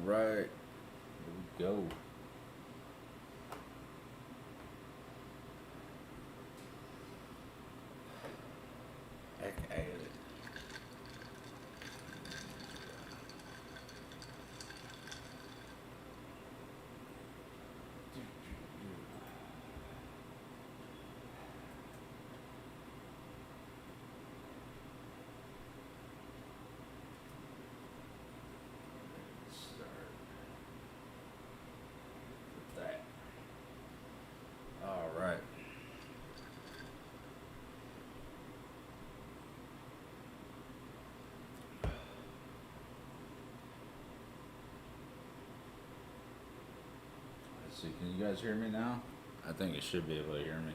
Right. Here we go. Heck at it. Start with that. All right. Let's see. Can you guys hear me now? I think you should be able to hear me.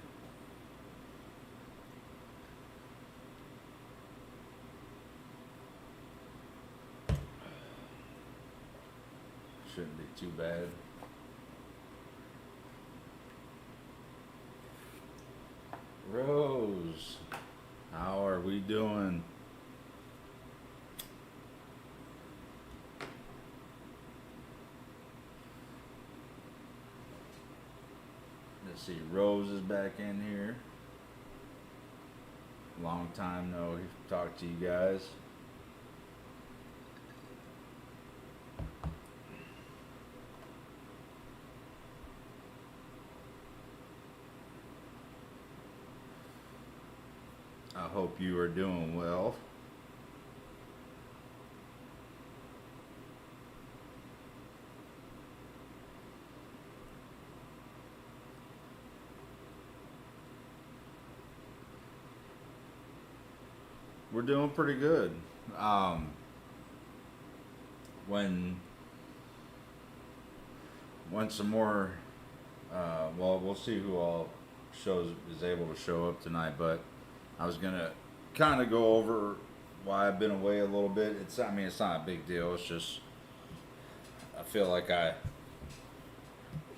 Shouldn't be too bad. Rose, how are we doing? Let's see, Rose is back in here. Long time no talk to you guys. I hope you are doing well. We're doing pretty good. Um, when when some more, well, we'll see who all shows is able to show up tonight. But I was gonna kind of go over why I've been away a little bit. I mean, it's not a big deal. It's just I feel like I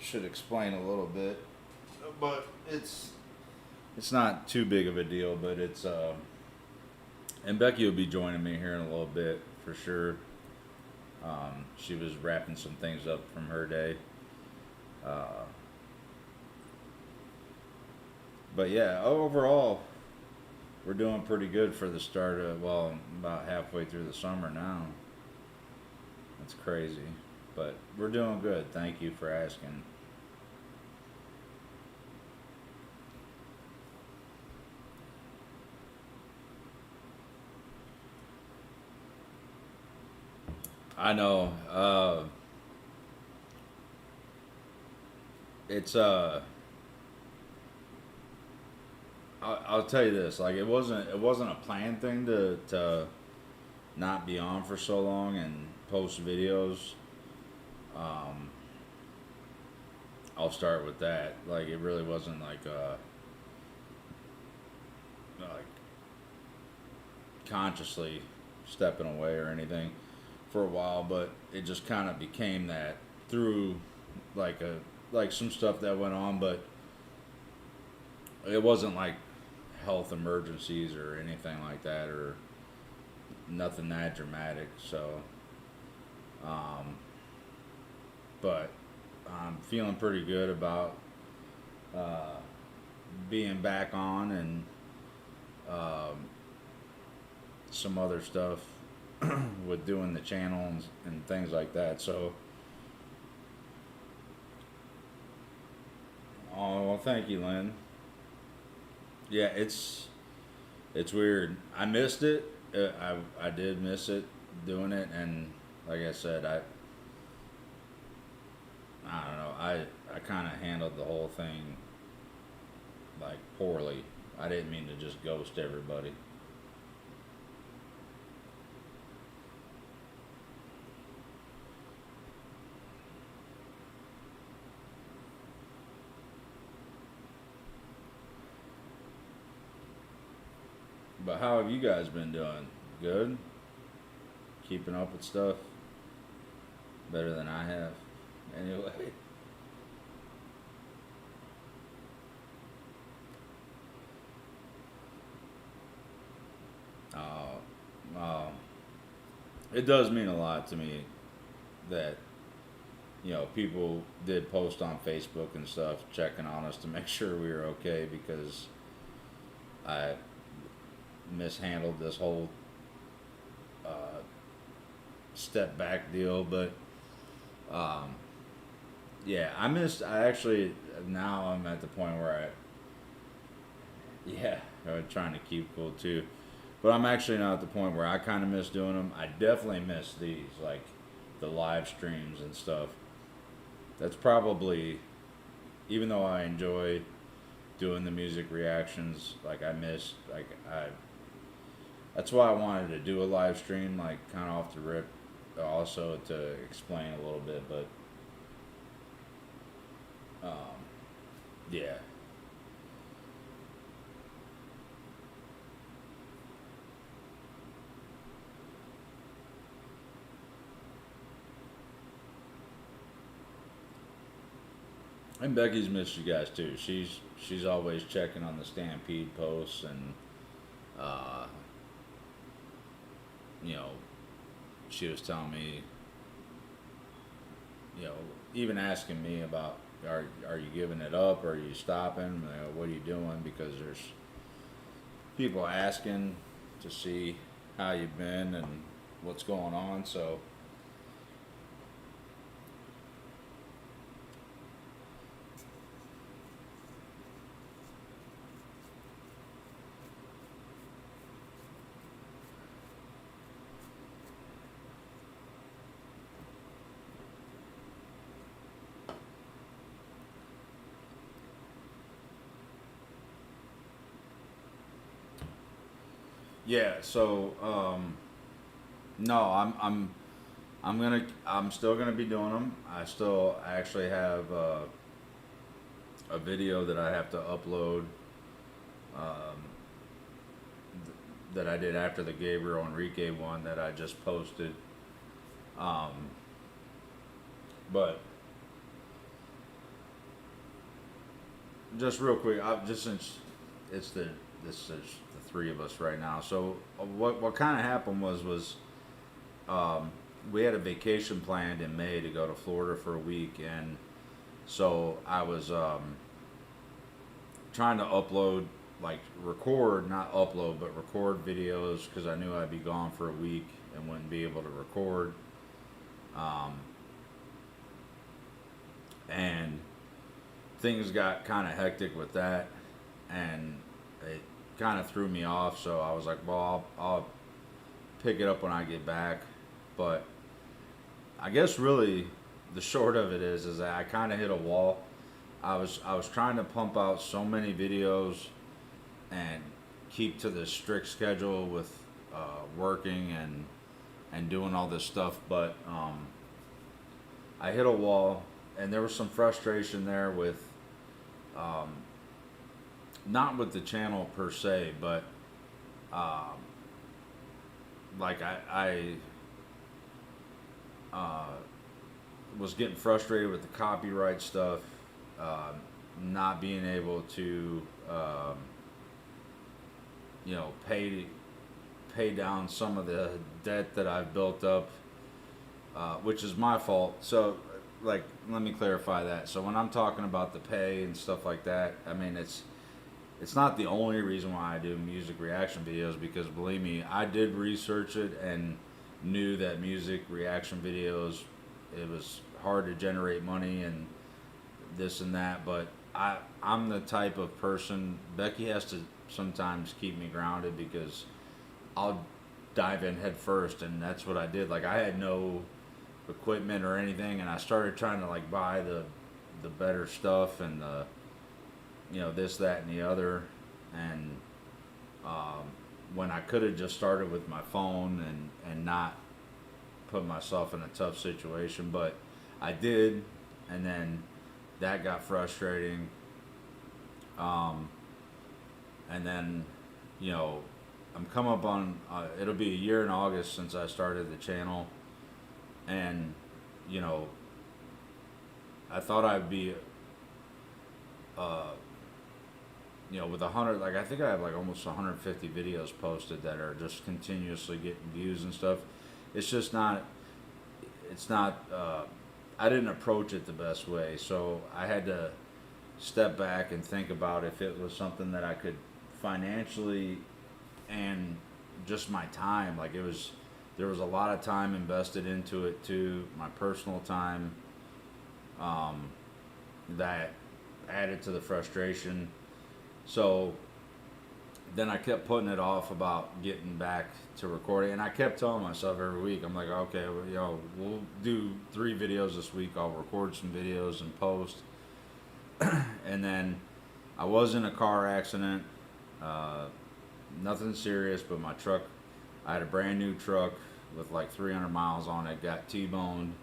should explain a little bit, but it's not too big of a deal. But and Becky will be joining me here in a little bit for sure. She was wrapping some things up from her day. Uh, but yeah, overall, we're doing pretty good for the start of, well, about halfway through the summer now. That's crazy. But we're doing good. Thank you for asking. I know. It's I'll tell you this. Like it wasn't a planned thing to not be on for so long and post videos. Um, I'll start with that. Like it really wasn't like consciously stepping away or anything for a while, but it just kind of became that through like some stuff that went on, but it wasn't like health emergencies or anything like that or nothing that dramatic. So, um, but I'm feeling pretty good about uh, being back on and um, some other stuff with doing the channel and things like that. So, oh well, thank you, Lynn. Yeah, it's weird. I missed it. I did miss it doing it, and like I said, I don't know. I kind of handled the whole thing like poorly. I didn't mean to just ghost everybody. But how have you guys been doing? Good? Keeping up with stuff? Better than I have. Anyway. Uh, uh, it does mean a lot to me that people did post on Facebook and stuff checking on us to make sure we were okay because I mishandled this whole uh, step back deal. But um, yeah, I actually, now I'm at the point where I'm trying to keep cool too. But I'm actually now at the point where I kind of miss doing them. I definitely miss these, like the live streams and stuff. That's probably, even though I enjoy doing the music reactions, like I miss, like that's why I wanted to do a live stream, like kind of off the rip, also to explain a little bit. But um, yeah. And Becky's missed you guys too. She's always checking on the Stampede posts, and uh, you know, she was telling me, even asking me about, are you giving it up? Or are you stopping? What are you doing? Because there's people asking to see how you've been and what's going on. So yeah, so no, I'm still gonna be doing them. I still actually have a video that I have to upload, um, that I did after the Gabriel Enrique one that I just posted. Um, but just real quick, just since it's this is the three of us right now. So what kind of happened was um, we had a vacation planned in May to go to Florida for a week, and so I was trying to upload, like record, not upload, but record videos because I knew I'd be gone for a week and wouldn't be able to record. Um, and things got kind of hectic with that, and it kind of threw me off. So I was like, well, I'll pick it up when I get back. But I guess really the short of it is that I kind of hit a wall. I was trying to pump out so many videos and keep to the strict schedule with working and doing all this stuff, but I hit a wall, and there was some frustration there with um, not with the channel per se, but um, like I was getting frustrated with the copyright stuff, uh, not being able to pay down some of the debt that I've built up, which is my fault. So, like, let me clarify that. So when I'm talking about the pay and stuff like that, I mean it's not the only reason why I do music reaction videos, because believe me, I did research it and knew that music reaction videos, it was hard to generate money and this and that, but I'm the type of person, Becky has to sometimes keep me grounded because I'll dive in head first, and that's what I did. Like, I had no equipment or anything, and I started trying to like buy the better stuff and the this, that, and the other, and um, when I could have just started with my phone and not put myself in a tough situation, but I did, and then that got frustrating. And then, I'm come up on, it'll be a year in August since I started the channel, and, I thought I'd be, uh, with 100, like I think I have like almost 150 videos posted that are just continuously getting views and stuff. It's just not, it's not. I didn't approach it the best way, so I had to step back and think about if it was something that I could financially and just my time. Like, there was a lot of time invested into it too, my personal time, um, that added to the frustration. So then I kept putting it off about getting back to recording, and I kept telling myself every week, I'm like, okay, well, we'll do 3 videos this week. I'll record some videos and post. And then I was in a car accident, uh, nothing serious, but my truck, I had a brand new truck with like 300 miles on it, got T-boned.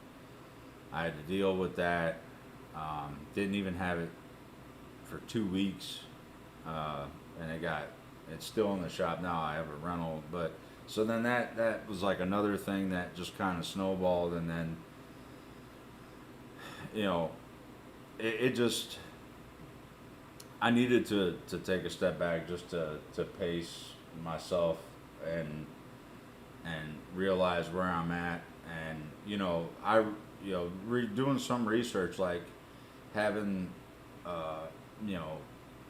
I had to deal with that. Didn't even have it for 2 weeks, and it's still in the shop now. I have a rental, but so then that was like another thing that just kind of snowballed, and then you know it just, I needed to take a step back just to pace myself and realize where I'm at, and doing some research, like having you know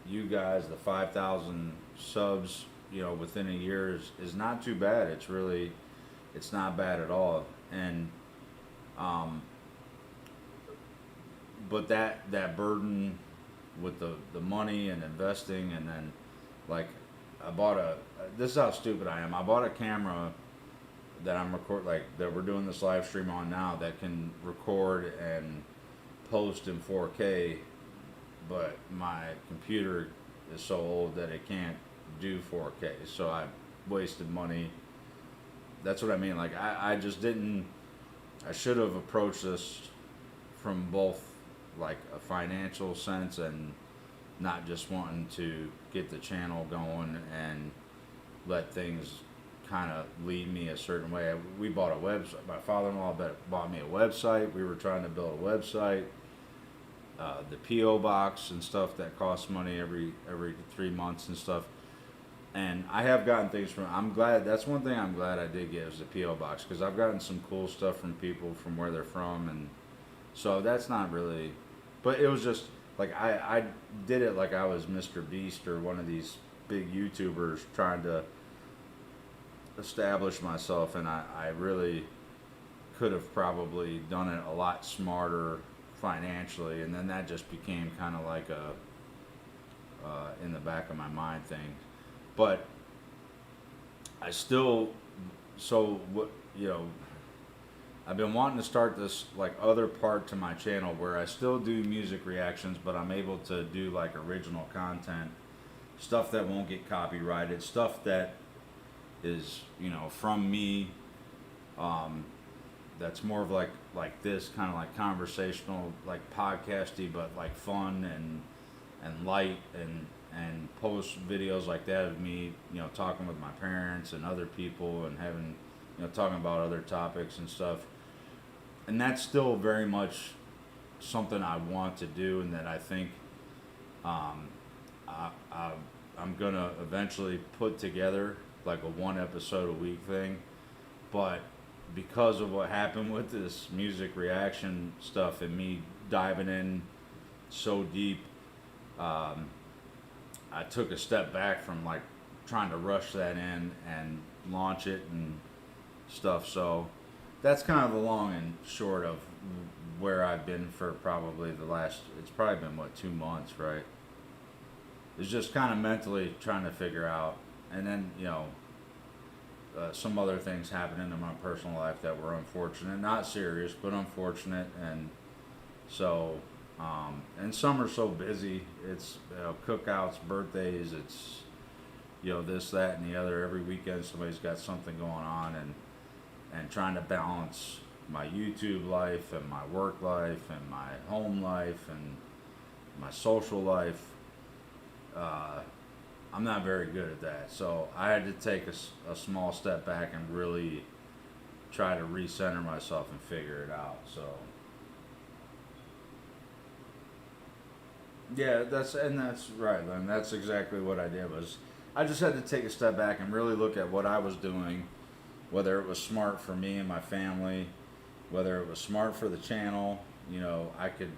you guys, the 5,000 subs, within a year is not too bad. It's not bad at all. And um, but that burden with the money and investing, and then like this is how stupid I am. I bought a camera that that we're doing this live stream on now, that can record and post in 4K, but my computer is so old that it can't do 4K. So I wasted money. That's what I mean. Like, I just didn't. I should have approached this from both like a financial sense and not just wanting to get the channel going and let things kind of lead me a certain way. We bought a website. My father-in-law bought me a website. We were trying to build a website. The PO box and stuff that costs money every 3 months and stuff. And I have gotten things from. I'm glad. That's one thing I'm glad I did get, is the PO box, because I've gotten some cool stuff from people from where they're from, and so that's not really. But it was just like I did it like I was Mr. Beast or one of these big YouTubers trying to establish myself, and I really could have probably done it a lot smarter financially, and then that just became kind of like a in the back of my mind thing. But I still, so what, I've been wanting to start this like other part to my channel where I still do music reactions, but I'm able to do like original content, stuff that won't get copyrighted, stuff that is from me, that's more of like this kind of like conversational, like podcasty, but like fun and light, and post videos like that of me talking with my parents and other people, and having talking about other topics and stuff. And that's still very much something I want to do, and that I think I'm gonna eventually put together like a 1 episode a week thing. But because of what happened with this music reaction stuff and me diving in so deep, I took a step back from like trying to rush that in and launch it and stuff. So that's kind of the long and short of where I've been for probably it's probably been 2 months, right? It's just kind of mentally trying to figure out, and then some other things happened in my personal life that were unfortunate, not serious, but unfortunate. And so and summer's so busy. It's cookouts, birthdays, it's this, that, and the other. Every weekend somebody's got something going on, and trying to balance my YouTube life and my work life and my home life and my social life. I'm not very good at that, so I had to take a small step back and really try to recenter myself and figure it out. So yeah, that's right, Lynn. That's exactly what I did. Was I just had to take a step back and really look at what I was doing, whether it was smart for me and my family, whether it was smart for the channel. I could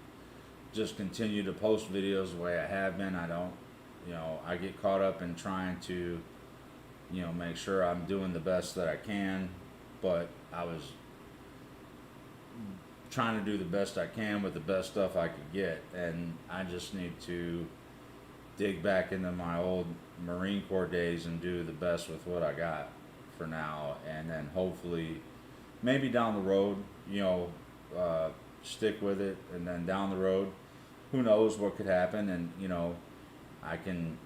just continue to post videos the way I have been. I don't, I get caught up in trying to, make sure I'm doing the best that I can, but I was trying to do the best I can with the best stuff I could get, and I just need to dig back into my old Marine Corps days and do the best with what I got for now, and then hopefully, maybe down the road, stick with it, and then down the road, who knows what could happen, and I can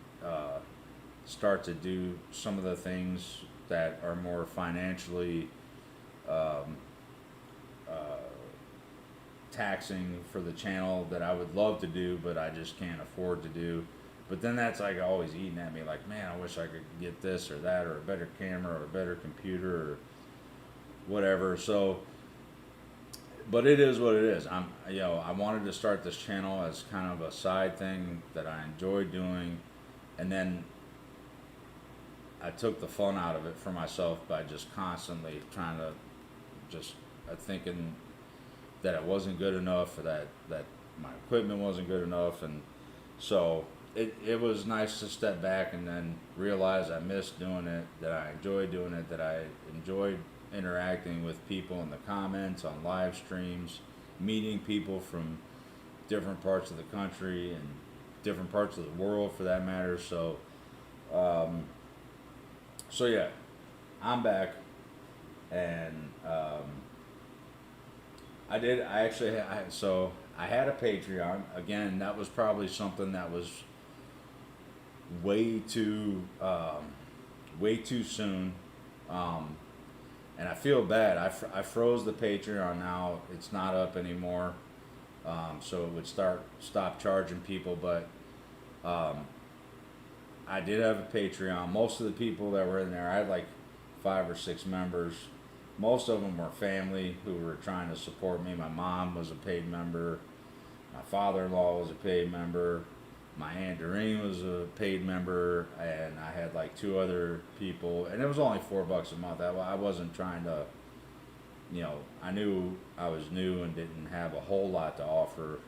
start to do some of the things that are more financially um, uh, taxing for the channel that I would love to do, but I just can't afford to do. But then that's like always eating at me, like, man, I wish I could get this or that, or a better camera, or a better computer, or whatever. So, but it is what it is. I wanted to start this channel as kind of a side thing that I enjoy doing, and then I took the fun out of it for myself by just constantly trying to just thinking that it wasn't good enough, or that my equipment wasn't good enough, and so it was nice to step back and then realize I missed doing it, that I enjoyed doing it, that I enjoyed interacting with people in the comments, on live streams, meeting people from different parts of the country and different parts of the world for that matter. Um, so yeah, I'm back, and I had a Patreon. Again, that was probably something that was way too soon. And I feel bad. I froze the Patreon now. It's not up anymore. So it would stop charging people. But I did have a Patreon. Most of the people that were in there, I had like 5 or 6 members. Most of them were family who were trying to support me. My mom was a paid member. My father-in-law was a paid member. My Aunt Doreen was a paid member, and I had like 2 other people, and it was only $4 a month. I wasn't trying to, I knew I was new and didn't have a whole lot to offer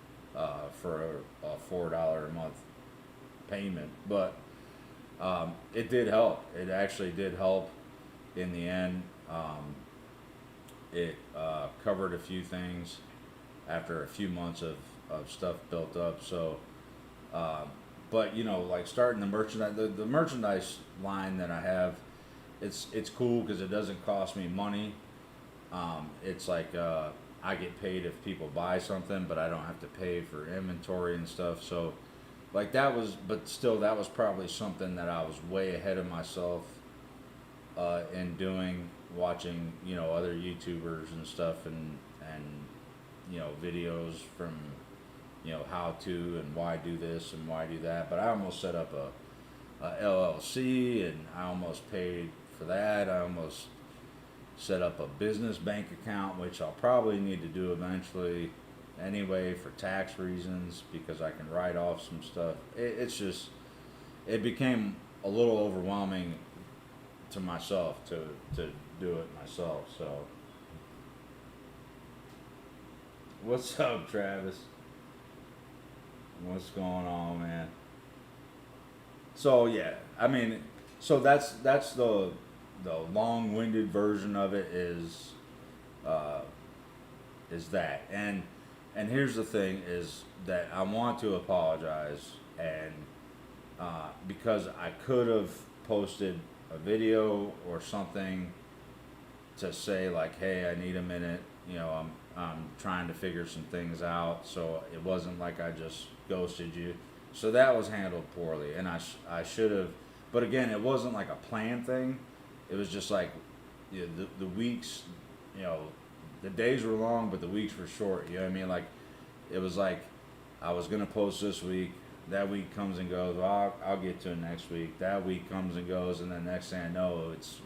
for a $4 a month payment, but it did help. It actually did help in the end. It covered a few things after a few months of stuff built up, so. But like starting the merchandise, the merchandise line that I have, it's cool because it doesn't cost me money. It's like I get paid if people buy something, but I don't have to pay for inventory and stuff. So, like but still, that was probably something that I was way ahead of myself in doing, watching other YouTubers and stuff, and videos from. How to and why do this and why do that. But I almost set up a LLC, and I almost paid for that. I almost set up a business bank account, which I'll probably need to do eventually anyway for tax reasons, because I can write off some stuff. It became a little overwhelming to myself to do it myself. So what's up, Travis? What's going on, man? So yeah, I mean, so that's the long-winded version of it is that, and here's the thing is that I want to apologize, and because I could have posted a video or something to say like, hey, I need a minute, I'm trying to figure some things out, so it wasn't like I just ghosted you. So that was handled poorly, and I should have, but again, it wasn't like a planned thing. It was just like, the weeks, the days were long, but the weeks were short. You know what I mean? Like, it was like I was gonna post this week. That week comes and goes. Well, I'll get to it next week. That week comes and goes, and then next thing I know, it's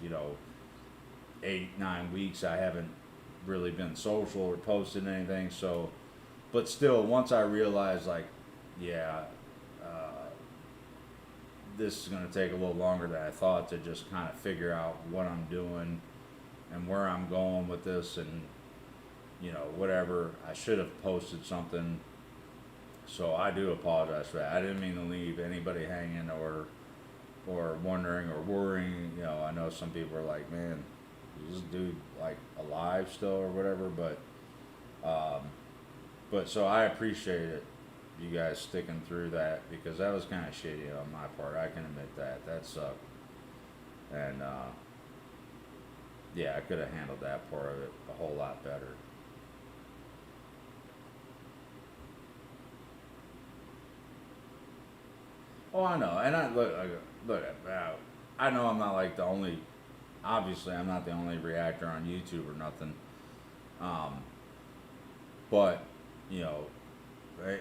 8-9 weeks I haven't really been social or posted anything. So, but still, once I realized like, yeah, this is going to take a little longer than I thought to just kind of figure out what I'm doing and where I'm going with this, and whatever. I should have posted something. So I do apologize for that. I didn't mean to leave anybody hanging or wondering or worrying. I know some people are like, man, is this dude like alive still or whatever? Um, but so I appreciate it, you guys sticking through that because that was kind of shitty on my part. I can admit that sucked, and yeah, I could have handled that part of it a whole lot better. Oh, I know, and look. I know I'm not like the only. Obviously, I'm not the only reactor on YouTube or nothing. Um, but you know,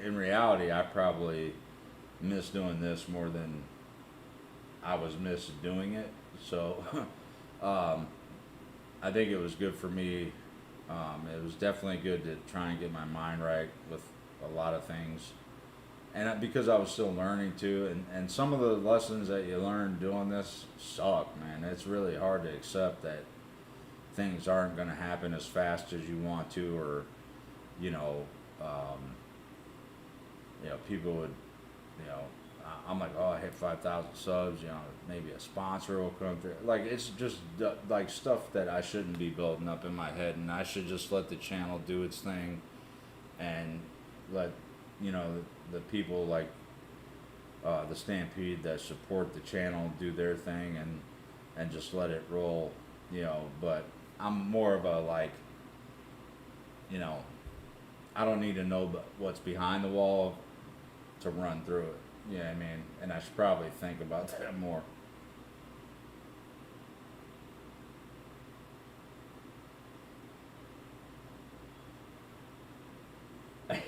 in reality, I probably miss doing this more than I was miss doing it. So, um, I think it was good for me. It was definitely good to try and get my mind right with a lot of things and because I was still learning too, and some of the lessons that you learn doing this suck, man. It's really hard to accept that things aren't going to happen as fast as you want to, or you know, um, people would, I'm like, oh, I hit 5,000 subs, maybe a sponsor will come through. Like it's just like stuff that I shouldn't be building up in my head, and I should just let the channel do its thing, and let the people like the Stampede that support the channel do their thing and just let it roll, But I'm more of a like, you know, I don't need to know what's behind the wall to run through it. Yeah, I mean, and I should probably think about that more.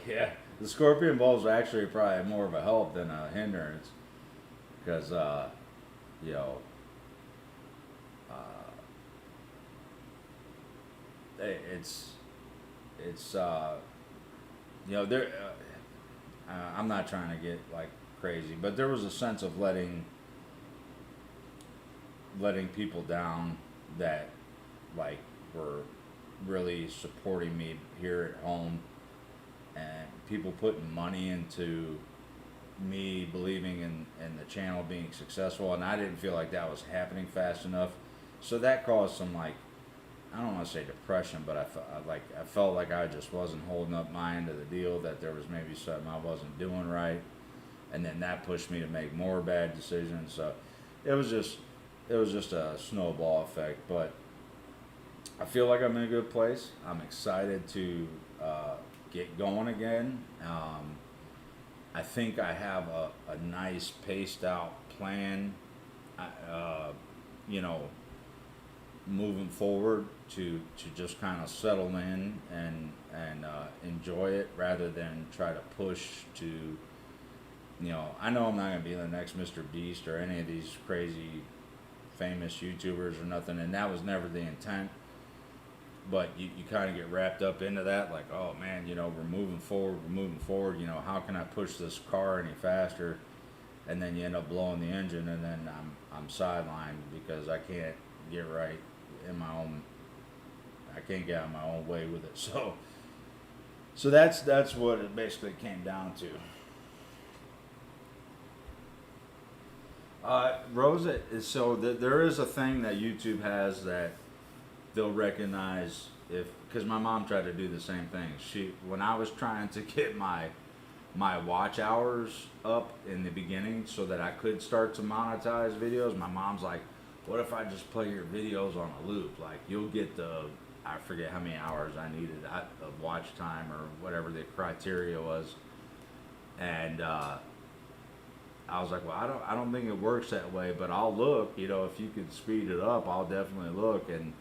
Yeah, the scorpion balls are actually probably more of a help than a hindrance because you know uh, it's it's there. I'm not trying to get like crazy, but there was a sense of letting people down that like were really supporting me here at home, and people putting money into me believing in the channel being successful, and I didn't feel like that was happening fast enough. So that caused some like, I don't want to say depression, but I felt like I just wasn't holding up my end of the deal. That there was maybe something I wasn't doing right, and then that pushed me to make more bad decisions. So it was just a snowball effect. But I feel like I'm in a good place. I'm excited to get going again. I think I have a nice paced out plan. You know, moving forward to just kind of settle in and enjoy it rather than try to push to. I know I'm not gonna be the next Mr. Beast or any of these crazy famous YouTubers or nothing, and that was never the intent. But you kind of get wrapped up into that, like, oh man, we're moving forward. How can I push this car any faster? And then you end up blowing the engine, and then I'm sidelined because I can't get right in my own. I can't get out of my own way with it. So that's what it basically came down to. Rosa is there is a thing that YouTube has that they'll recognize if, because my mom tried to do the same thing. When I was trying to get my watch hours up in the beginning so that I could start to monetize videos, my mom's like, what if I just play your videos on a loop? Like you'll get I forget how many hours I needed of watch time or whatever the criteria was, and I was like, well, I don't think it works that way, but I'll look. If you could speed it up, I'll definitely look. And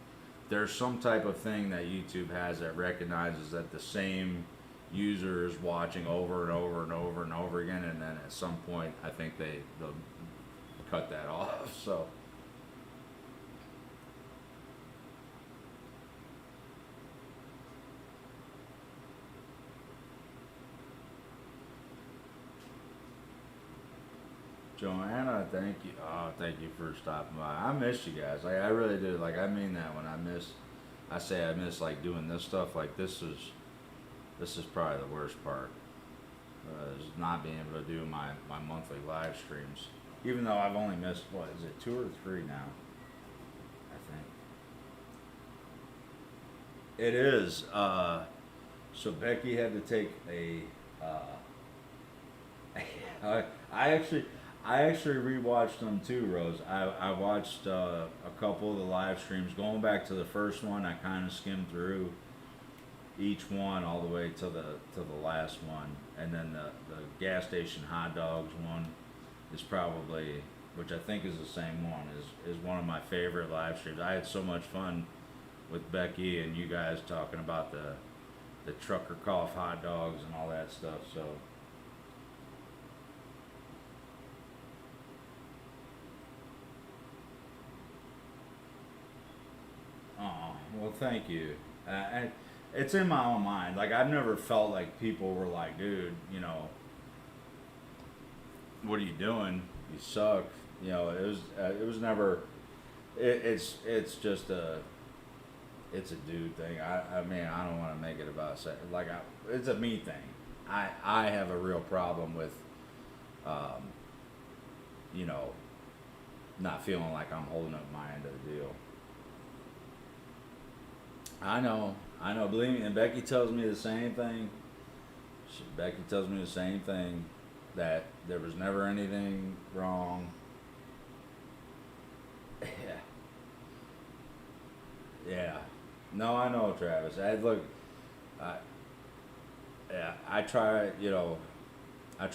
there's some type of thing that YouTube has that recognizes that the same user is watching over and over and over and over again, and then at some point, I think they'll cut that off. So. Joanna, thank you. Oh, thank you for stopping by. I miss you guys. Like I really do. Like I mean that when I I say I miss like doing this stuff. Like this is probably the worst part. Is not being able to do my monthly live streams. Even though I've only missed, what is it, 2 or 3 now? I think it is. So Becky had to take a. I actually rewatched them too, Rose. I watched a couple of the live streams. Going back to the first one, I kind of skimmed through each one all the way to the last one, and then the gas station hot dogs one is probably, which I think is the same one, is one of my favorite live streams. I had so much fun with Becky and you guys talking about the trucker cough hot dogs and all that stuff. So oh, well, thank you. It's in my own mind. Like, I've never felt like people were like, dude, what are you doing? You suck. It was never. It's just it's a dude thing. I mean, I don't want to make it about sex. Like, it's a me thing. I have a real problem with, um, you know, not feeling like I'm holding up my end of the deal. I know. Believe me, and Becky tells me the same thing. Becky tells me the same thing, that there was never anything wrong. Yeah. Yeah. No, I know, Travis. I yeah, I try.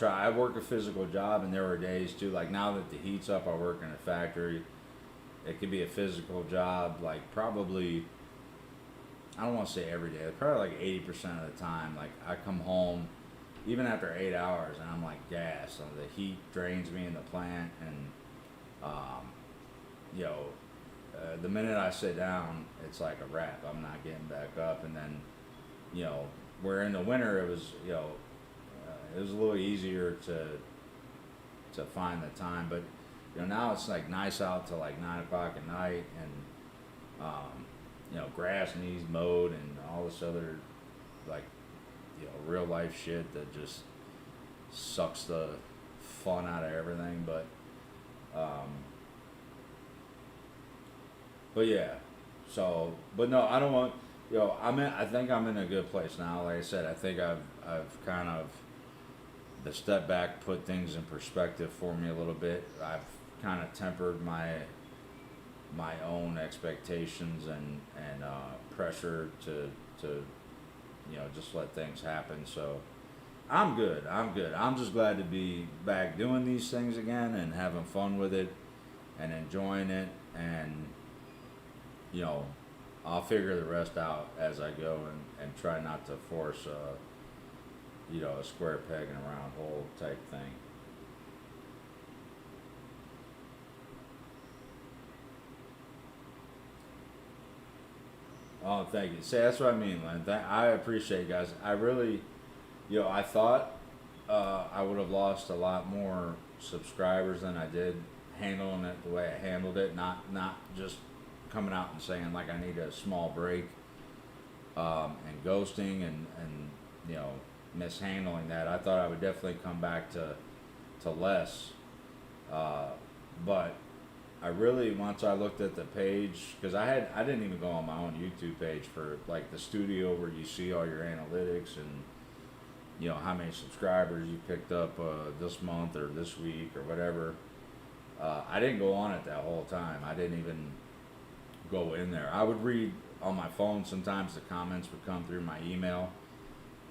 I work a physical job, and there were days too. Like now that the heat's up, I work in a factory. It could be a physical job, like probably. I don't want to say every day, probably like 80% of the time. Like I come home, even after 8 hours, and I'm like gas. So the heat drains me in the plant, and um, you know, the minute I sit down, it's like a wrap. I'm not getting back up, and then, where in the winter it was, it was a little easier to find the time, but now it's like nice out till like 9 o'clock at night, and grass needs mowed and all this other, like, real life shit that just sucks the fun out of everything. But yeah, so, but no, I don't want, I think I'm in a good place now. Like I said, I think I've kind of, the step back put things in perspective for me a little bit. I've kind of tempered my own expectations and pressure to just let things happen. So I'm good. I'm just glad to be back doing these things again and having fun with it and enjoying it, and I'll figure the rest out as I go, and try not to force a square peg in a round hole type thing. Oh, thank you. See, that's what I mean, Len. I appreciate it, guys. I really, I thought I would have lost a lot more subscribers than I did, handling it the way I handled it. Not just coming out and saying like I need a small break, and ghosting and mishandling that. I thought I would definitely come back to less, but I really, once I looked at the page, because I didn't even go on my own YouTube page for like the studio where you see all your analytics and how many subscribers you picked up this month or this week or whatever. I didn't go on it that whole time. I didn't even go in there. I would read on my phone. Sometimes the comments would come through my email,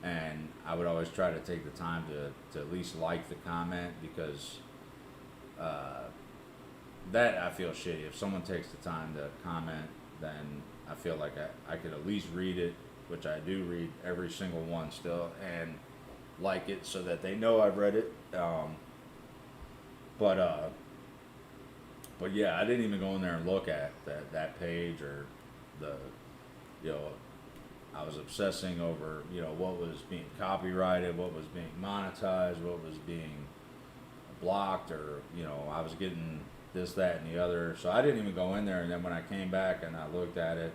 and I would always try to take the time to at least like the comment, because that I feel shitty. If someone takes the time to comment, then I feel like I could at least read it, which I do read every single one still, and like it so that they know I've read it. But yeah, I didn't even go in there and look at that page or the, I was obsessing over, what was being copyrighted, what was being monetized, what was being blocked, or, I was getting this, that, and the other. So I didn't even go in there. And then when I came back and I looked at it,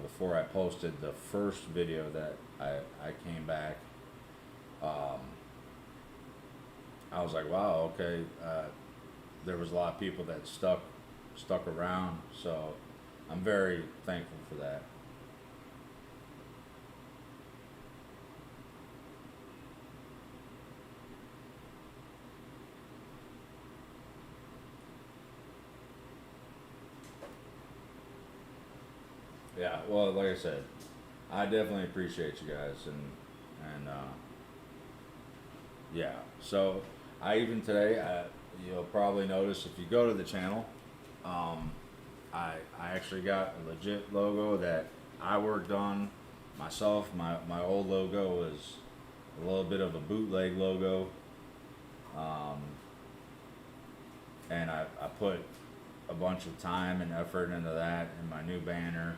before I posted the first video that I came back. Um, I was like, wow, okay. There was a lot of people that stuck around, so I'm very thankful for that. Yeah, well, like I said, I definitely appreciate you guys, and yeah. So I even today, you'll probably notice if you go to the channel, um, I actually got a legit logo that I worked on myself. My old logo was a little bit of a bootleg logo, um, and I put a bunch of time and effort into that in my new banner.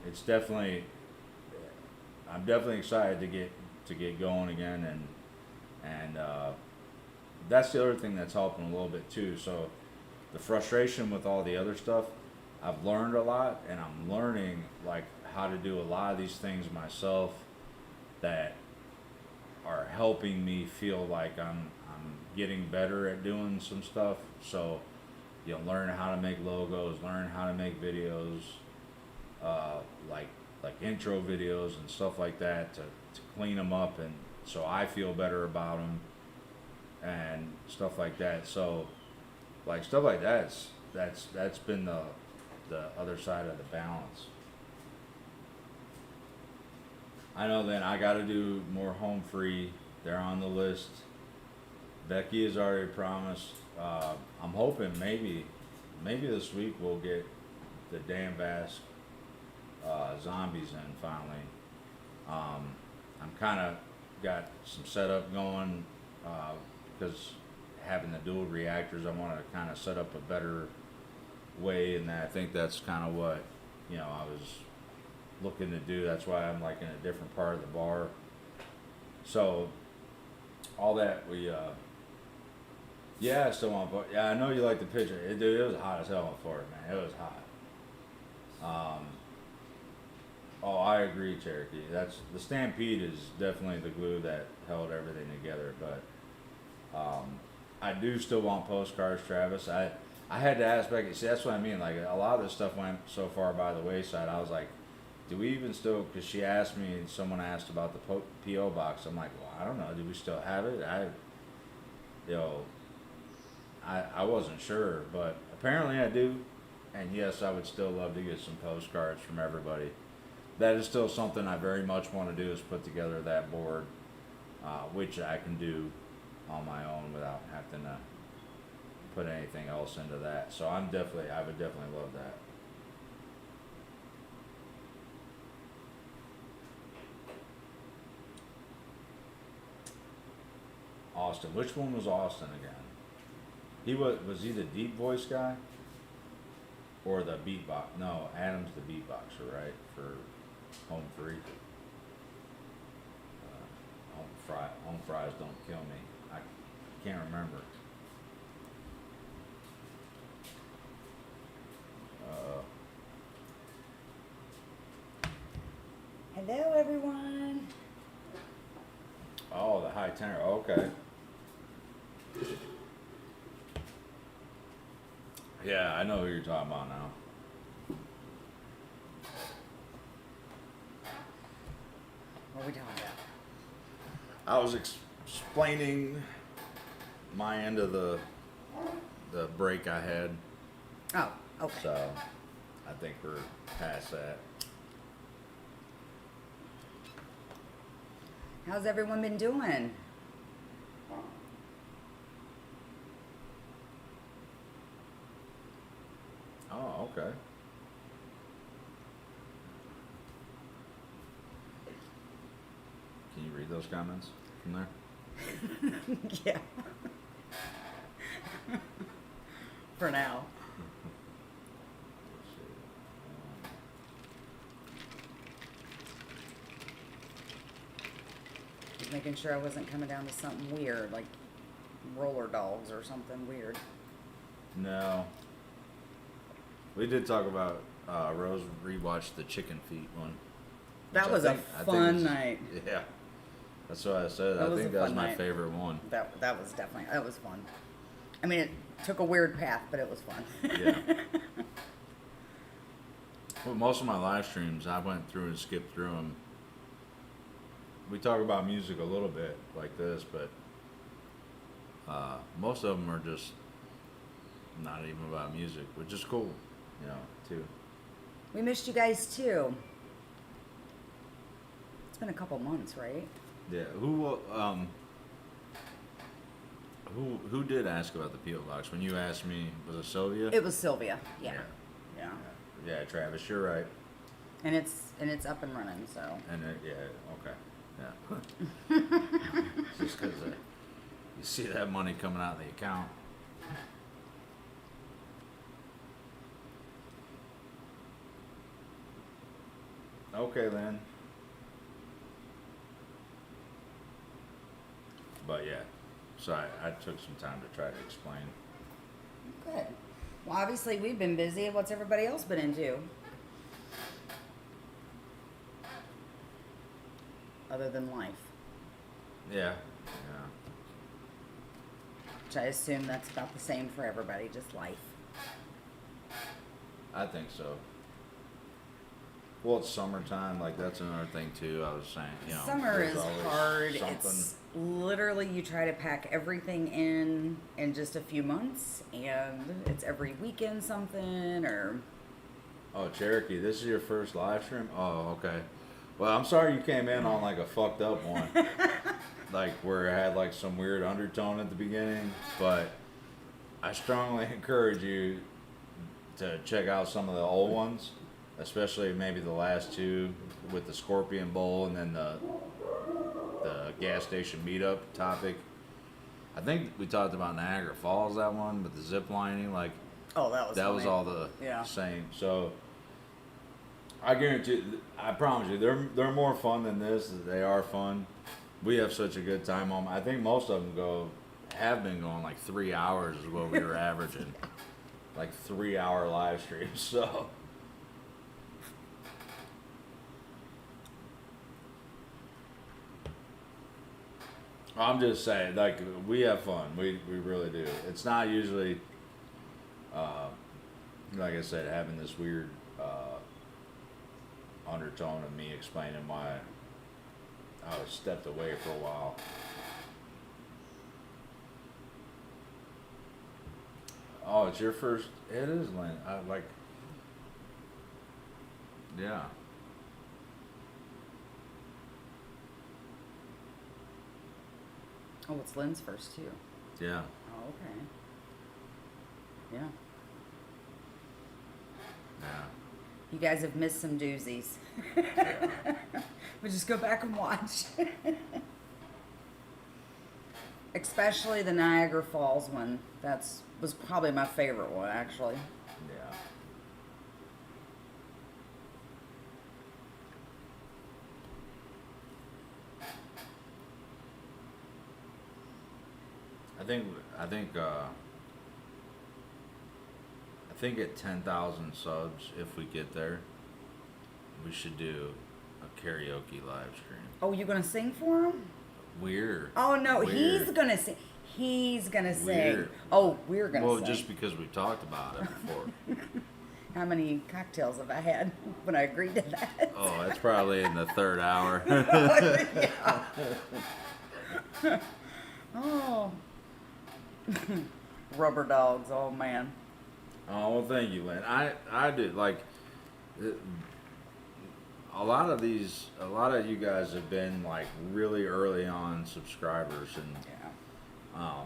It's definitely, I'm definitely excited to get going again, and that's the other thing that's helping a little bit too. So the frustration with all the other stuff, I've learned a lot, and I'm learning like how to do a lot of these things myself that are helping me feel like I'm getting better at doing some stuff. So you'll learn how to make logos, learn how to make videos, uh, like intro videos and stuff like that to clean them up, and so I feel better about them and stuff like that. So like stuff like that's been the other side of the balance. I know then I got to do more home free. They're on the list. Becky has already promised. I'm hoping maybe this week we'll get the Dan Bass zombies in finally. I'm kind of got some setup going because having the dual reactors, I want to kind of set up a better way, and I think that's kind of what I was looking to do. That's why I'm like in a different part of the bar. So all that yeah, I still want to. Yeah, I know you like the picture. Dude, it was hot as hell for it, man. It was hot. Oh, I agree, Cherokee. That's the Stampede is definitely the glue that held everything together. But I do still want postcards, Travis. I had to ask Becky. See, that's what I mean. Like a lot of this stuff went so far by the wayside. I was like, do we even still? Because she asked me. Someone asked about the PO box. I'm like, well, I don't know. Do we still have it? You know. I wasn't sure, but apparently I do. And yes, I would still love to get some postcards from everybody. That is still something I very much want to do, is put together that board, which I can do on my own without having to put anything else into that. So I would definitely love that. Austin, which one was Austin again? Was he the deep voice guy? Or the beatbox? No, Adam's the beatboxer, right? For home free. Home fries don't kill me. I can't remember. Hello, everyone. Oh, the high tenor. Okay. Yeah, I know who you're talking about now. What are we talking about? I was explaining my end of the break I had, Oh, okay. so I think we're past that. How's everyone been doing? Oh, okay. Can you read those comments from there? Yeah. For now. Let's see. Just making sure I wasn't coming down to something weird, like roller dogs or something weird. No. We did talk about Rose rewatched the chicken feet one. That which was a I think fun is- night. Yeah, that's what I said. That I was think a that was fun my night. favorite one. That was definitely, that was fun. I mean, it took a weird path, but it was fun. Yeah. Well, most of my live streams, I went through and skipped through them. We talk about music a little bit like this, but most of them are just not even about music, which is cool, you know, too. We missed you guys too. It's been a couple months, right? Yeah. Who did ask about the P.O. box? When you asked me, was it Sylvia? It was Sylvia. Yeah. Yeah. Yeah, Travis, you're right. And it's up and running, so. And okay, yeah. Just because you see that money coming out of the account. Okay then. But yeah, so I took some time to try to explain. Good. Well, obviously we've been busy. What's everybody else been into? Other than life. Yeah, Which I assume that's about the same for everybody, just life. I think so. Well, it's summertime, like that's another thing too. I was saying, you know, Summer there's is always hard. something. It's literally you try to pack everything in just a few months, and it's every weekend something or. Oh, Cherokee, this is your first live stream? Oh, okay. Well, I'm sorry you came in on like a fucked up one. Like where it had like some weird undertone at the beginning, but I strongly encourage you to check out some of the old ones, especially maybe the last two with the Scorpion Bowl and then the gas station meetup topic. I think we talked about Niagara Falls, that one, but the zip lining, like Oh, that was. that was funny. all the Yeah. same. So I guarantee, I promise you, they're more fun than this. They are fun. We have such a good time on 'em. I think most of them have been going like 3 hours is what we were averaging, like 3 hour live streams. So I'm just saying, like we have fun. We really do. It's not usually, like I said, having this weird undertone of me explaining why I was stepped away for a while. Oh, it's your first. It is, Lynn. I like. Yeah. Oh, it's Lynn's first too. Yeah. Oh, okay. Yeah. Yeah. You guys have missed some doozies. Yeah. But just go back and watch. Especially the Niagara Falls one. Was probably my favorite one, actually. Yeah. I think at 10,000 subs, if we get there, we should do a karaoke live stream. Oh, you gonna sing for him? Weird. Oh no, he's Weird. gonna sing. He's gonna sing. Weird. Oh, we're gonna Well, sing. just because we talked about it before. How many cocktails have I had when I agreed to that? Oh, that's probably in the third hour. Oh. Rubber dogs. Oh man. Oh, well, thank you, Lynn. I did, like, a lot of you guys have been, like, really early on subscribers and Yeah.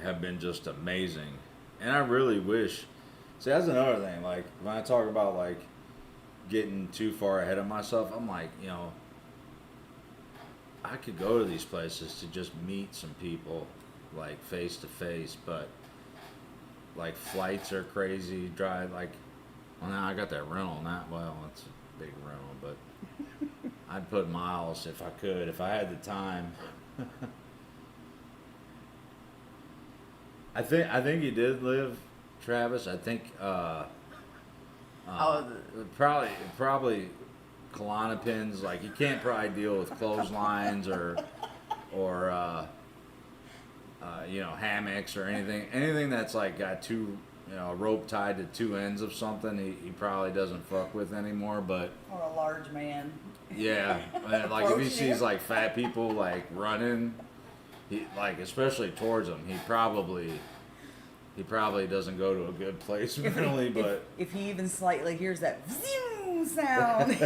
have been just amazing. And I really wish, see, that's another thing, like, when I talk about, like, getting too far ahead of myself, I'm like, you know, I could go to these places to just meet some people, like, face to face, but like flights are crazy. Drive like, well now I got that rental. Not well, it's a big rental, but I'd put miles if I could, if I had the time. I think you did live Travis. I think Oh, probably Klonopins. Like you can't probably deal with clotheslines or hammocks or anything that's like got a rope tied to two ends of something. He probably doesn't fuck with anymore. But or a large man. yeah, and, like if he sees like fat people like running, he like especially towards them, he probably doesn't go to a good place mentally. But if he even slightly hears that sound.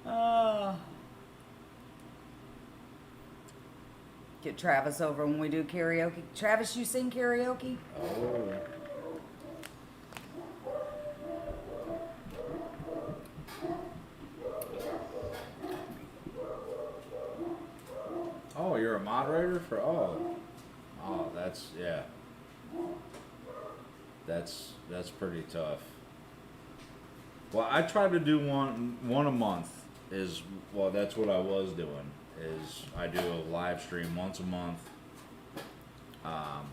Oh. Get Travis over when we do karaoke. Travis, you sing karaoke? oh. Oh, you're a moderator for that's that's pretty tough. Well, I try to do one a month. That's what I was doing. Is I do a live stream once a month,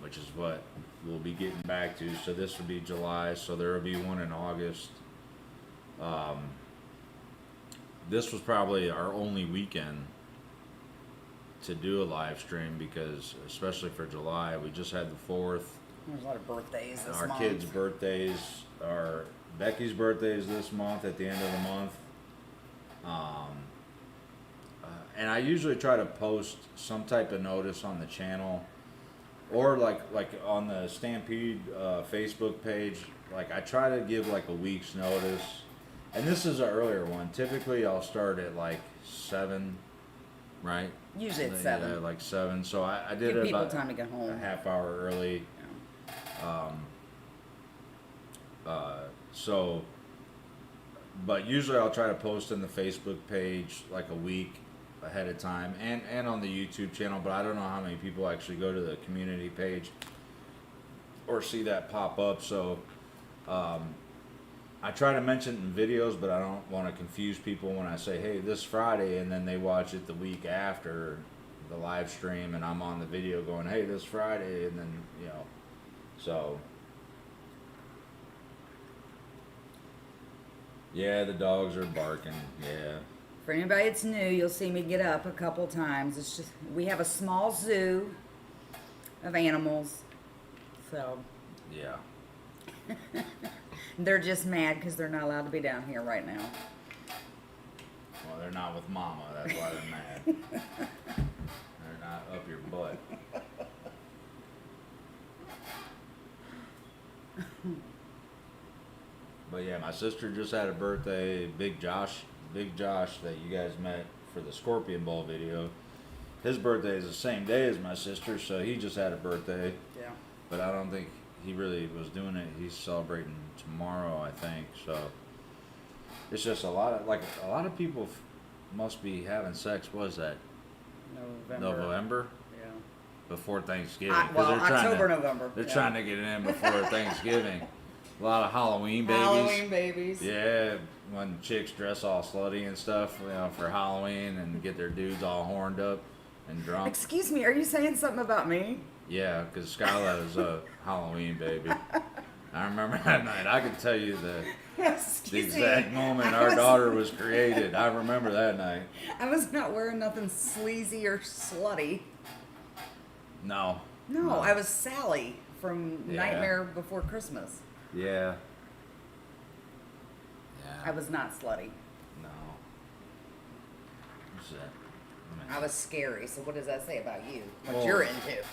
which is what we'll be getting back to. So this will be July. So there will be one in August. This was probably our only weekend to do a live stream because, especially for July, we just had the 4th. There's a lot of birthdays this Our month. kids' birthdays, Becky's birthday is this month at the end of the month. And I usually try to post some type of notice on the channel, or like on the Stampede Facebook page. Like I try to give like a week's notice. And this is an earlier one. Typically, I'll start at like 7, right? Usually it's 7. Yeah, like 7. So I did Give it people about time to get home. a half hour early. But usually I'll try to post in the Facebook page like a week ahead of time, and on the YouTube channel. But I don't know how many people actually go to the community page or see that pop up. So I try to mention it in videos, but I don't want to confuse people when I say, hey, this Friday, and then they watch it the week after the live stream, and I'm on the video going, hey, this Friday, and then, so. Yeah, the dogs are barking, yeah. For anybody that's new, you'll see me get up a couple times. It's just, we have a small zoo of animals, so. Yeah. They're just mad because they're not allowed to be down here right now. Well, they're not with Mama. That's why they're mad. They're not up your butt. But yeah, my sister just had a birthday. Big Josh that you guys met for the Scorpion Bowl video. His birthday is the same day as my sister, so he just had a birthday. Yeah. But I don't think he really was doing it. He's celebrating tomorrow, I think. So it's just a lot of people must be having sex. What is that? November? Yeah. Before Thanksgiving. October, November. They're trying to get it in before Thanksgiving. A lot of Halloween babies. Halloween babies. Yeah, when chicks dress all slutty and stuff, for Halloween and get their dudes all horned up and drunk. Excuse me, are you saying something about me? Yeah, because Skylar is a Halloween baby. I remember that night. I can tell you the exact moment our daughter was created. I remember that night. I was not wearing nothing sleazy or slutty. No. No, I was Sally from Yeah. Nightmare Before Christmas. Yeah. I was not slutty. No. What's that? I was scary. So what does that say about you? What Oh. you're into?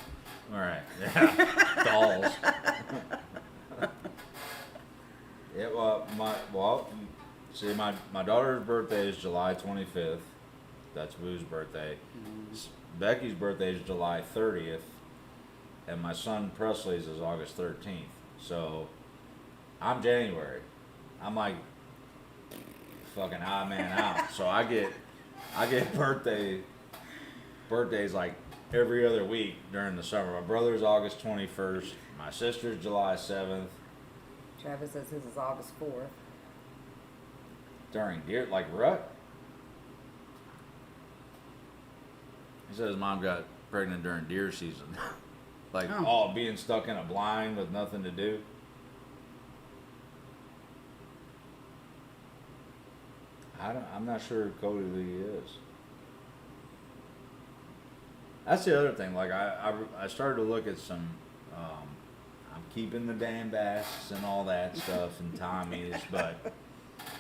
All right. Yeah. Dolls. Yeah. My daughter's birthday is July 25th. That's Boo's birthday. Becky's birthday is July 30th, and my son Presley's is August 13th. So I'm January. I'm like fucking odd man out. So I get birthdays like every other week during the summer. My brother's August 21st. My sister's July 7th. Travis says his is August 4th. During deer, like rut. He said his mom got pregnant during deer season. Like, Oh. being stuck in a blind with nothing to do. I'm not sure who Cody Lee is. That's the other thing. Like, I started to look at some. I'm keeping the Dan Basks and all that stuff and Tommy's, but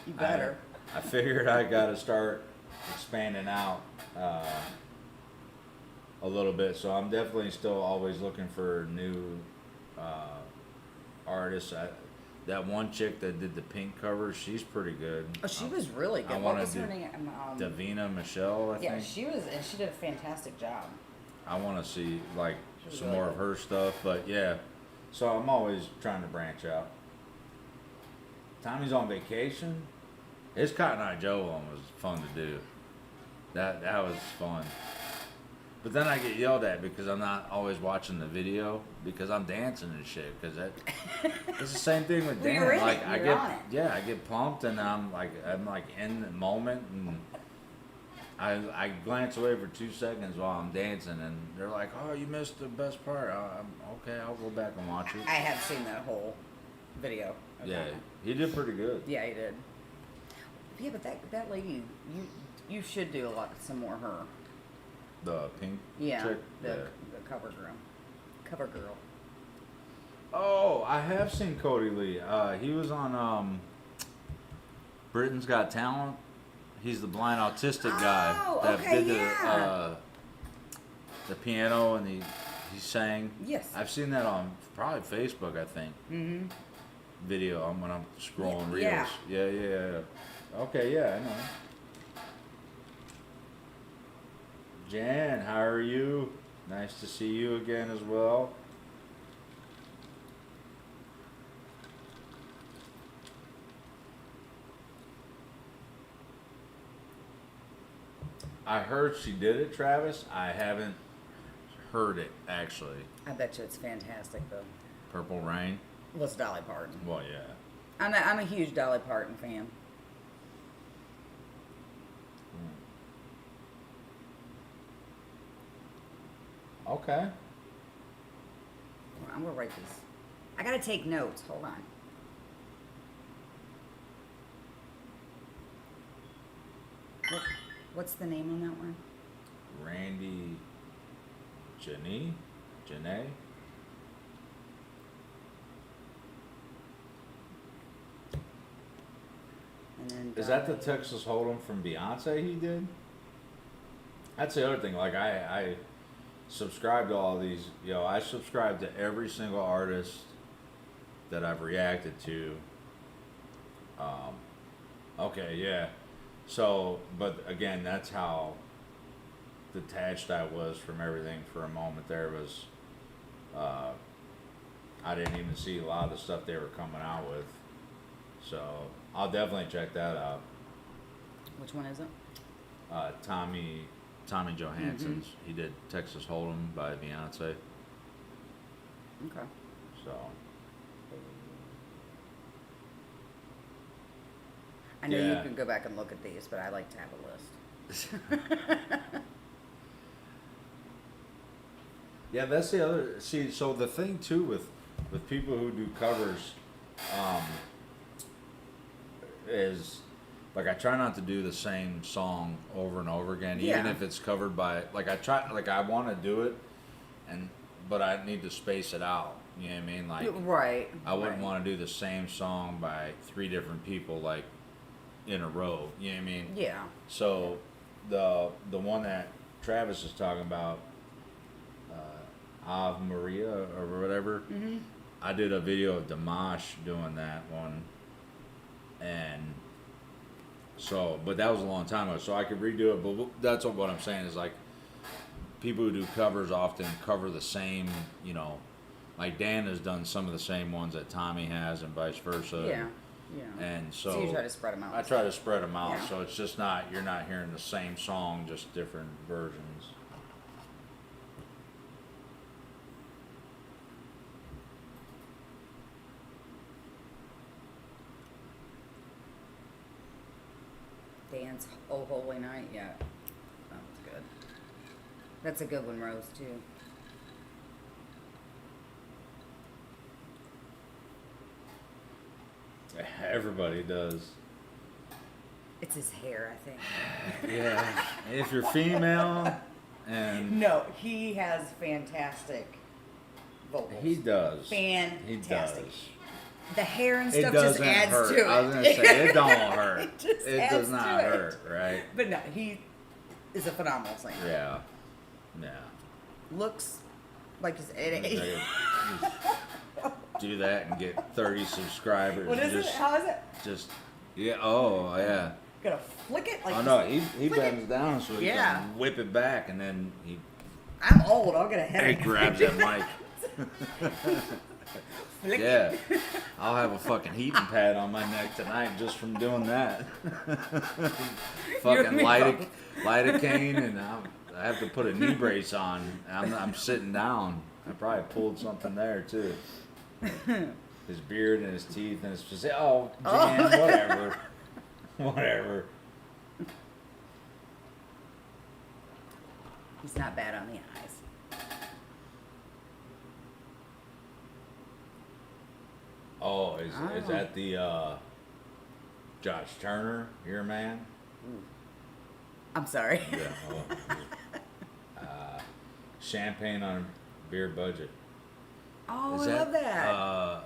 You better. I figured I got to start expanding out a little bit. So I'm definitely still always looking for new artists. That one chick that did the pink cover, she's pretty good. Oh, she was really good. I What wanna was her do name? Davina Michelle, I Yeah, think. she was, and she did a fantastic job. I want to see like She was some really more of good. her stuff, but yeah. So I'm always trying to branch out. Tommy's on vacation. His Cotton Eye Joe one was fun to do. That was fun. But then I get yelled at because I'm not always watching the video because I'm dancing and shit. Because it's the same thing with Well, Dan. you're in Like it. I You're get on it. yeah, I get pumped and I'm like in the moment and I glance away for 2 seconds while I'm dancing and they're like, "Oh, you missed the best part." Okay, I'll go back and watch it. I have seen that whole video. of Yeah, that. he did pretty good. Yeah, he did. Yeah, but that lady, you should do some more her. The pink Yeah, chick. the cover girl. Cover girl. Oh, I have seen Cody Lee. He was on Britain's Got Talent. He's the blind autistic guy Oh, that okay, did yeah. the piano and he sang. Yes. I've seen that on probably Facebook, I think. Mm-hmm. Video when I'm scrolling reels. Yeah. Yeah. Okay, yeah, I know. Jan, how are you? Nice to see you again as well. I heard she did it, Travis. I haven't heard it actually. I bet you it's fantastic though. Purple Rain. Well, it's Dolly Parton. Well, yeah. I'm a huge Dolly Parton fan. Okay. I'm gonna write these. I gotta take notes. Hold on. What's the name on that one? Randy Janae? And then Is that the Dolly. Texas Hold'em from Beyonce he did? That's the other thing. Like I subscribe to all these. I subscribe to every single artist that I've reacted to. Okay, yeah. So, but again, that's how detached I was from everything for a moment. There was, I didn't even see a lot of the stuff they were coming out with. So I'll definitely check that out. Which one is it? Tommy Johansson's. He did Texas Hold'em by Beyonce. Okay. So I know you Yeah. can go back and look at these, but I like to have a list. yeah, that's the other. See, so the thing too with people who do covers, is like I try not to do the same song over and over again, even Yeah. if it's covered by I want to do it, but I need to space it out. You know what I mean? Like Right. I wouldn't right. want to do the same song by 3 different people like in a row. You know what I mean? Yeah. So the one that Travis is talking about, Ave Maria or whatever. Mm-hmm. I did a video of Dimash doing that one, and so, but that was a long time ago, so I could redo it. But that's what I'm saying is like people who do covers often cover the same, like Dan has done some of the same ones that Tommy has, and vice versa. Yeah. Yeah. And so you try to spread them out. I try to spread them out, Yeah. so it's just you're not hearing the same song, just different versions. Dance Oh Holy Night. Yeah. That was good. That's a good one, Rose, too. Everybody does. It's his hair, I think. Yeah. If you're female and No, he has fantastic vocals. he does. Fantastic. He does. The hair and It stuff just doesn't adds hurt. to it. I was gonna say it don't hurt. It just It adds does not to it. hurt, right? But no, he is a phenomenal singer. Yeah. Yeah. Looks like his They do that and get 30 subscribers. What is just, it? How is it? Just yeah. Oh yeah. Gonna flick it like. Oh no, he flick bends it. down so he Yeah. can whip it back, and then he I'm old. I'll get a he headache. grabs that mic. Flick Yeah, it. I'll have a fucking heating pad on my neck tonight just from doing that. Fucking me light a cane, and I have to put a knee brace on. I'm sitting down. I probably pulled something there too. His beard and his teeth and his Jan, whatever, whatever. He's not bad on the eyes. Oh, is that the Josh Turner, your man? I'm sorry. Yeah. Champagne on a beer budget. Oh, Is I love that.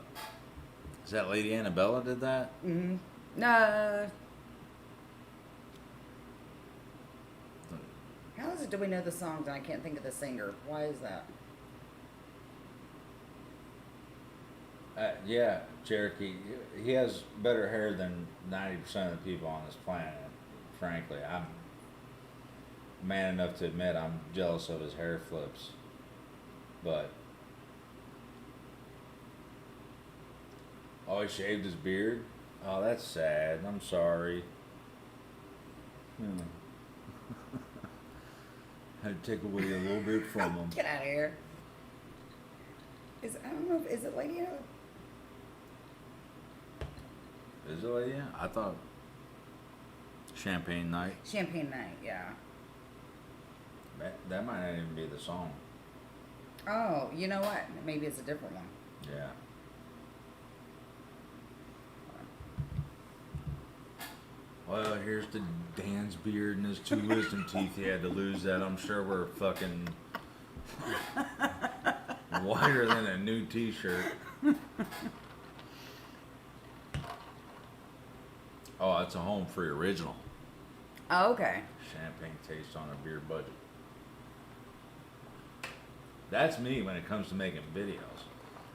Is that Lady Annabella did that? Mm-hmm. No. How is it? Do we know the songs and I can't think of the singer? Why is that? Yeah, Cherokee. He has better hair than 90% of the people on this planet. Frankly, I'm man enough to admit I'm jealous of his hair flips. But oh, he shaved his beard. Oh, that's sad. I'm sorry. Had to take away a little bit from him. Get out of here. I don't know if is it Lady Annabelle? Is it Lady? I thought Champagne Night. Champagne Night, yeah. That might not even be the song. Oh, you know what? Maybe it's a different one. Yeah. Well, here's the Dan's beard and his 2 wisdom teeth. He had to lose that. I'm sure we're fucking whiter than a new t-shirt. Oh, that's a home free original. Oh, okay. Champagne taste on a beer budget. That's me when it comes to making videos.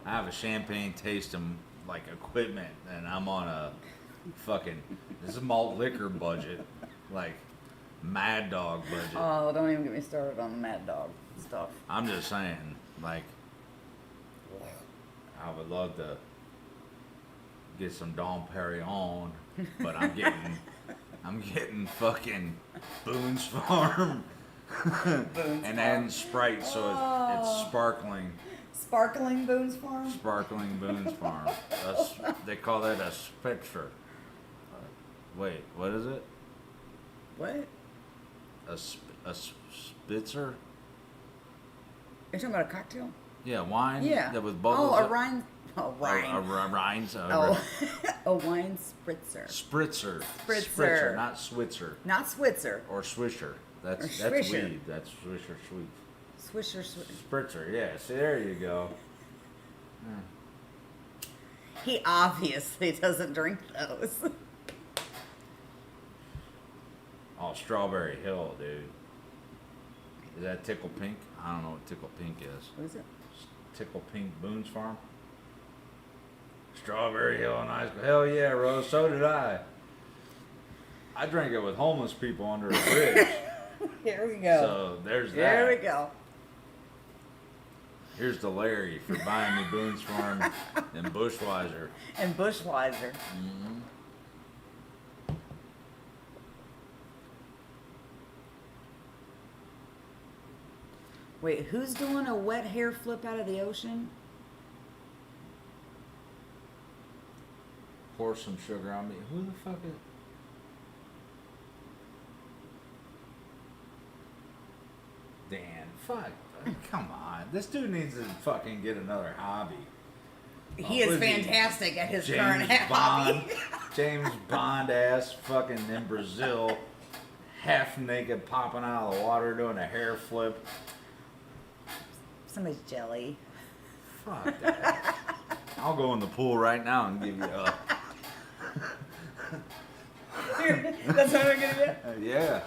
I have a champagne tasting like equipment, and I'm on a fucking this is malt liquor budget, like Mad Dog budget. Oh, don't even get me started on the Mad Dog stuff. I'm just saying, like, I would love to get some Dom Perignon, but I'm getting fucking Boone's Farm. And then Sprite, so it's sparkling. Sparkling Boone's Farm? Sparkling Boone's Farm. They call that a Spitzer. Wait, what is it? What? A Spitzer? You're talking about a cocktail? Yeah, wine. Yeah. That with bubbles. Oh, a Rhine. Oh, Rhine. A Rhine. Oh, a wine spritzer. Spritzer. Spritzer. Not Switzer. Not Switzer. Or Swisher. That's Swisher. weed. That's Swisher sweet. Swisher. Spritzer, yeah. See, there you go. He obviously doesn't drink those. Oh, Strawberry Hill, dude. Is that Tickle Pink? I don't know what Tickle Pink is. What is it? Tickle Pink Boone's Farm? Strawberry Hill and Ice. Hell yeah, Rose. So did I. I drank it with homeless people under a bridge. Here we go. So there's that. There we go. Here's the Larry for buying me Boone's Farm and Bushweiser. And Bushweiser. Mm-hmm. Wait, who's doing a wet hair flip out of the ocean? Pour some sugar on me. Who the fuck is... Dan, fuck. Come on. This dude needs to fucking get another hobby. He is was he? fantastic at his James current Bond, hobby. James Bond ass fucking in Brazil, half naked, popping out of the water, doing a hair flip. Somebody's jelly. Fuck that. I'll go in the pool right now and give you a. That's what I'm gonna do. Yeah.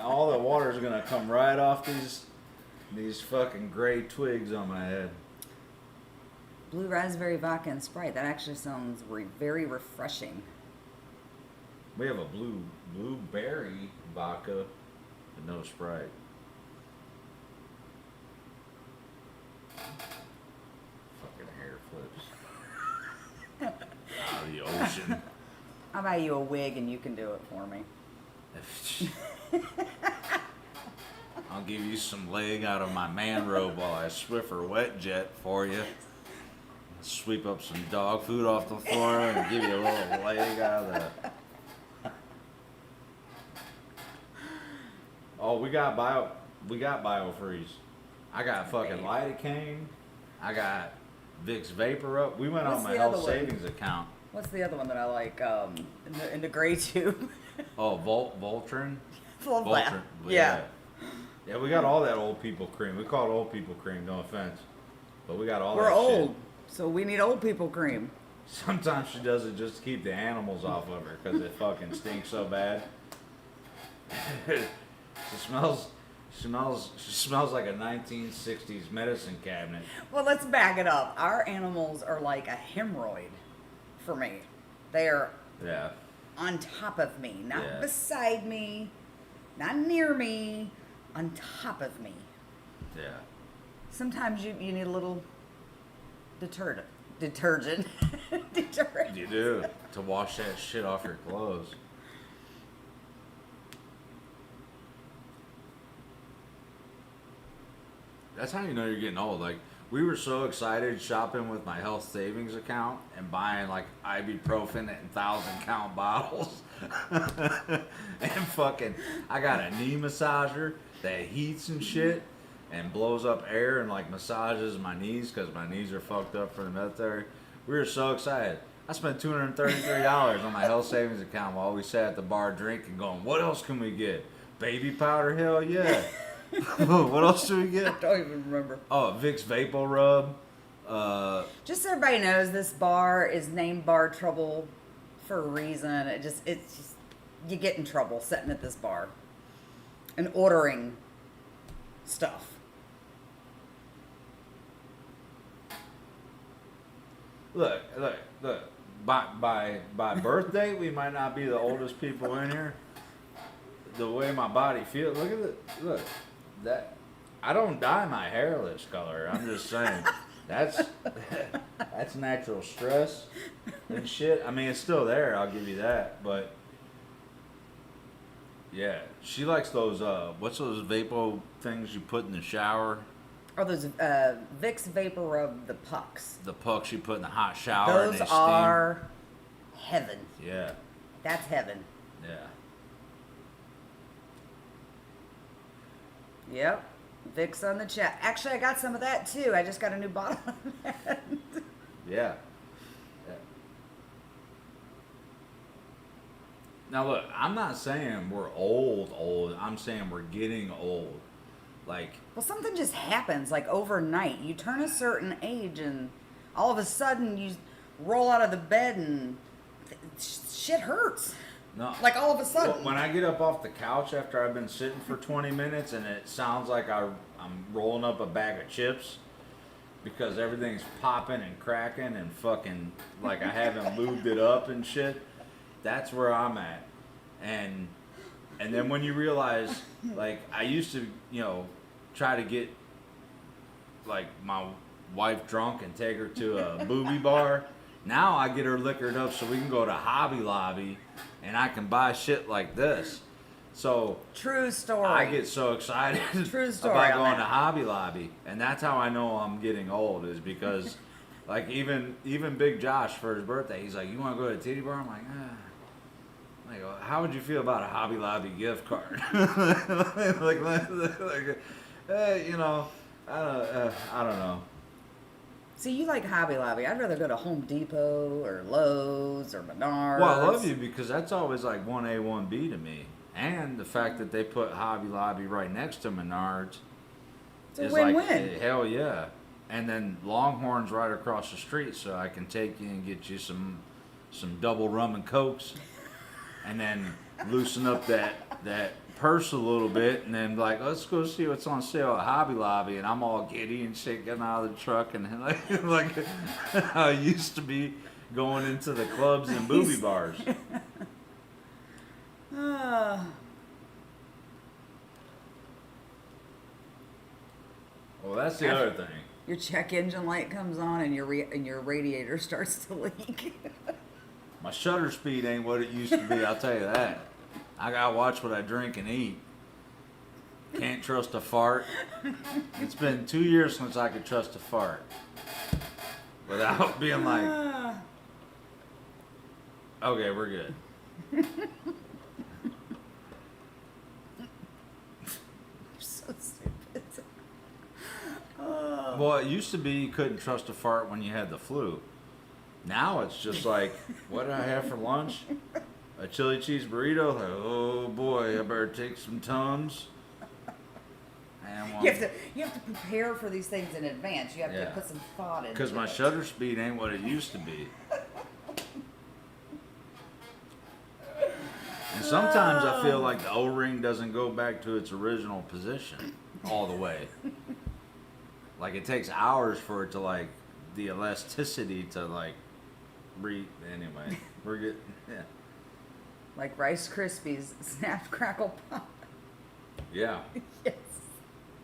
All the water's gonna come right off these fucking gray twigs on my head. Blue raspberry vodka and Sprite. That actually sounds very refreshing. We have a blueberry vodka, but no Sprite. Fucking hair flips. Out of the ocean. I'll buy you a wig and you can do it for me. I'll give you some leg out of my man robe while I Swiffer wet jet for you. Sweep up some dog food off the floor and give you a little leg out of the. Oh, we got BioFreeze. I got fucking lidocaine. I got Vicks Vapor Up. We went What's on my the health other one? savings account. What's the other one that I like? In the gray tube. Oh, Voltron. Love that. Voltron. Yeah. Yeah, we got all that old people cream. We call it old people cream. No offense, but we got all. We're that old, shit. So we need old people cream. Sometimes she does it just to keep the animals off of her because it fucking stinks so bad. She smells like a 1960s medicine cabinet. Well, let's back it up. Our animals are like a hemorrhoid for me. They are Yeah. on top of me, not Yeah. beside me, not near me, on top of me. Yeah. Sometimes you need a little detergent. Detergent. You do. To wash that shit off your clothes. That's how you know you're getting old. Like, we were so excited shopping with my health savings account and buying like ibuprofen in 1,000-count bottles. And fucking, I got a knee massager that heats and shit and blows up air and like massages my knees because my knees are fucked up from the military. We were so excited. I spent $233 on my health savings account while we sat at the bar drinking, going, what else can we get? Baby powder? Hell yeah. What else do we I get? don't even remember. Oh, Vicks Vapor Rub. Just so everybody knows, this bar is named Bar Trouble for a reason. It's just you get in trouble sitting at this bar and ordering stuff. Look. By birthday, we might not be the oldest people in here. The way my body feels. Look at it. Look. That I don't dye my hair this color. I'm just saying. That's natural stress and shit. I mean, it's still there. I'll give you that. But yeah, she likes those. What's those Vapo things you put in the shower? Or those Vicks Vapor Rub, the pucks. The pucks you put in the hot shower. Those and they are heaven. steam. Yeah. That's heaven. Yeah. Yep. Vicks on the chat. Actually, I got some of that too. I just got a new bottle of that. Yeah. Now look, I'm not saying we're old. I'm saying we're getting old. Like, Well, something just happens like overnight. You turn a certain age and all of a sudden you roll out of the bed and shit hurts. no. Like all of a sudden. When I get up off the couch after I've been sitting for 20 minutes and it sounds like I'm rolling up a bag of chips because everything's popping and cracking and fucking like I haven't lubed it up and shit, that's where I'm at. And then when you realize, like, I used to, try to get like my wife drunk and take her to a booby bar. Now I get her liquored up so we can go to Hobby Lobby and I can buy shit like this. So True story. I get so excited True story about on going that. to Hobby Lobby, and that's how I know I'm getting old. Is because, like, even Big Josh for his birthday, he's like, "You want to go to a titty bar?" I'm like, ah. Like, how would you feel about a Hobby Lobby gift card? I don't know. See, you like Hobby Lobby. I'd rather go to Home Depot or Lowe's or Menards. Well, I love you because that's always like 1A, 1B to me. And the fact that they put Hobby Lobby right next to Menards It's a is win-win. like, hell yeah. And then Longhorn's right across the street, so I can take you and get you some double rum and cokes, and then loosen up that purse a little bit, and then like, let's go see what's on sale at Hobby Lobby, and I'm all giddy and shit getting out of the truck, and like I used to be going into the clubs and booby bars. Ah. Well, that's the other thing. Your check engine light comes on and your radiator starts to leak. My shutter speed ain't what it used to be, I'll tell you that. I gotta watch what I drink and eat. Can't trust a fart. It's been 2 years since I could trust a fart. Without being like, okay, we're good. You're so stupid. Oh. Well, it used to be you couldn't trust a fart when you had the flu. Now it's just like, what did I have for lunch? A chili cheese burrito? Like, oh boy, I better take some Tums. And You have to prepare for these things in advance. You have to put some thought into it. Because my shutter speed ain't what it used to be. And sometimes I feel like the O-ring doesn't go back to its original position all the way. Like it takes hours for it to like, the elasticity to like, anyway, we're getting, yeah. Like Rice Krispies, Snap, Crackle, Pop. Yeah. Yes.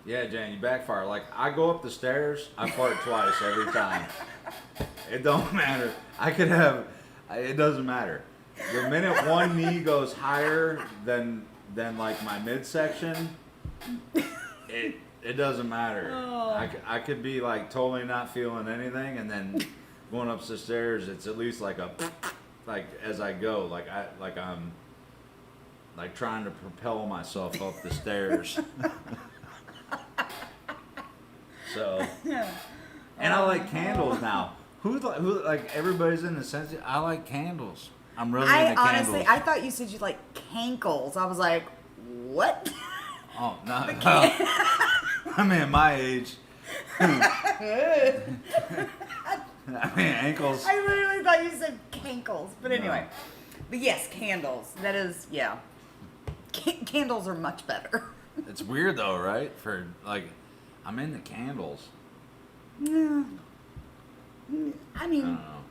Yeah, Jan, you backfire. Like, I go up the stairs, I fart twice every time. It don't matter. It doesn't matter. The minute one knee goes higher than like my midsection, it doesn't matter. Oh. I could be like totally not feeling anything, and then going up the stairs, it's at least like like as I go, like I'm like trying to propel myself up the stairs. So, and I like candles now. Who like everybody's in the sense? I like candles. I'm really into candles. Honestly, I thought you said you like cankles. I was like, what? Oh no! I'm at my age. I mean, ankles. I literally thought you said cankles, but anyway. No. But yes, candles. That is, yeah. Candles are much better. It's weird though, right? For like, I'm into candles. Yeah. I mean, I don't know.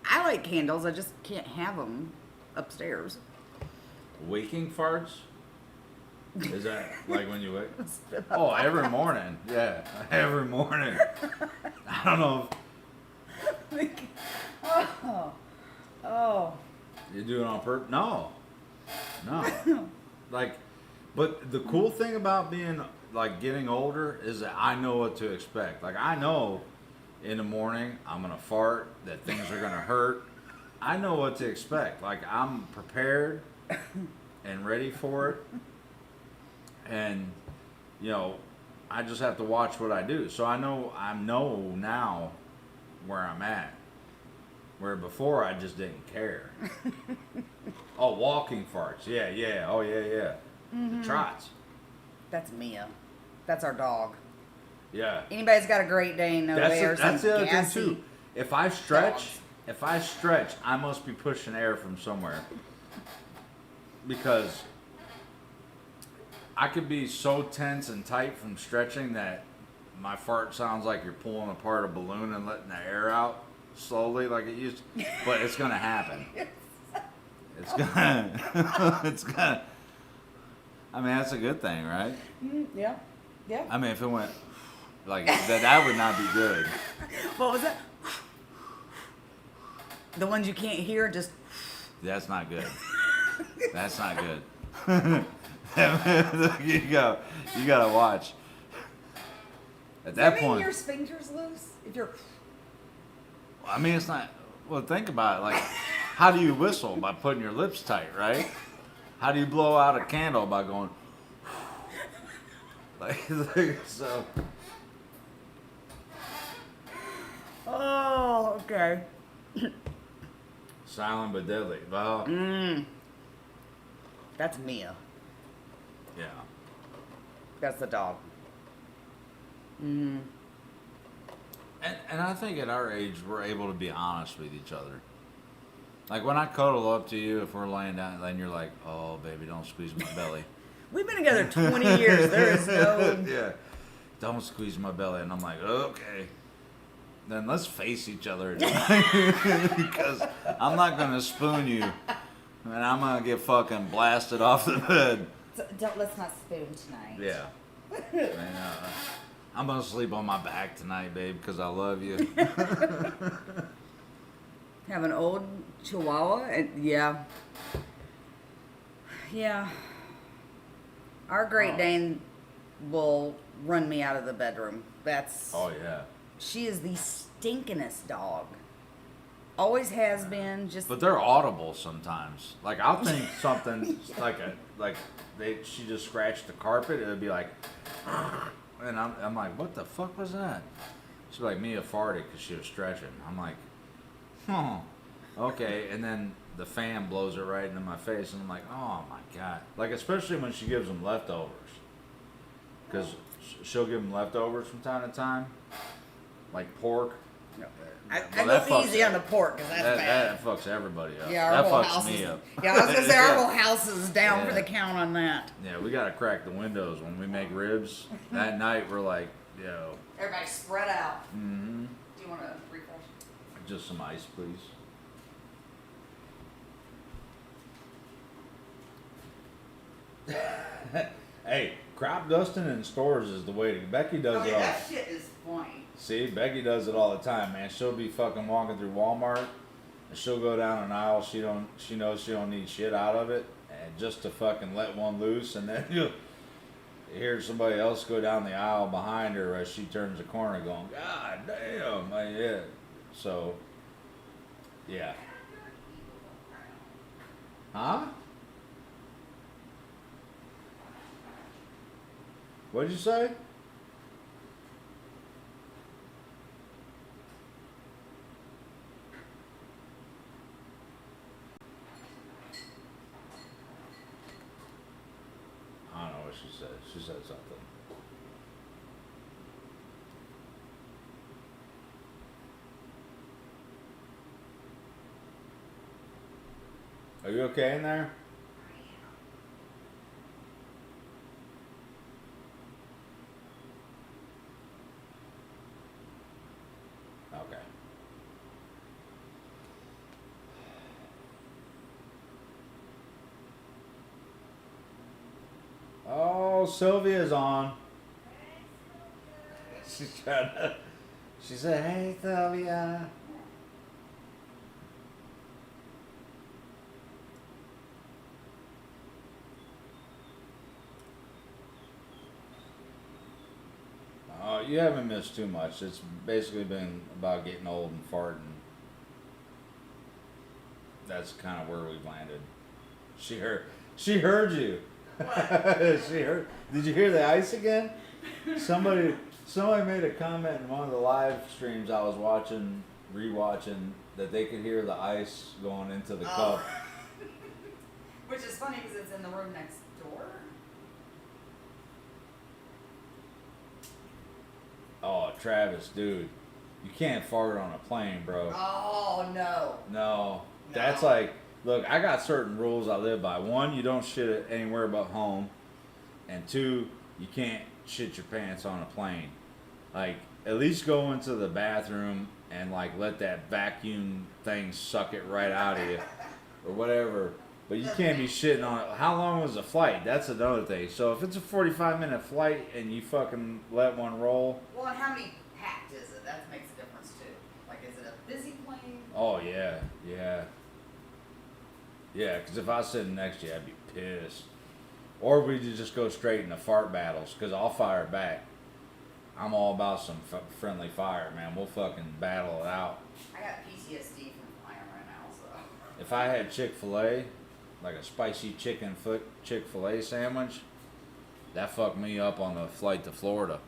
I like candles. I just can't have them upstairs. Waking farts? Is that like when you wake? Oh, every morning. Yeah, every morning. I don't know. Oh. You do it on purpose? No. Like, but the cool thing about being like getting older is that I know what to expect. Like I know in the morning I'm gonna fart, that things are gonna hurt. I know what to expect. Like I'm prepared and ready for it. And you know, I just have to watch what I do. So I know now where I'm at. Where before I just didn't care. Oh, walking farts. Yeah. Oh, yeah. Mm-hmm. The trots. That's Mia. That's our dog. Yeah. Anybody's got a Great Dane over there. That's the other thing too. If I stretch, I must be pushing air from somewhere. Because I could be so tense and tight from stretching that my fart sounds like you're pulling apart a balloon and letting the air out slowly like it used to. But it's gonna happen. It's gonna. I mean, that's a good thing, right? Yeah. I mean, if it went like that would not be good. What was that? The ones you can't hear, just. That's not good. That's not good. You gotta watch. At that point, your sphincter's loose. If you're. I mean, it's not. Well, think about it. Like, how do you whistle? By putting your lips tight, right? How do you blow out a candle? By going. like so. Oh, okay. Silent but deadly. Well, That's Mia. yeah. That's the dog. And I think at our age, we're able to be honest with each other. Like when I cuddle up to you, if we're laying down, then you're like, "Oh, baby, don't squeeze my belly." We've been together 20 years. There is no. Yeah. Don't squeeze my belly, and I'm like, okay. Then let's face each other because I'm not gonna spoon you, and I'm gonna get fucking blasted off the bed. Let's not spoon tonight. Yeah. And, I'm gonna sleep on my back tonight, babe, because I love you. Have an old Chihuahua, and yeah. Our Great Dane will run me out of the bedroom. That's. Oh yeah. She is the stinkingest dog. Always has been. Just. But they're audible sometimes. Like I'll think something she just scratched the carpet. It'll be like, and I'm like, what the fuck was that? She's like, Mia farted because she was stretching. I'm like, okay. And then the fan blows it right into my face, and I'm like, oh my god. Like especially when she gives them leftovers, because she'll give them leftovers from time to time, like pork. I go easy on the pork because that's bad. That fucks everybody up. Yeah, that whole fucks house me is, up. Yeah, I was gonna say our whole house is down Yeah. for the count on that. Yeah, we gotta crack the windows when we make ribs. That night we're like, yo. Everybody spread out. Mm-hmm. Do you want to refresh? Just some ice, please. Hey, crop dusting in stores is the way to. Becky does it all. That shit is funny. See, Becky does it all the time, man. She'll be fucking walking through Walmart, and she'll go down an aisle. She knows she don't need shit out of it, and just to fucking let one loose, and then you'll hear somebody else go down the aisle behind her as she turns the corner, going, "God damn!" Like, yeah. So, yeah. Huh? What'd you say? I don't know what she said. She said something. Are you okay in there? Okay. Oh, Sylvia's on. She's trying to. She said, "Hey, Sylvia." You haven't missed too much. It's basically been about getting old and farting. That's kind of where we've landed. She heard you. She heard. Did you hear the ice again? Somebody made a comment in one of the live streams I was rewatching, that they could hear the ice going into the cup. Which is funny because it's in the room next door. Oh, Travis, dude, you can't fart on a plane, bro. Oh, no. No, that's like, look, I got certain rules I live by. One, you don't shit anywhere but home, and two, you can't shit your pants on a plane. Like, at least go into the bathroom and like let that vacuum thing suck it right out of you, or whatever. But you can't be shitting on it. How long was the flight? That's another thing. So if it's a 45-minute flight and you fucking let one roll. Well, and how many packed is it? That makes a difference too. Like, is it a busy plane? Oh, yeah. Yeah, because if I was sitting next to you, I'd be pissed. Or we could just go straight into fart battles, because I'll fire back. I'm all about some friendly fire, man. We'll fucking battle it out. I got PTSD from flying right now, so. If I had Chick-fil-A, like a spicy Chick-fil-A sandwich, that fucked me up on the flight to Florida.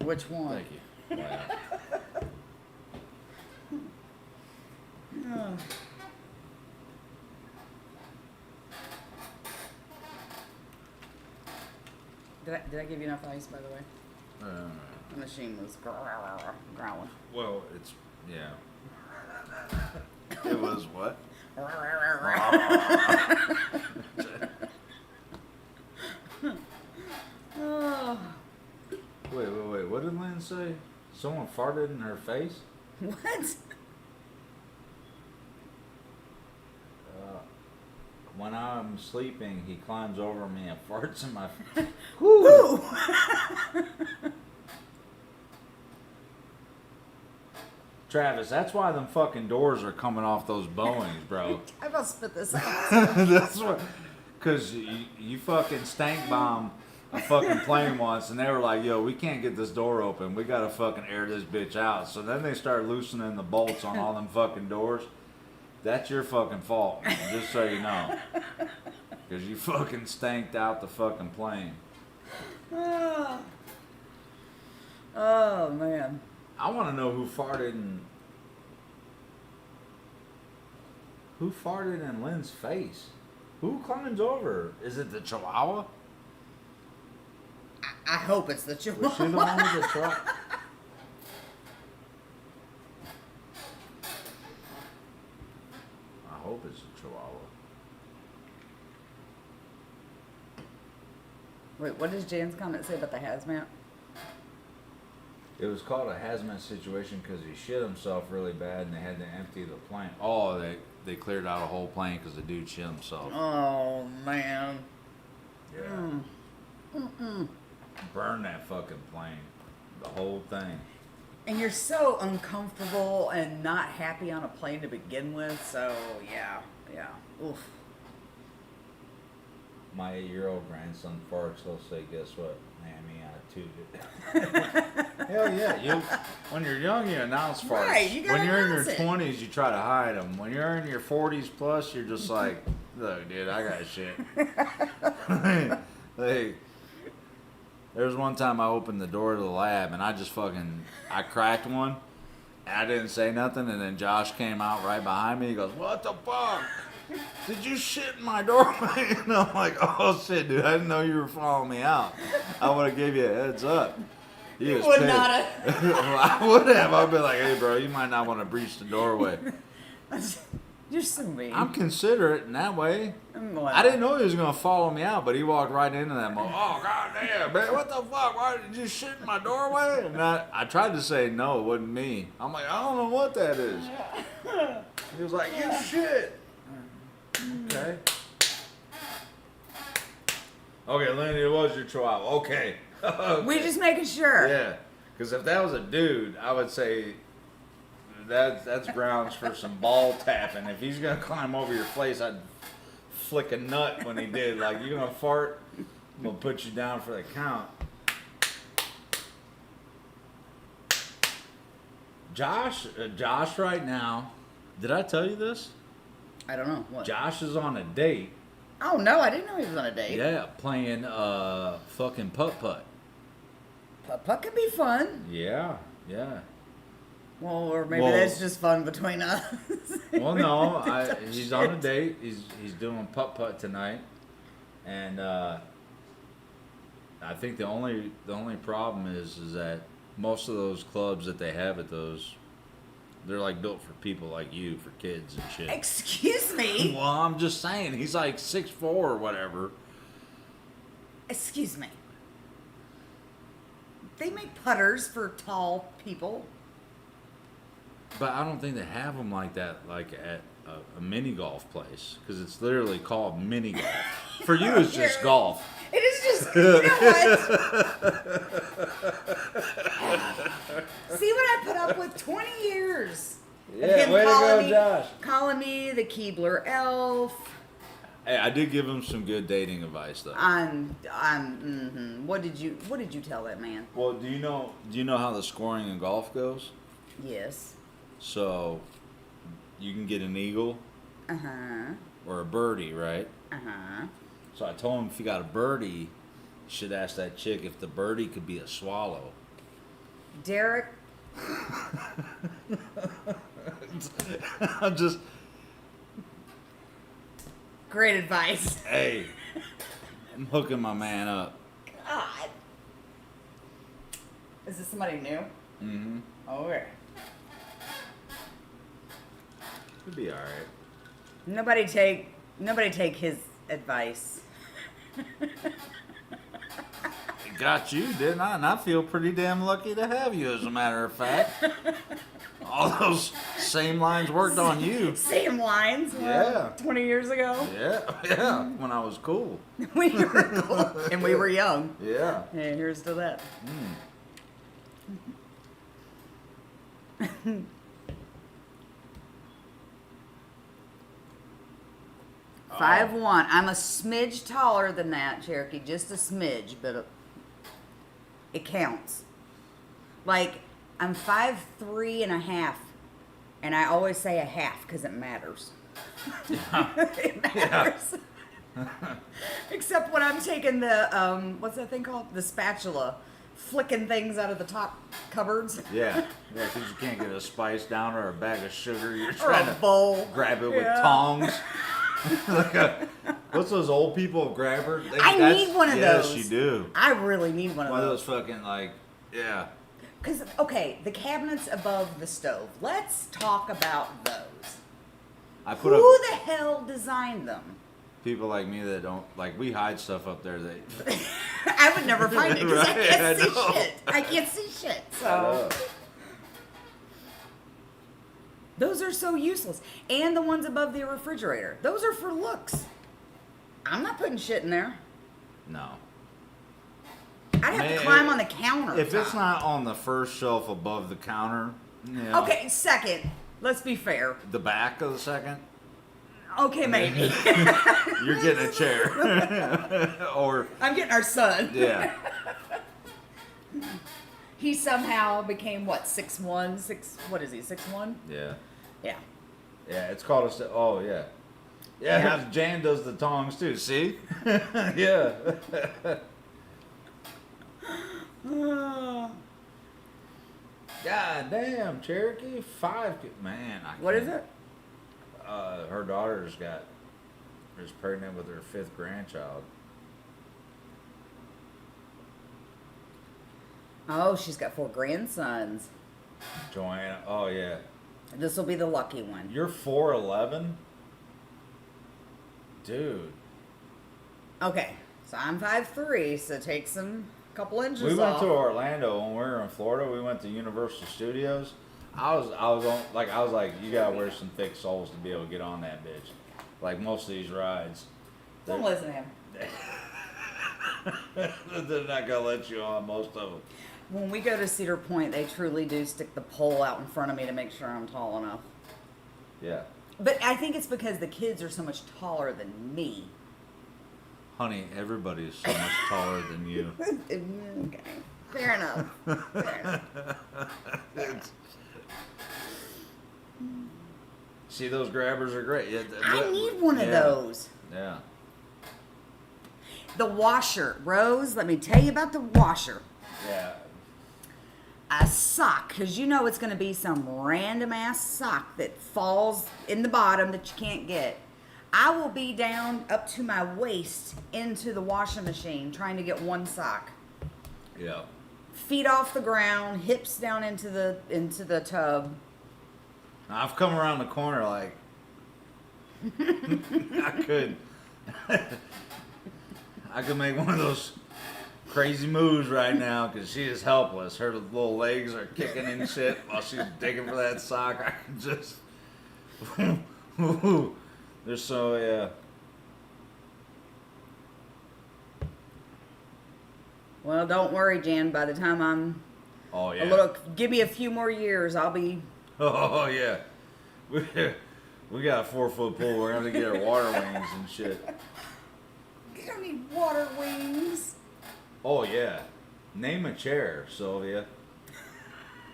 Which one? Thank you. Wow. Oh. Did I give you enough ice, by the way? The machine was growling. Well, it's, yeah. It was what? Oh. Wait. What did Lynn say? Someone farted in her face? What? When I'm sleeping, he climbs over me and farts in my face. Who? Travis, that's why them fucking doors are coming off those Boeings, bro. I must spit this out. That's what. Because you fucking stank bomb a fucking plane once, and they were like, yo, we can't get this door open. We gotta fucking air this bitch out. So then they started loosening the bolts on all them fucking doors. That's your fucking fault, man, just so you know. Because you fucking stanked out the fucking plane. Oh, man. I want to know who farted in Lynn's face. Who climbs over? Is it the Chihuahua? I hope it's the Chihuahua. Was she the one with the Chihuahua? I hope it's a Chihuahua. Wait, what does Jan's comment say about the hazmat? It was called a hazmat situation because he shit himself really bad and they had to empty the plane. Oh, they cleared out a whole plane because the dude shit himself. Oh, man. Yeah. Burn that fucking plane. The whole thing. And you're so uncomfortable and not happy on a plane to begin with, so yeah. Oof. My 8-year-old grandson farts, he'll say, guess what? Mammy, I tooted. Hell yeah. When you're young, you announce farts. Right, you gotta when you're in your announce it. 20s, you try to hide them. When you're in your 40s plus, you're just like, look, dude, I got shit. Like, there was one time I opened the door to the lab, and I cracked one. And I didn't say nothing, and then Josh came out right behind me. He goes, what the fuck? Did you shit in my doorway? And I'm like, oh shit, dude, I didn't know you were following me out. I would have gave you a heads up. You would not have. Well, I would have. I'd be like, hey, bro, you might not want to breach the doorway. You're so mean. I'm considerate in that way. Well, I didn't know he was going to follow me out, but he walked right into that mode. Oh, goddamn, man, what the fuck? Why did you shit in my doorway? And I tried to say, no, it wasn't me. I'm like, I don't know what that is. He was like, you shit. Okay. Okay, Lenny, it was your Chihuahua. Okay. Okay. We're just making sure. Yeah, because if that was a dude, I would say that's grounds for some ball tapping. If he's gonna climb over your face, I'd flick a nut when he did. Like, you gonna fart, I'm gonna put you down for the count. Josh right now, did I tell you this? I don't know. What? Josh is on a date. Oh, no, I didn't know he was on a date. Yeah, playing fucking putt-putt. Putt-putt could be fun. Yeah. Well, or maybe that's just fun between us. Well, no, he's on a date. He's doing putt-putt tonight. And I think the only problem is that most of those clubs that they have at those, they're like built for people like you, for kids and shit. Excuse me? Well, I'm just saying, he's like 6'4" or whatever. Excuse me. They make putters for tall people. But I don't think they have them like that, like at a mini golf place, because it's literally called mini golf. For you, it's just golf. It is just, you know what? See what I put up with 20 years. Yeah, of him way to go, me, Josh. calling me the Keebler elf. Hey, I did give him some good dating advice, though. What did you tell that man? Well, do you know how the scoring in golf goes? Yes. So, you can get an eagle. Or a birdie, right? So I told him if you got a birdie, you should ask that chick if the birdie could be a swallow. Derek. I'm just. Great advice. Hey, I'm hooking my man up. God. Is this somebody new? Mm-hmm. Okay. It'll be all right. Nobody take his advice. It got you, didn't I? And I feel pretty damn lucky to have you, as a matter of fact. All those same lines worked on you. Same lines. Yeah. 20 years ago. Yeah, when I was cool. We were cool. And we were young. Yeah. Yeah, here's to that. Mm. 5'1". I'm a smidge taller than that, Cherokee. Just a smidge, but it counts. Like, I'm 5'3.5", and I always say a half because it matters. Yeah. It matters. Except when I'm taking the what's that thing called? The spatula, flicking things out of the top cupboards. Yeah, because you can't get a spice down or a bag of sugar. You're Or trying a to bowl. grab it with Yeah. tongs. What's those old people grabber? I need one of yes, those. Yes, you do. I really need one of One of those. those fucking, like, yeah. Because, okay, the cabinets above the stove. Let's talk about those. I put Who up the hell designed them? people like me that don't, like, we hide stuff up there that. I would never find it because Right, I can't I see know. shit. I can't see shit. I So know. those are so useless. And the ones above the refrigerator. Those are for looks. I'm not putting shit in there. No. I'd have Man, to climb on the counter. If it's not on the first shelf above the counter, Okay, second. Let's be fair. the back of the second, Okay, maybe. you're getting a chair. Or, I'm getting our son. yeah. He somehow became what, 6'1", what is he, 6'1"? Yeah. Yeah. Yeah, it's called a. Oh, yeah. Yeah, Yeah. Jan does the tongs too. See? Yeah. God damn, Cherokee 5. Man, I. What is can't- it? Her daughter's is pregnant with her 5th grandchild. Oh, she's got 4 grandsons. Joanna. Oh yeah. This will be the lucky one. You're 4'11", dude. Okay, so I'm 5'3", so take some couple inches We went off. to Orlando when we were in Florida. We went to Universal Studios. I was like, you gotta wear some thick soles to be able to get on that bitch. Like most of these rides, Don't listen to him. they're not gonna let you on most of them. When we go to Cedar Point, they truly do stick the pole out in front of me to make sure I'm tall enough. Yeah, But I think it's because the kids are so much taller than me. honey, everybody is so much taller than you. Okay, fair enough. Fair enough. See, those grabbers are great. Yeah, I need one of yeah, those. Yeah. The washer. Rose, let me tell you about the washer. Yeah. A sock, because you know it's going to be some random ass sock that falls in the bottom that you can't get. I will be down up to my waist into the washing machine trying to get one sock. Yeah. Feet off the ground, hips down into the tub. I've come around the corner like I could make one of those crazy moves right now because she is helpless. Her little legs are kicking and shit while she's digging for that sock. I can just there's so yeah. Well, don't worry, Jan. By the time I'm Oh yeah. give me a few more years, I'll be. Oh yeah. We got a 4-foot pool. We're gonna get our water wings and shit. You don't need water wings. Oh yeah. Name a chair, Sylvia.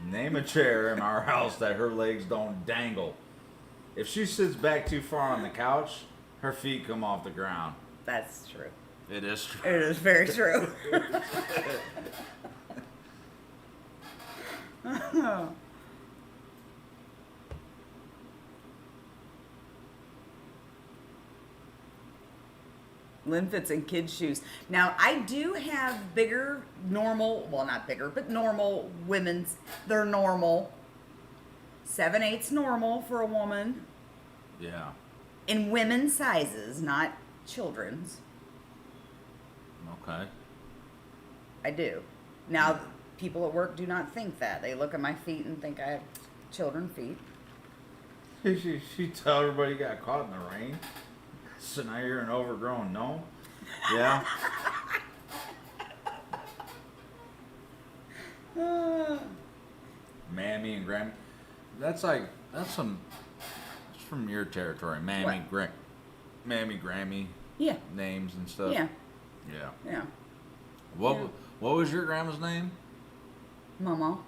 Name a chair in our house that her legs don't dangle. If she sits back too far on the couch, her feet come off the ground. That's true. It is true. It is very true. Linfits and kids' shoes. Now, I do have bigger, normal, well, not bigger, but normal women's. They're normal. 7/8's normal for a woman. Yeah. In women's sizes, not children's. Okay. I do. Now, people at work do not think that. They look at my feet and think I have children feet. She tell everybody you got caught in the rain. So now you're an overgrown gnome? Yeah. Mammy and Grammy. That's from your territory. Mammy, Mammy, Grammy. Yeah. Names and stuff. Yeah. Yeah. Yeah. What was your grandma's name? Mama.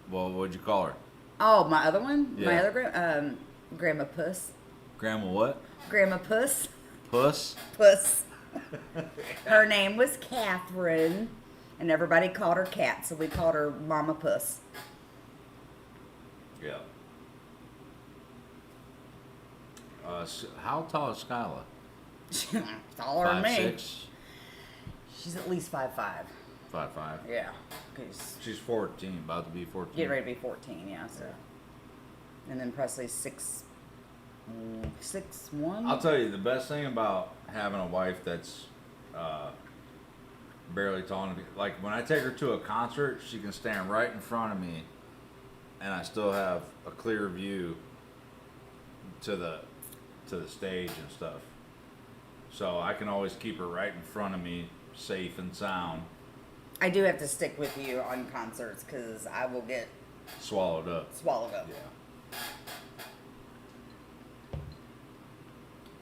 Well, what'd you call her? Oh, my other one? Yeah. My other Grandma Puss. Grandma what? Grandma Puss. Puss? Puss. Her name was Catherine, and everybody called her Cat, so we called her Mama Puss. Yeah. How tall is Skyla? Taller than me. 5'6"? She's at least 5'5". 5'5". Yeah. 'Cause She's 14, about to be 14. getting ready to be 14, yeah. So. And then Presley's 6'1". I'll tell you, the best thing about having a wife that's barely tall enough, like when I take her to a concert, she can stand right in front of me, and I still have a clear view to the stage and stuff. So I can always keep her right in front of me, safe and sound. I do have to stick with you on concerts because I will get Swallowed up. swallowed up. Yeah.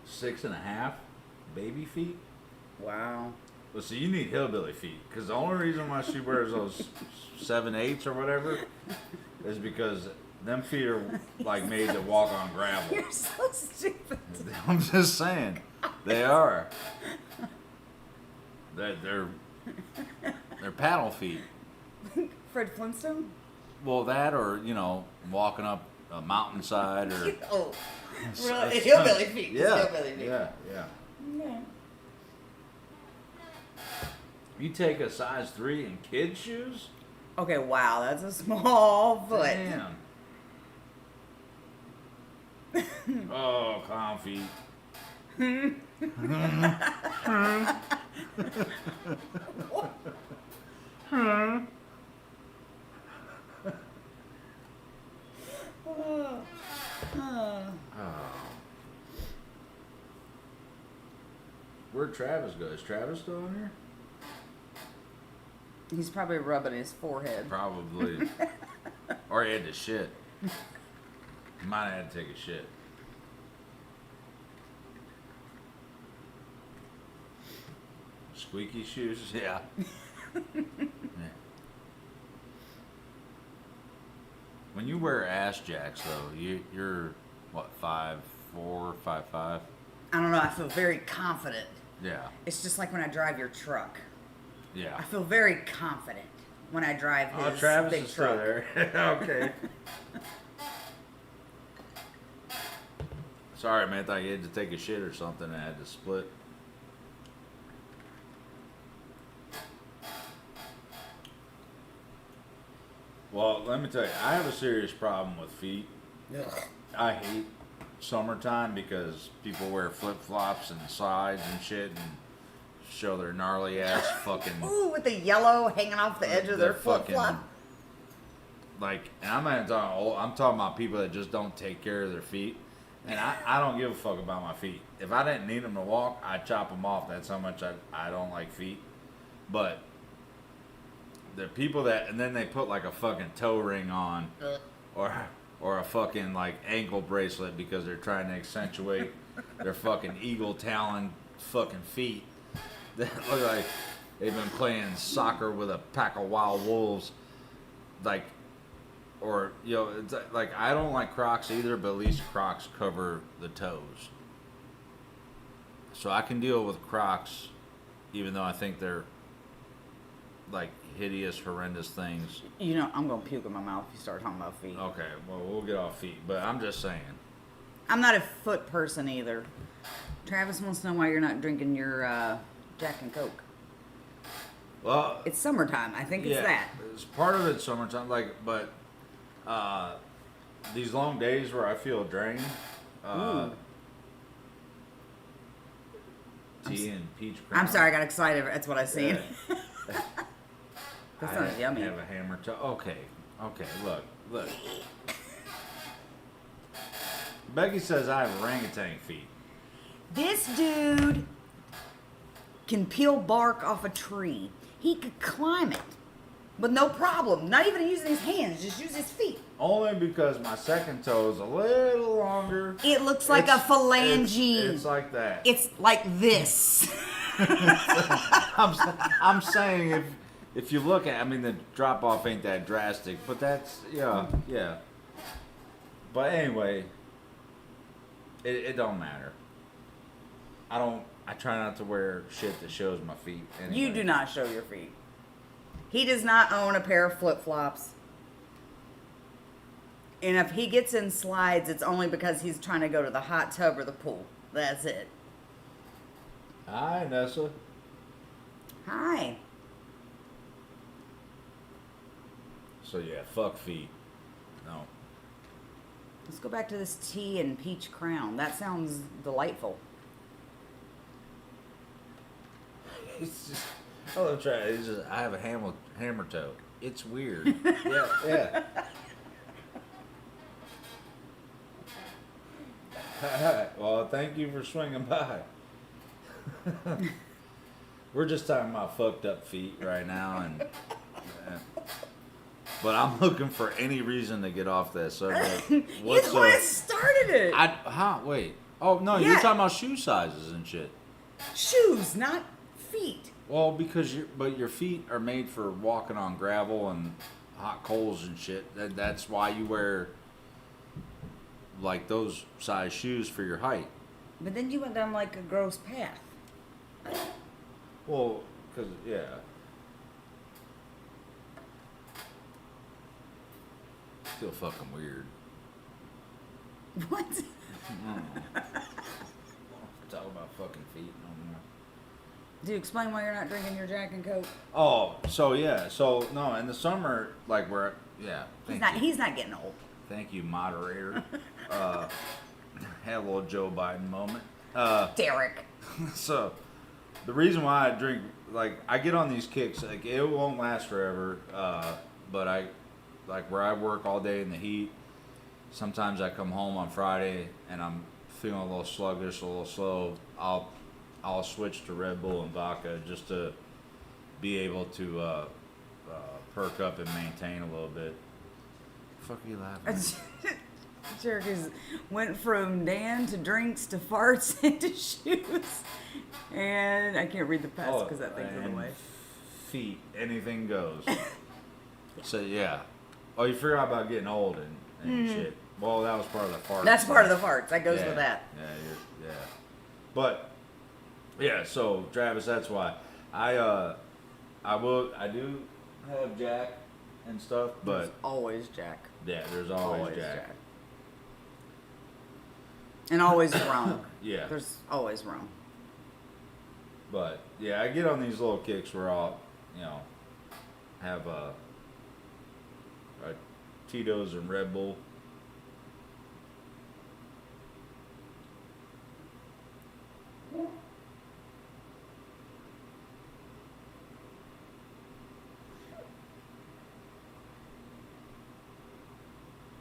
6.5 baby feet. Wow. Well, see, you need hillbilly feet, because the only reason why she wears those 7/8s or whatever is because them feet are like made to walk on gravel. You're so stupid. I'm just saying, they are. They're paddle feet. Fred Flintstone? Well, that or walking up a mountainside or. Oh, really? Hillbilly feet. Yeah. Hillbilly feet. Yeah. Yeah. You take a size 3 in kids' shoes? Okay, wow, that's a small foot. Damn. Oh, clown feet. Where'd Travis go? Is Travis still in here? He's probably rubbing his forehead. Probably. Or he had to shit. He might have had to take a shit. Squeaky shoes? Yeah. Yeah. When you wear ass jacks, though, you're what, 5'4", 5'5"? I don't know, I feel very confident. Yeah. It's just like when I drive your truck. Yeah. I feel very confident when I drive his Travis big is still truck. there. Okay. Sorry, man. I thought you had to take a shit or something and I had to split. Well, let me tell you, I have a serious problem with feet. Ugh. I hate summertime because people wear flip-flops and slides and shit and show their gnarly ass fucking... Ooh, with the yellow hanging off the edge of their flip-flop. Like, and I'm not even talking, I'm talking about people that just don't take care of their feet. And I don't give a fuck about my feet. If I didn't need them to walk, I'd chop them off. That's how much I don't like feet. But the people that, and then they put like a fucking toe ring on or a fucking like ankle bracelet because they're trying to accentuate their fucking eagle talon fucking feet. They look like they've been playing soccer with a pack of wild wolves. Like, or, it's like, I don't like Crocs either, but at least Crocs cover the toes. So I can deal with Crocs, even though I think they're, like, hideous, horrendous things. I'm going to puke in my mouth if you start talking about feet. Okay, well, we'll get off feet, but I'm just saying. I'm not a foot person either. Travis wants to know why you're not drinking your Jack and Coke. Well, It's summertime. I think it's that. It's part of it summertime, but these long days where I feel drained. Tea and peach crown. I'm sorry, I got excited. That's what I seen. Yeah. That sounds yummy. I have a hammer toe. Okay, look. Becky says I have orangutan feet. This dude can peel bark off a tree. He could climb it with no problem. Not even using his hands, just use his feet. Only because my second toe is a little longer. It looks like a phalange. It's like that. It's like this. I'm saying if you look at, I mean, the drop off ain't that drastic, but that's yeah. But anyway, it don't matter. I try not to wear shit that shows my feet. Anyway. You do not show your feet. He does not own a pair of flip-flops. And if he gets in slides, it's only because he's trying to go to the hot tub or the pool. That's it. Hi, Nessa. Hi. So yeah, fuck feet. No. Let's go back to this tea and peach crown. That sounds delightful. It's just, I'm trying. It's just, I have a hammer toe. It's weird. Yeah. Well, thank you for swinging by. We're just talking about fucked up feet right now, and but I'm looking for any reason to get off that subject. You're the one that started it. Wait. Oh no, Yeah. you're talking about shoe sizes and shit. Shoes, not feet. Well, because your feet are made for walking on gravel and hot coals and shit. That's why you wear like those size shoes for your height. But then you went down like a gross path. Well, because yeah. Still fucking weird. What? Talk about fucking feet no more. Do you explain why you're not drinking your Jack and Coke? Oh, so yeah, so no, in the summer, like we're He's not getting old. Thank you, moderator. Had a little Joe Biden moment. Derek. So, the reason why I drink, like, I get on these kicks, like, it won't last forever, but like, where I work all day in the heat, sometimes I come home on Friday and I'm feeling a little sluggish, a little slow, I'll switch to Red Bull and vodka just to be able to perk up and maintain a little bit. The fuck are you laughing at? Cherokee went from Dan to drinks to farts into shoes. And I can't read the past because that thing's in the way. Feet, anything goes. So, yeah. Oh, you forgot about getting old and shit. Well, that was part of the farts. That's part of the farts. That goes with that. Yeah. But, yeah, so, Travis, that's why. I do have Jack and stuff, but... There's always Jack. Yeah, there's always Jack. And always rum. Yeah. There's always rum. But, yeah, I get on these little kicks where I'll, have a Tito's and Red Bull.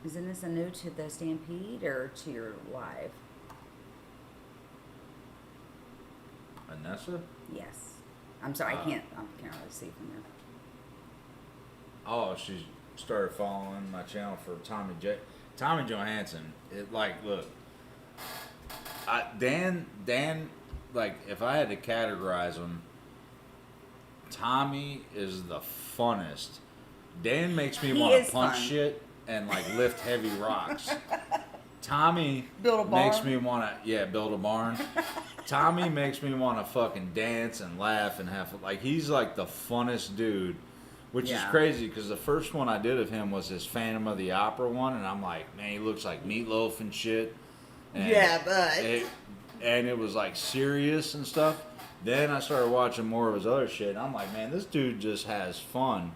Isn't this a new to the Stampede or to your live? Anessa? Yes. I'm sorry, I can't really see from here. Oh, she started following my channel for Tommy Johansson. Look, Dan, like, if I had to categorize him, Tommy is the funnest. Dan makes me want to punch shit and like lift heavy rocks. Tommy makes me want to build a barn. Tommy makes me want to fucking dance and laugh and have like he's like the funnest dude, which is crazy because the first one I did of him was his Phantom of the Opera one, and I'm like, man, he looks like Meatloaf and shit. And and it was like serious and stuff. Then I started watching more of his other shit, and I'm like, man, this dude just has fun.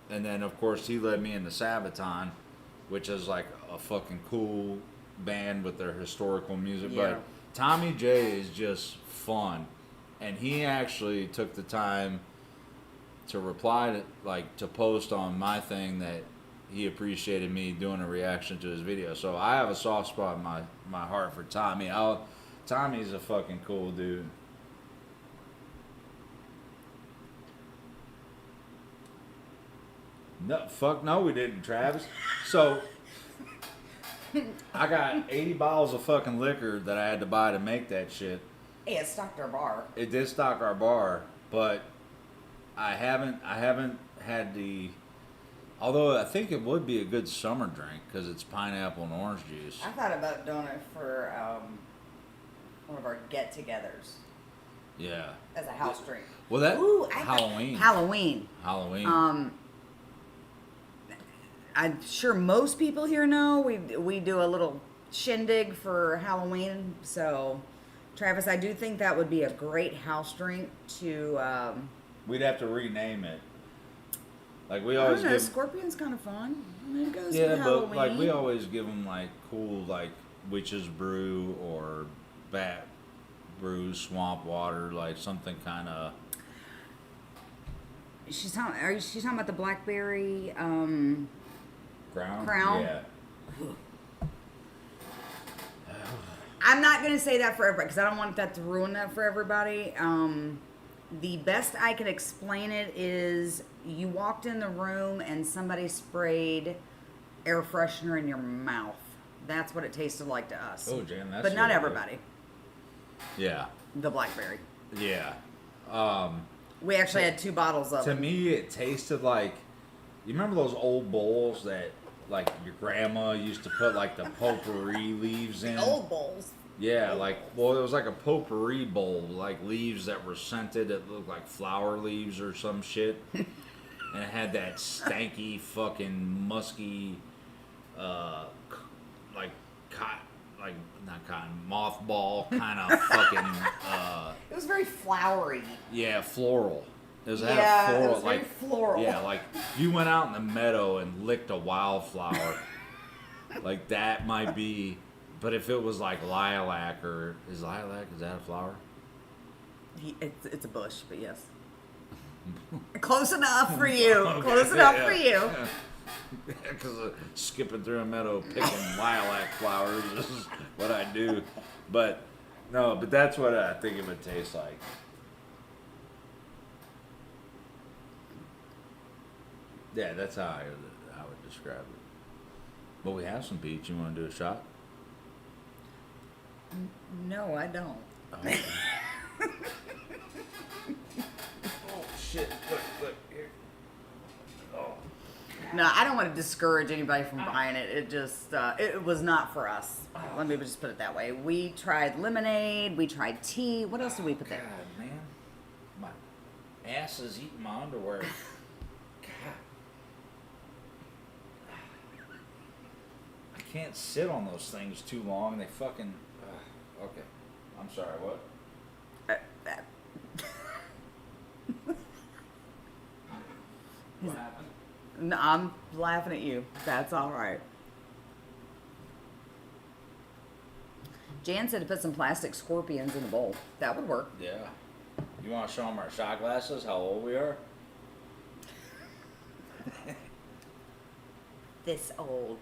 And then, of course, he led me into Sabaton, which is like a fucking cool band with their historical music. Yeah. But Tommy J is just fun. And he actually took the time to reply to post on my thing that he appreciated me doing a reaction to his video. So I have a soft spot in my heart for Tommy. Tommy's a fucking cool dude. No, fuck no, we didn't, Travis. So, I got 80 bottles of fucking liquor that I had to buy to make that shit. Hey, it stocked our bar. It did stock our bar, but I haven't had the. Although I think it would be a good summer drink because it's pineapple and orange juice. I thought about doing it for one of our get-togethers. Yeah. As a house drink. Well, that Ooh, Halloween. Halloween. I'm sure most people here know we do a little shindig for Halloween. So, Travis, I do think that would be a great house drink to. We'd have to rename it. Like we I always don't know, give. Scorpion's kind of fun. I mean, it goes Yeah, with but Halloween. like we always give them like cool like witch's brew or bat brew, swamp water, like something kind of. She's talking about the blackberry? Crown? Crown? Yeah. I'm not going to say that for everybody because I don't want that to ruin that for everybody. The best I could explain it is you walked in the room and somebody sprayed air freshener in your mouth. That's what it tasted like to us. Oh, Jan, that's but not really everybody. Yeah. The blackberry. Yeah. We actually had 2 bottles of To it. me, it tasted like. You remember those old bowls that like your grandma used to put like the potpourri leaves in? Old bowls. Yeah, like, well, it was like a potpourri bowl, like leaves that were scented that looked like flower leaves or some shit. And it had that stanky, fucking, musky, like, not cotton, mothball kind of fucking, It was very flowery. yeah, floral. It was, had Yeah, a floral, it was very like, floral. yeah, like, if you went out in the meadow and licked a wildflower, like, that might be. But if it was like lilac is that a flower? It's a bush, but yes. Close enough for you. Okay, Close enough yeah. for you. Because skipping through a meadow picking lilac flowers is what I do. But no, but that's what I think it would taste like. Yeah, that's how I would describe it. But we have some peach. You want to do a shot? No, I don't. Oh, okay. Oh shit! Look here. Oh. No, I don't want to discourage anybody from buying it. It just, it was not for us. Let me just put it that way. We tried lemonade. We tried tea. What else did we put there? God, man, my ass is eating my underwear. God, I can't sit on those things too long. They fucking. Okay, I'm sorry. What? What happened? No, I'm laughing at you. That's all right. Jan said to put some plastic scorpions in the bowl. That would work. Yeah. You want to show them our shot glasses? How old we are? This old.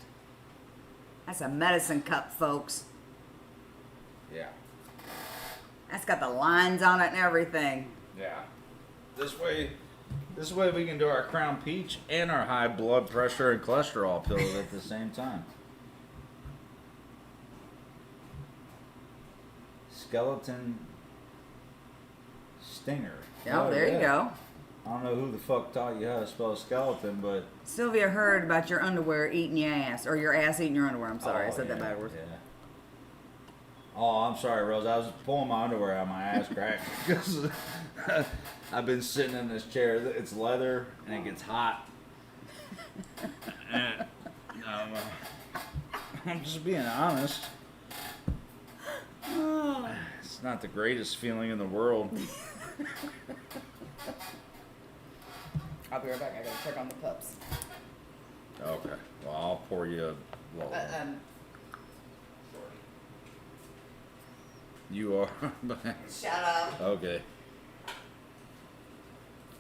That's a medicine cup, folks. Yeah. That's got the lines on it and everything. Yeah. This way we can do our Crown Peach and our high blood pressure and cholesterol pills at the same time. Skeleton Stinger. Oh, there you go. I don't know who the fuck taught you how to spell skeleton, but... Sylvia heard about your underwear eating your ass, or your ass eating your underwear. I'm sorry, I said that backwards. Yeah. Oh, I'm sorry, Rose. I was pulling my underwear out of my ass crack because I've been sitting in this chair. It's leather and it gets hot. And, I'm just being honest. It's not the greatest feeling in the world. I'll be right back. I gotta check on the pups. Okay. Well, I'll pour you a little. You are. Shut up. Okay.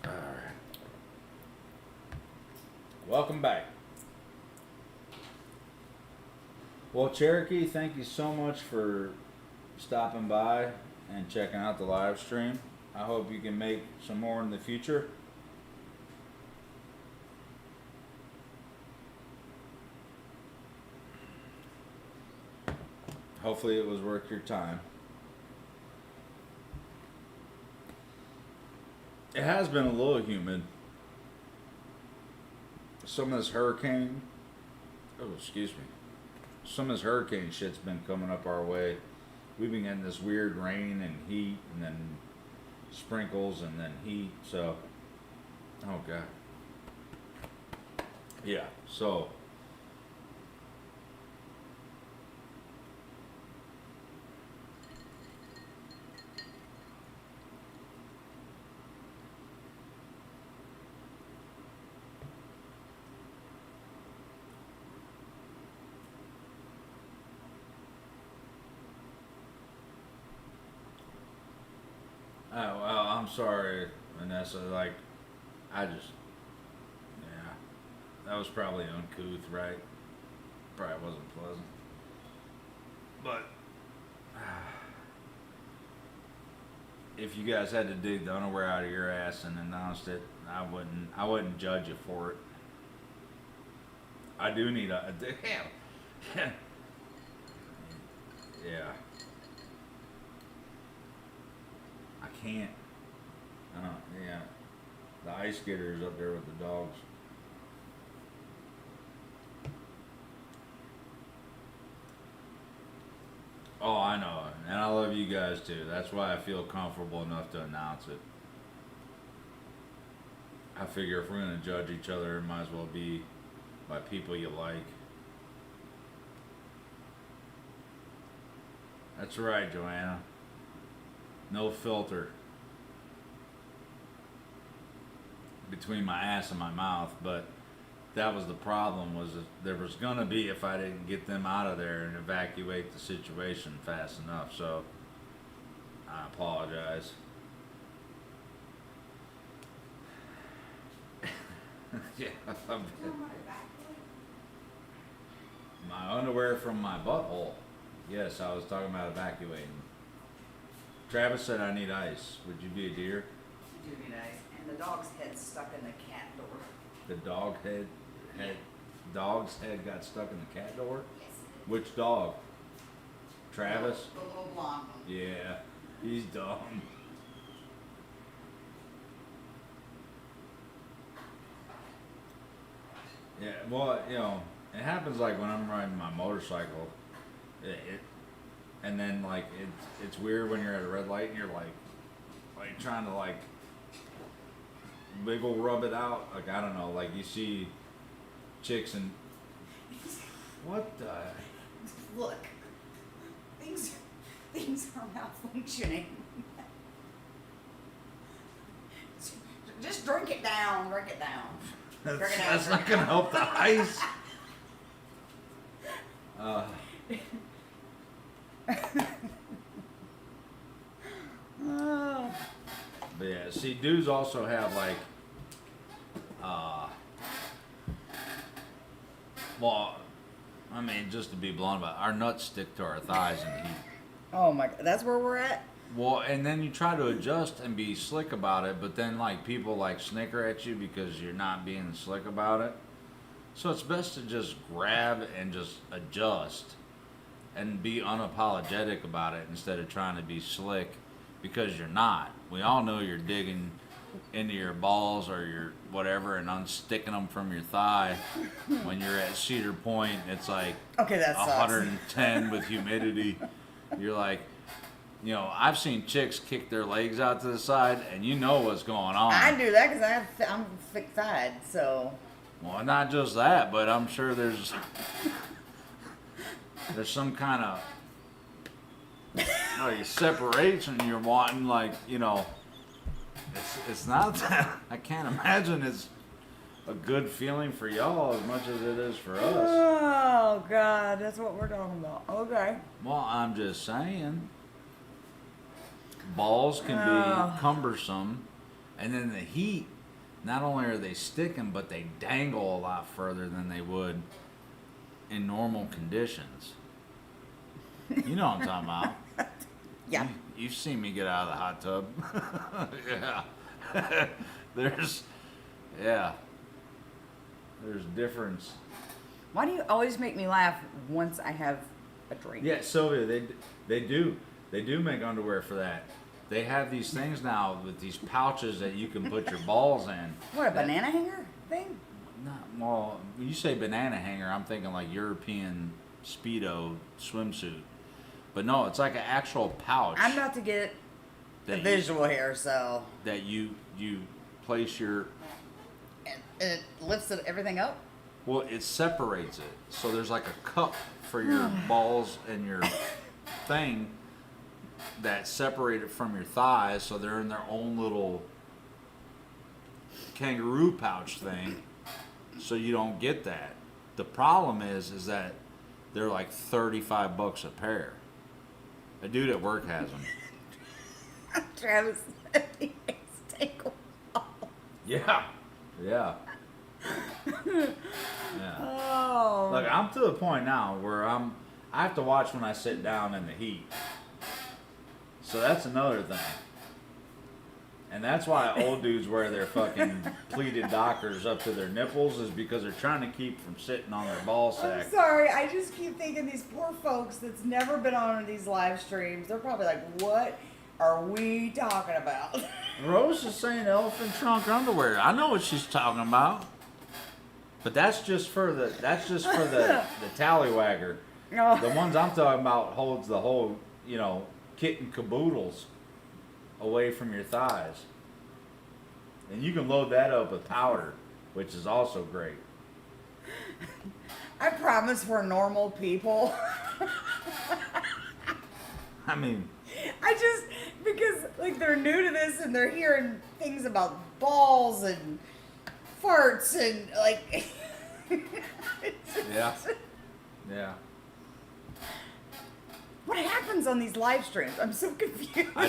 All right. Welcome back. Well, Cherokee, thank you so much for stopping by and checking out the live stream. I hope you can make some more in the future. Hopefully it was worth your time. It has been a little humid. Some of this hurricane, some of this hurricane shit's been coming up our way. We've been getting this weird rain and heat and then sprinkles and then heat, so, oh God. Yeah, so. Oh, well, I'm sorry, Vanessa. Like, yeah, that was probably uncouth, right? Probably wasn't pleasant. But, if you guys had to dig the underwear out of your ass and announced it, I wouldn't judge you for it. I do need a damn. Yeah. I can't. I don't. Yeah. The ice skater's up there with the dogs. Oh, I know, and I love you guys too. That's why I feel comfortable enough to announce it. I figure if we're gonna judge each other, it might as well be by people you like. That's right, Joanna. No filter between my ass and my mouth, but that was the problem, was that there was gonna be if I didn't get them out of there and evacuate the situation fast enough, so I apologize. Yeah, my underwear from my butthole. Yes, I was talking about evacuating. Travis said I need ice. Would you be a deer? You do need ice. And the dog's head's stuck in the cat door. The dog's head got stuck in the cat door? Yes. Which dog? Travis? The little blonde one. Yeah, he's dumb. Yeah, well, it happens like when I'm riding my motorcycle. And then like it's weird when you're at a red light and you're like trying to like wiggle rub it out. Like, I don't know, like you see chicks and what the Look, things are malfunctioning. Just drink it down. that's not gonna help the ice. But yeah, see, dudes also have like, well, I mean, just to be blunt about it, our nuts stick to our thighs in heat. Oh my God, that's where we're at? Well, and then you try to adjust and be slick about it, but then like people like snicker at you because you're not being slick about it. So it's best to just grab and just adjust and be unapologetic about it instead of trying to be slick, because you're not. We all know you're digging into your balls or your whatever and unsticking them from your thigh. When you're at Cedar Point, it's like okay, that 110 with humidity. You're like, I've seen chicks kick their legs out to the side, and you know what's going on. I do that because I'm thick-thighed, so. Well, not just that, but I'm sure there's some kind of like separation you're wanting, like, you know, it's not that. I can't imagine it's a good feeling for y'all as much as it is for us. Oh God, that's what we're talking about. Okay. Well, I'm just saying, balls can be cumbersome, and then the heat. Not only are they sticking, but they dangle a lot further than they would in normal conditions. You know what I'm talking about. Yeah. You've seen me get out of the hot tub. Yeah. There's difference. Why do you always make me laugh once I have a drink? Yeah, Sylvia, they do make underwear for that. They have these things now with these pouches that you can put your balls in. What, a banana hanger thing? Well, when you say banana hanger, I'm thinking like European Speedo swimsuit. But no, it's like an actual pouch. I'm about to get the visual here, so. That you place your... And it lifts everything up? Well, it separates it. So there's like a cup for your balls and your thing that separate it from your thighs, so they're in their own little kangaroo pouch thing, so you don't get that. The problem is that they're like $35 a pair. A dude at work has them. Travis he makes take a Yeah. Yeah. Oh. Look, I'm to the point now where I have to watch when I sit down in the heat. So that's another thing. And that's why old dudes wear their fucking pleated dockers up to their nipples, is because they're trying to keep from sitting on their ball sack. I'm sorry, I just keep thinking these poor folks that's never been on these live streams, they're probably like, what are we talking about? Rose is saying elephant trunk underwear. I know what she's talking about. But that's just for the tallywagger. Oh. The ones I'm talking about holds the whole, you know, kit and caboodles away from your thighs. And you can load that up with powder, which is also great. I promise we're normal people. I mean, because like they're new to this and they're hearing things about balls and farts and like yeah. Yeah. What happens on these live streams? I'm so confused. I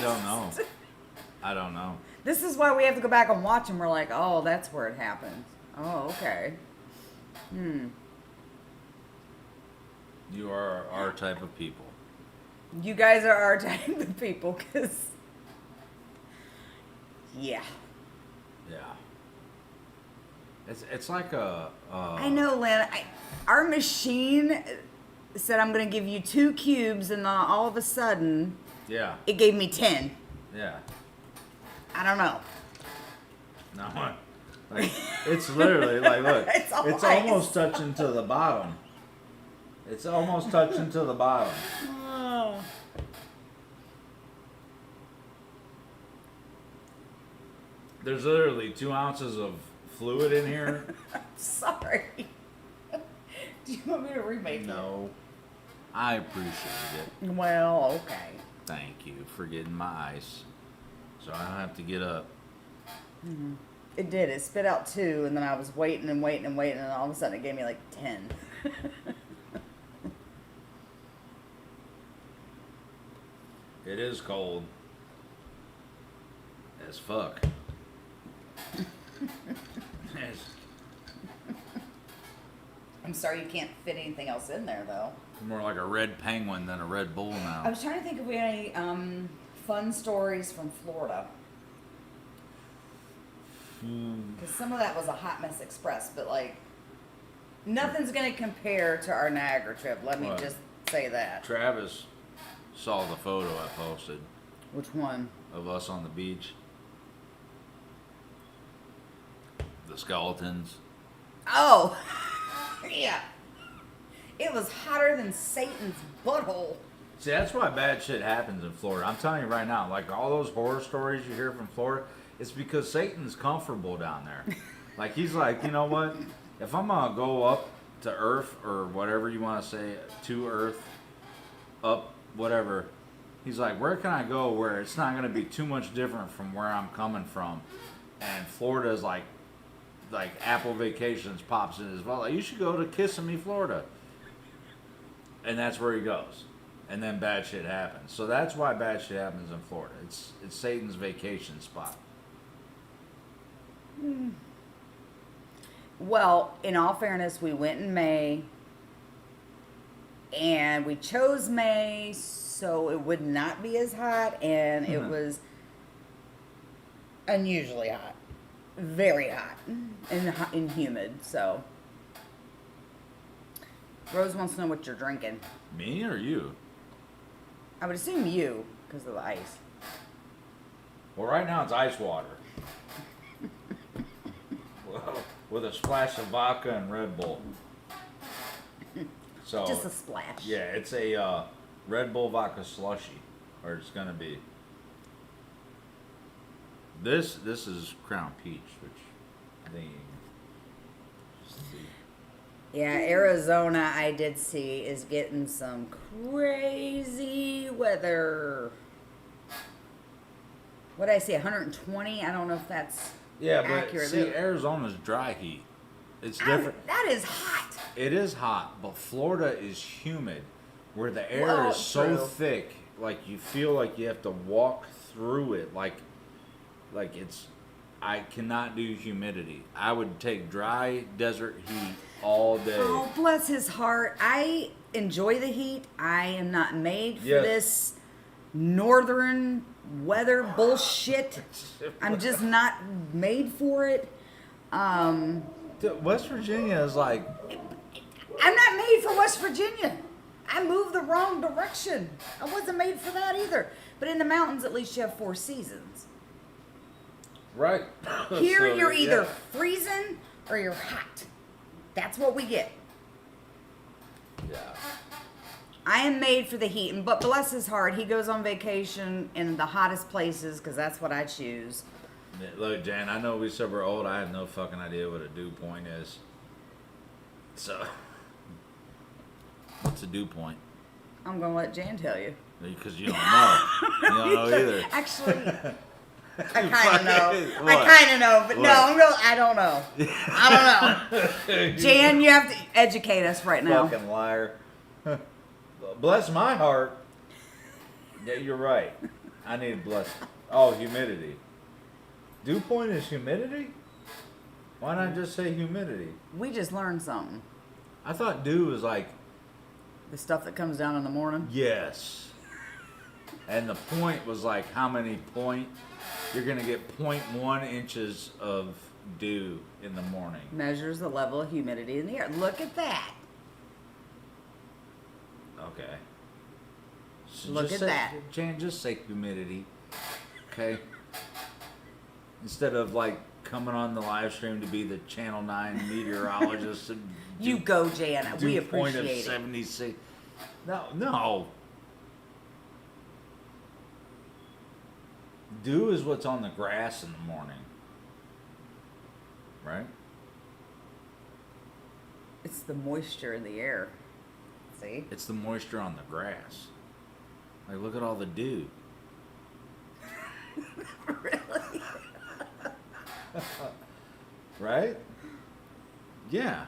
don't know. This is why we have to go back and watch them. We're like, oh, that's where it happens. Oh, okay. You are our type of people. You guys are our type of people, because, yeah. Yeah. It's like a... I know, Lynn. Our machine said I'm going to give you 2 cubes, and all of a sudden, yeah, it gave me 10. Yeah. I don't know. No, like, it's literally like, look, it's almost touching to the bottom. It's almost touching to the bottom. Oh. There's literally 2 ounces of fluid in here. Sorry. Do you want me to remake it? No. I appreciate it. Well, okay. Thank you for getting my ice. So I don't have to get up. Mm-hmm. It did. It spit out 2, and then I was waiting and waiting and waiting, and all of a sudden it gave me like 10. It is cold as fuck. I'm sorry you can't fit anything else in there, though. More like a red penguin than a Red Bull now. I was trying to think if we had any fun stories from Florida. Because some of that was a hot mess express, but like, nothing's going to compare to our Niagara trip. Let me just say that. Travis saw the photo I posted. Which one? Of us on the beach. The skeletons. Oh, yeah. It was hotter than Satan's butthole. See, that's why bad shit happens in Florida. I'm telling you right now, like all those horror stories you hear from Florida, it's because Satan's comfortable down there. Like, he's like, you know what? If I'm going to go up to Earth, or whatever you want to say, to Earth, up, whatever, He's like, where can I go where it's not going to be too much different from where I'm coming from? And Florida's like Apple Vacations pops in his phone. Like, you should go to Kissimmee, Florida. And that's where he goes. And then bad shit happens. So that's why bad shit happens in Florida. It's Satan's vacation spot. Well, in all fairness, we went in May. And we chose May so it would not be as hot. And it was unusually hot. Very hot. And humid. So Rose wants to know what you're drinking. Me or you? I would assume you, because of the ice. Well, right now it's ice water. Well, with a splash of vodka and Red Bull. So just a splash. Yeah, it's a Red Bull vodka slushy, or it's gonna be. This is Crown Peach, which I think. Yeah, Arizona, I did see, is getting some crazy weather. What did I see? 120? I don't know if that's accurate. But see, Arizona's dry heat. It's different. That is hot. It is hot, but Florida is humid, where the air is so thick, like you feel like you have to walk through it, like it's. I cannot do humidity. I would take dry desert heat all day. Oh, bless his heart. I enjoy the heat. I am not made for this northern weather bullshit. I'm just not made for it. West Virginia is like... I'm not made for West Virginia. I moved the wrong direction. I wasn't made for that either. But in the mountains, at least you have 4 seasons. Right. Here, So, you're either freezing or you're hot. That's what we get. Yeah. I am made for the heat, but bless his heart, he goes on vacation in the hottest places because that's what I choose. Look, Jan, I know we said we're old. I have no fucking idea what a dew point is. So, what's a dew point? I'm going to let Jan tell you. Because you don't know. You don't know either. Actually... I kind of know. I kind of know, but no, I don't know. I don't know. Jan, you have to educate us right now. Fucking liar. Bless my heart. Yeah, you're right. I need bless. Oh, humidity. Dew point is humidity? Why not just say humidity? We just learned something. I thought dew was like... The stuff that comes down in the morning? Yes. And the point was like how many point... You're going to get 0.1 inches of dew in the morning. Measures the level of humidity in the air. Look at that. Okay. So Look at that. Jan, just say humidity. Okay? Instead of like coming on the live stream to be the Channel 9 meteorologist. And you go, Jan. We appreciate point of it. 76. No. Dew is what's on the grass in the morning. Right? It's the moisture in the air. See? It's the moisture on the grass. Like, look at all the dew. Really? Right? Yeah.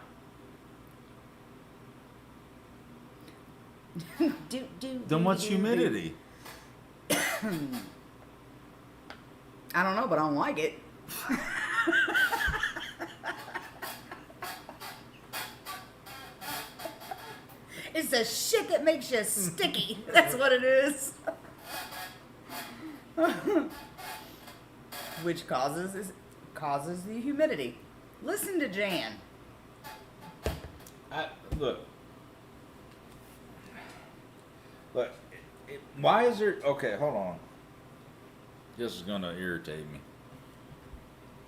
Then what's humidity? I don't know, but I don't like it. It's the shit that makes you sticky. That's what it is. Which causes the humidity. Listen to Jan. Look. Why is there... Okay, hold on. This is going to irritate me.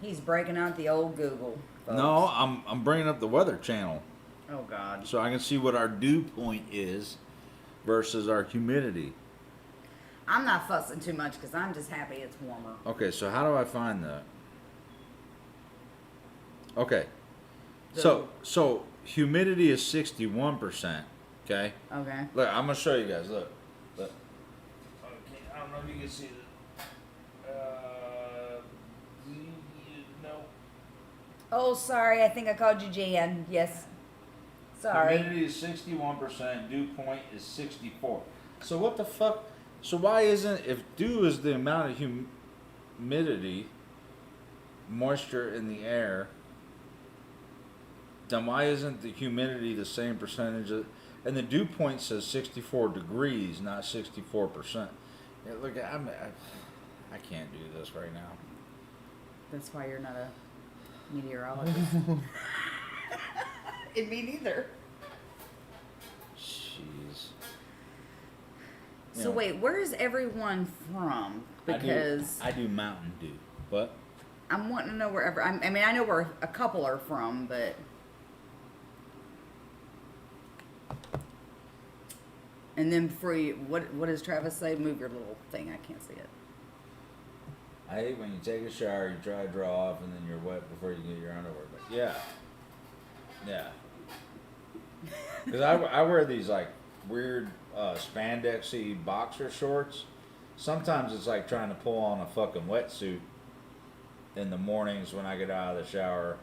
He's breaking out the old Google. Folks. No, I'm bringing up the Weather Channel. Oh, God. So I can see what our dew point is versus our humidity. I'm not fussing too much because I'm just happy it's warmer. Okay, so how do I find that? Okay. So humidity is 61%. Okay. Okay. Look, I'm gonna show you guys. Look. know if you can see that. No. Oh, sorry. I think I called you Jan. Yes. Sorry. Humidity is 61%. Dew point is 64. So what the fuck? So why isn't, if dew is the amount of humidity, moisture in the air, then why isn't the humidity the same percentage of, and the dew point says 64 degrees, not 64%. Yeah, look, I can't do this right now. That's why you're not a meteorologist. And me neither. Jeez. You So know, wait, where's everyone from? Because I do Mountain Dew, but I'm wanting to know wherever. I mean, I know where a couple are from, but and then for you, what does Travis say? Move your little thing. I can't see it. I hate when you take a shower, you try to draw off, and then you're wet before you get your underwear. But yeah. Because I wear these like weird spandexy boxer shorts. Sometimes it's like trying to pull on a fucking wetsuit in the mornings when I get out of the shower.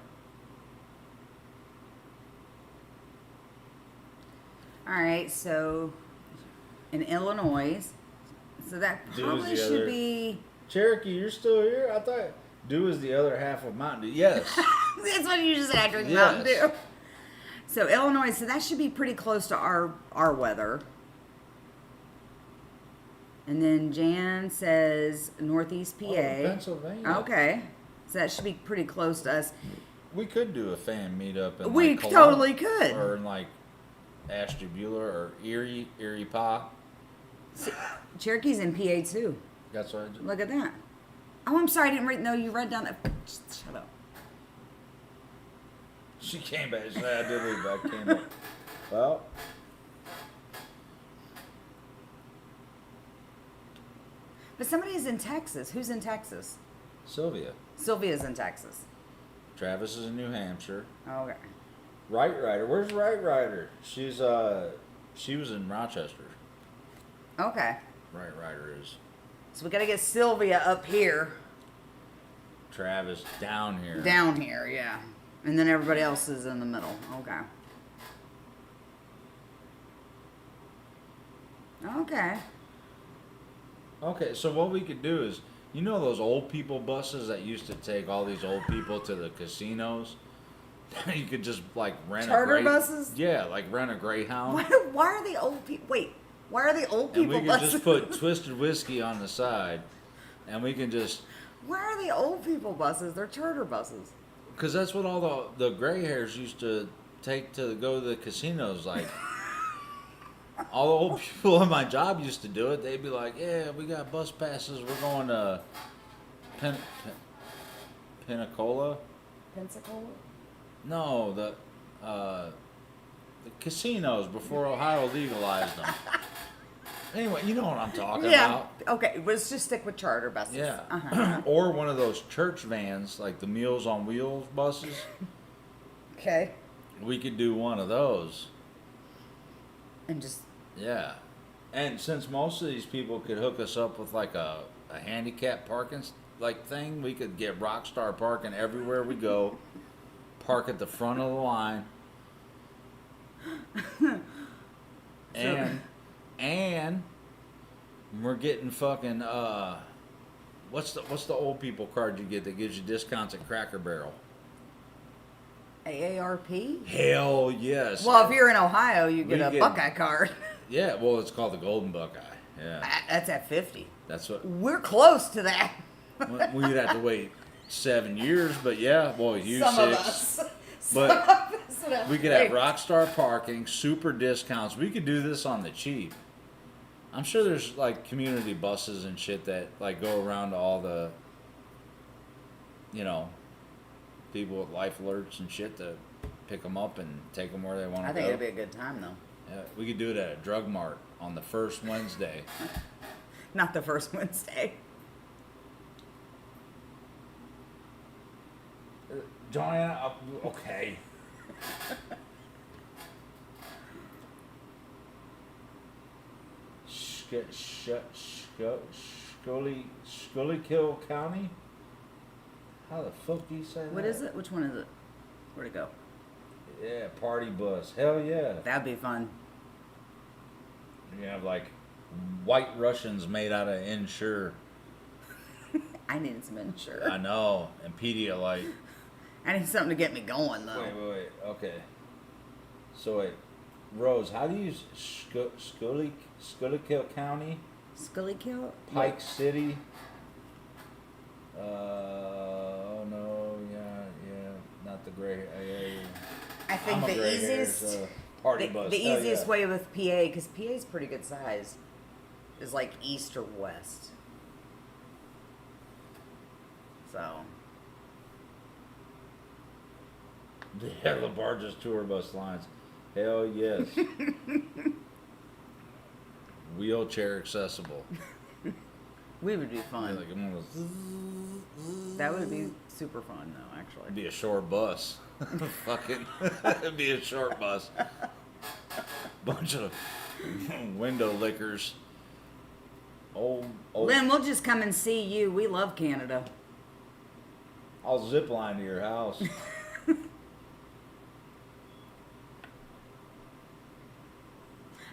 All right, so in Illinois, so that probably should be. Cherokee, you're still here? I thought Dew is the other half of Mountain Dew. Yes. That's what you just said. I drink Mountain Dew. So Illinois, so that should be pretty close to our weather. And then Jan says Northeast PA. Pennsylvania. Okay, so that should be pretty close to us. We could do a fan meetup in We like totally could. Or in like Ashtabula or Erie Pa. Cherokee's in PA too. That's what I just... Look at that. Oh, I'm sorry, I didn't read. No, you read down that. Shut up. She came back. She said, I did leave, but I came back. Well. But somebody's in Texas. Who's in Texas? Sylvia. Sylvia's in Texas. Travis is in New Hampshire. Okay. Right Rider. Where's Right Rider? She was in Rochester. Okay. Right Rider is. So we got to get Sylvia up here. Travis down here. Down here, yeah. And then everybody else is in the middle. Okay. Okay. Okay, so what we could do is, you know those old people buses that used to take all these old people to the casinos? You could just like rent Charter a buses? Yeah, like rent a Greyhound. Why are the old people? Wait, why are the old people and we buses? could just put Twisted Whiskey on the side, and we can just. Why are the old people buses? They're charter buses. Because that's what all the gray hairs used to take to go to the casinos. Like, all the old people in my job used to do it. They'd be like, yeah, we got bus passes. We're going to Pensacola? Pensacola? No, the casinos before Ohio legalized them. Anyway, you know what I'm talking about. Okay, let's just stick with charter buses. Yeah. Uh-huh. Or one of those church vans, like the Meals on Wheels buses. Okay. We could do one of those. And just. Yeah. And since most of these people could hook us up with like a handicap parking like thing, we could get Rockstar parking everywhere we go. Park at the front of the line. And we're getting fucking what's the old people card you get that gives you discounts at Cracker Barrel? AARP? Hell yes. Well, if you're in Ohio, you get a Buckeye card. Yeah, well, it's called the Golden Buckeye. Yeah. That's at 50. That's what. We're close to that. We'd have to wait 7 years, but yeah, boy, you Some 6. of us. But we could have Rockstar parking, super discounts. We could do this on the cheap. I'm sure there's like community buses and shit that like go around to all the, you know, people with life alerts and shit to pick them up and take them where they want to go. I think it'd be a good time though. Yeah, we could do it at a drug mart on the first Wednesday. Not the first Wednesday. Joanna, okay. Shut Schuylkill County. How the fuck do you say that? What is it? Which one is it? Where'd it go? Yeah, party bus. Hell yeah. That'd be fun. You have like white Russians made out of Ensure. I need some Ensure. I know. And Pedialyte. I need something to get me going, though. Wait. Okay. So wait. Rose, how do you use Schuylkill County? Schuylkill? Pike City? Oh no, yeah. Not the gray. I think the easiest... Party bus. The easiest way with PA, because PA is pretty good size, is like east or west. So. Yeah, the largest tour bus lines. Hell yes. Wheelchair accessible. We would be fun. Like, That would be super fun, though, actually. It'd be a short bus. Fucking. It'd be a short bus. Bunch of window lickers. Old. Lynn, we'll just come and see you. We love Canada. I'll zip line to your house.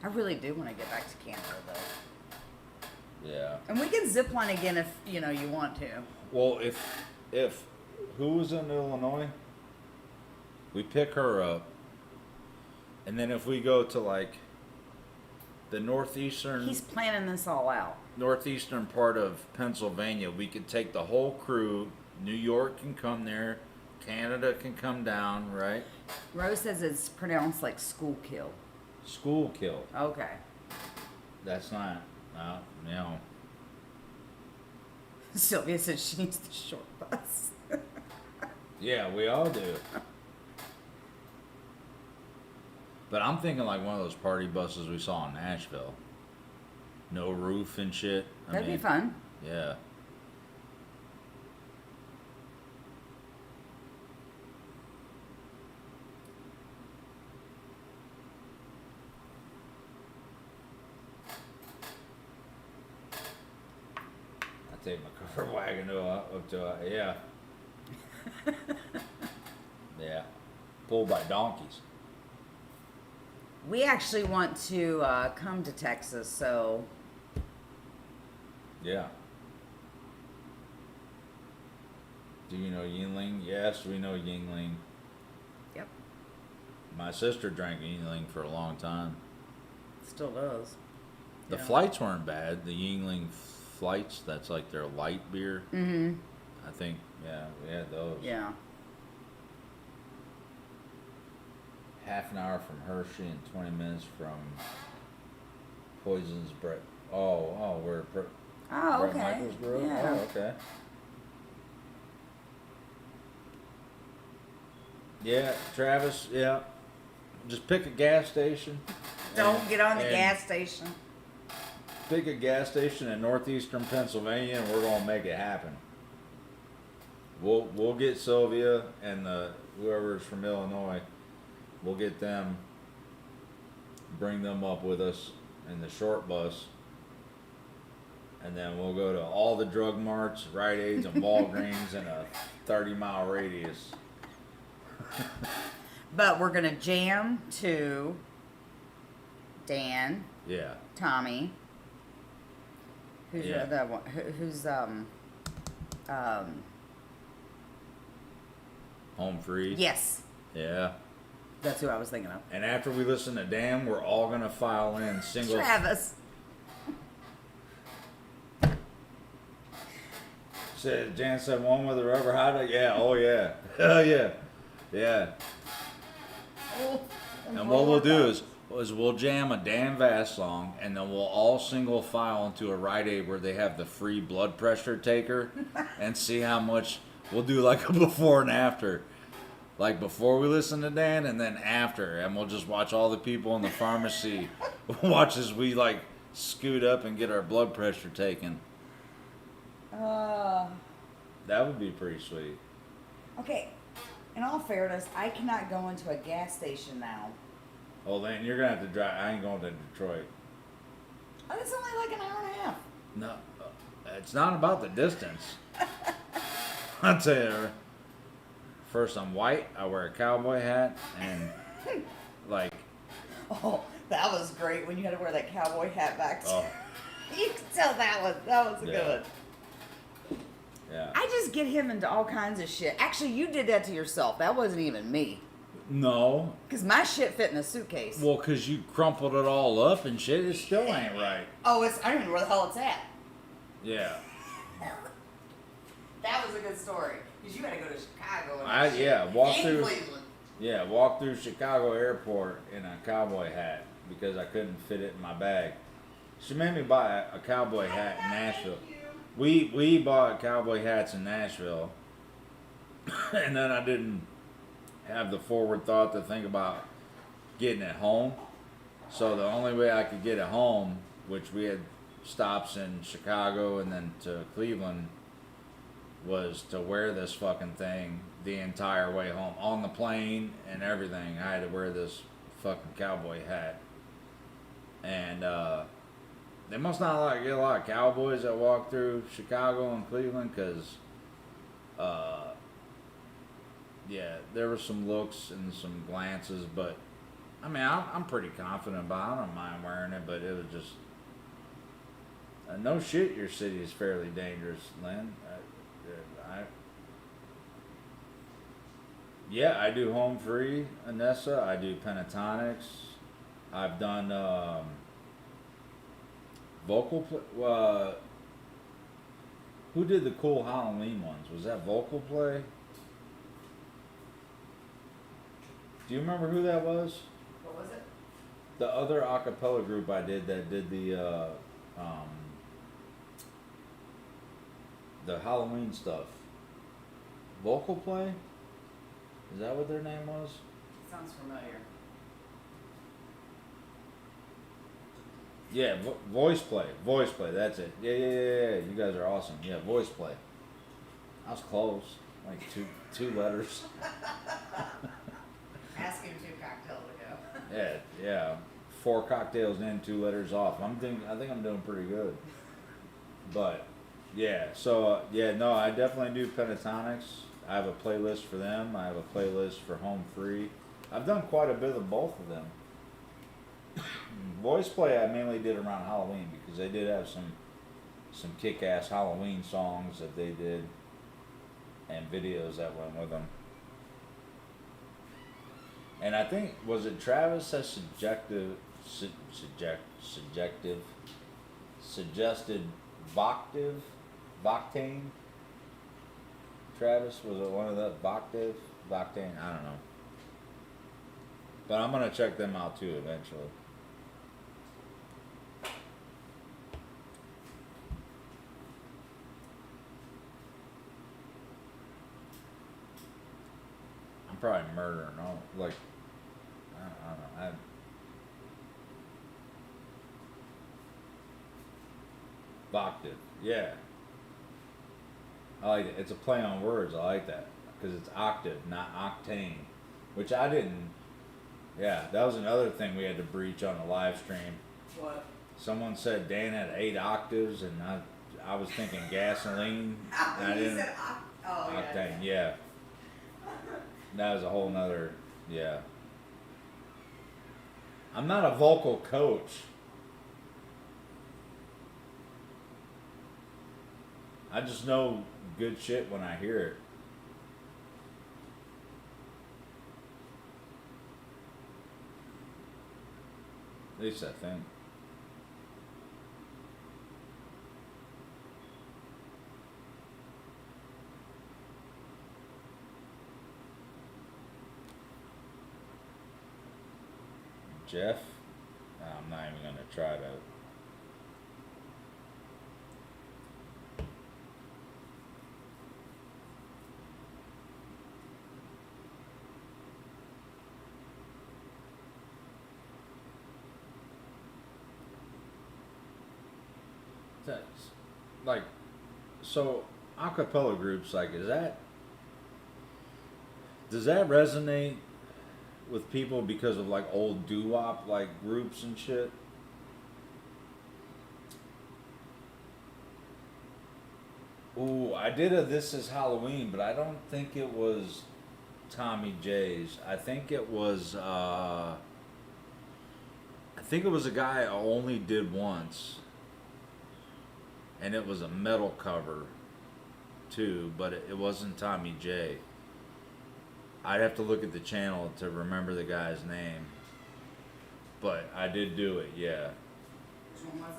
I really do want to get back to Canada, though. Yeah. And we can zip line again if, you want to. Well, if who was in Illinois, we pick her up, and then if we go to like the northeastern He's planning this all out. northeastern part of Pennsylvania, we could take the whole crew. New York can come there, Canada can come down, right? Rose says it's pronounced like school kill. School kill. Okay. That's not, no. Sylvia said she needs the short bus. Yeah, we all do. But I'm thinking like one of those party buses we saw in Nashville. No roof and shit. That'd be fun. Yeah. I take my covered wagon up to yeah. Yeah. Pulled by donkeys. We actually want to come to Texas, so Yeah. Do you know Yingling? Yes, we know Yingling. yep, My sister drank Yingling for a long time. still does. The Yeah. flights weren't bad. The Yingling flights, that's like their light beer. Mm-hmm. I think, yeah, we had those. Yeah. Half an hour from Hershey and 20 minutes from Poison's Brett. Oh, we're Brett Oh, okay. Michaels grew up? Yeah. Oh, okay. Yeah, Travis, yeah. Just pick a gas station. Don't get on the and gas station. Pick a gas station in northeastern Pennsylvania, and we're gonna make it happen. We'll get Sylvia and whoever's from Illinois. We'll get them. Bring them up with us in the short bus, and then we'll go to all the drug marts, Rite Aids, and Walgreens in a 30-mile radius. But we're gonna jam to Dan, Yeah. Tommy. Who's Yeah. the other one? Who's Home free. Yes, Yeah. that's who I was thinking of. And after we listen to Dan, we're all gonna file in single. Travis. Jan said one with a rubber hot dog. Yeah. Oh yeah. Hell yeah. Yeah. Oh, And what we'll do is we'll jam a Dan Vass song, and then we'll all single file into a Rite Aid where they have the free blood pressure taker, and see how much. We'll do like a before and after, like before we listen to Dan, and then after, and we'll just watch all the people in the pharmacy watch as we like scoot up and get our blood pressure taken. That would be pretty sweet. Okay. In all fairness, I cannot go into a gas station now. Oh, then you're gonna have to drive. I ain't going to Detroit. Oh, it's only like an hour and a half. No, It's not about the distance. I'll tell you. First, I'm white. I wear a cowboy hat, and like. Oh, that was great when you had to wear that cowboy hat back. Oh. You can tell that was a good one. Yeah. I just get him into all kinds of shit. Actually, you did that to yourself. That wasn't even me. No. Because my shit fit in a suitcase. Well, because you crumpled it all up and shit. It still ain't right. Oh, I don't even know where the hell it's at. Yeah. That was a good story. Because you had to go to Chicago. And walk through. Cleveland. Yeah, walk through Chicago airport in a cowboy hat because I couldn't fit it in my bag. She made me buy a cowboy hat in Nashville. We bought cowboy hats in Nashville, and then I didn't have the forward thought to think about getting it home. So the only way I could get it home, which we had stops in Chicago and then to Cleveland, was to wear this fucking thing the entire way home. On the plane and everything, I had to wear this fucking cowboy hat. And they must not get a lot of cowboys that walk through Chicago and Cleveland because, there were some looks and some glances, but I mean, I'm pretty confident about it. I don't mind wearing it, but it was just, no shit, your city is fairly dangerous, Lynn. I do home free, Anessa. I do pentatonics. I've done vocal who did the cool Halloween ones? Was that vocal play? Do you remember who that was? What was it? The other a cappella group I did that did the Halloween stuff. Vocal play? Is that what their name was? Sounds familiar. Yeah, voice play, that's it. Yeah, you guys are awesome. Yeah, voice play. I was close, like two letters. Ask him 2 cocktails ago. Yeah, 4 cocktails in, 2 letters off. I think I'm doing pretty good. But yeah, so no, I definitely do pentatonics. I have a playlist for them. I have a playlist for home free. I've done quite a bit of both of them. Voice play I mainly did around Halloween because they did have some kick-ass Halloween songs that they did and videos that went with them. And I think, was it Travis that suggested Voctane? Travis, was it one of the Voctane? I don't know. But I'm going to check them out too eventually. I'm probably murdering all, like, I don't know. Voctive, yeah. I like it. It's a play on words. I like that because it's octave, not octane, which I didn't. Yeah, that was another thing we had to breach on the live stream. What? Someone said Dan had 8 octaves, and I was thinking gasoline. And I didn't. Said octane, yeah. That was a whole nother, yeah. I'm not a vocal coach. I just know good shit when I hear it. At least I think. Jeff? I'm not even going to try to. That's, like, so a cappella groups, like, does that resonate with people because of like old doo-wop like groups and shit? Ooh, I did a This Is Halloween, but I don't think it was Tommy J's. I think it was a guy I only did once. And it was a metal cover too, but it wasn't Tommy J. I'd have to look at the channel to remember the guy's name. But I did do it, yeah. Which one was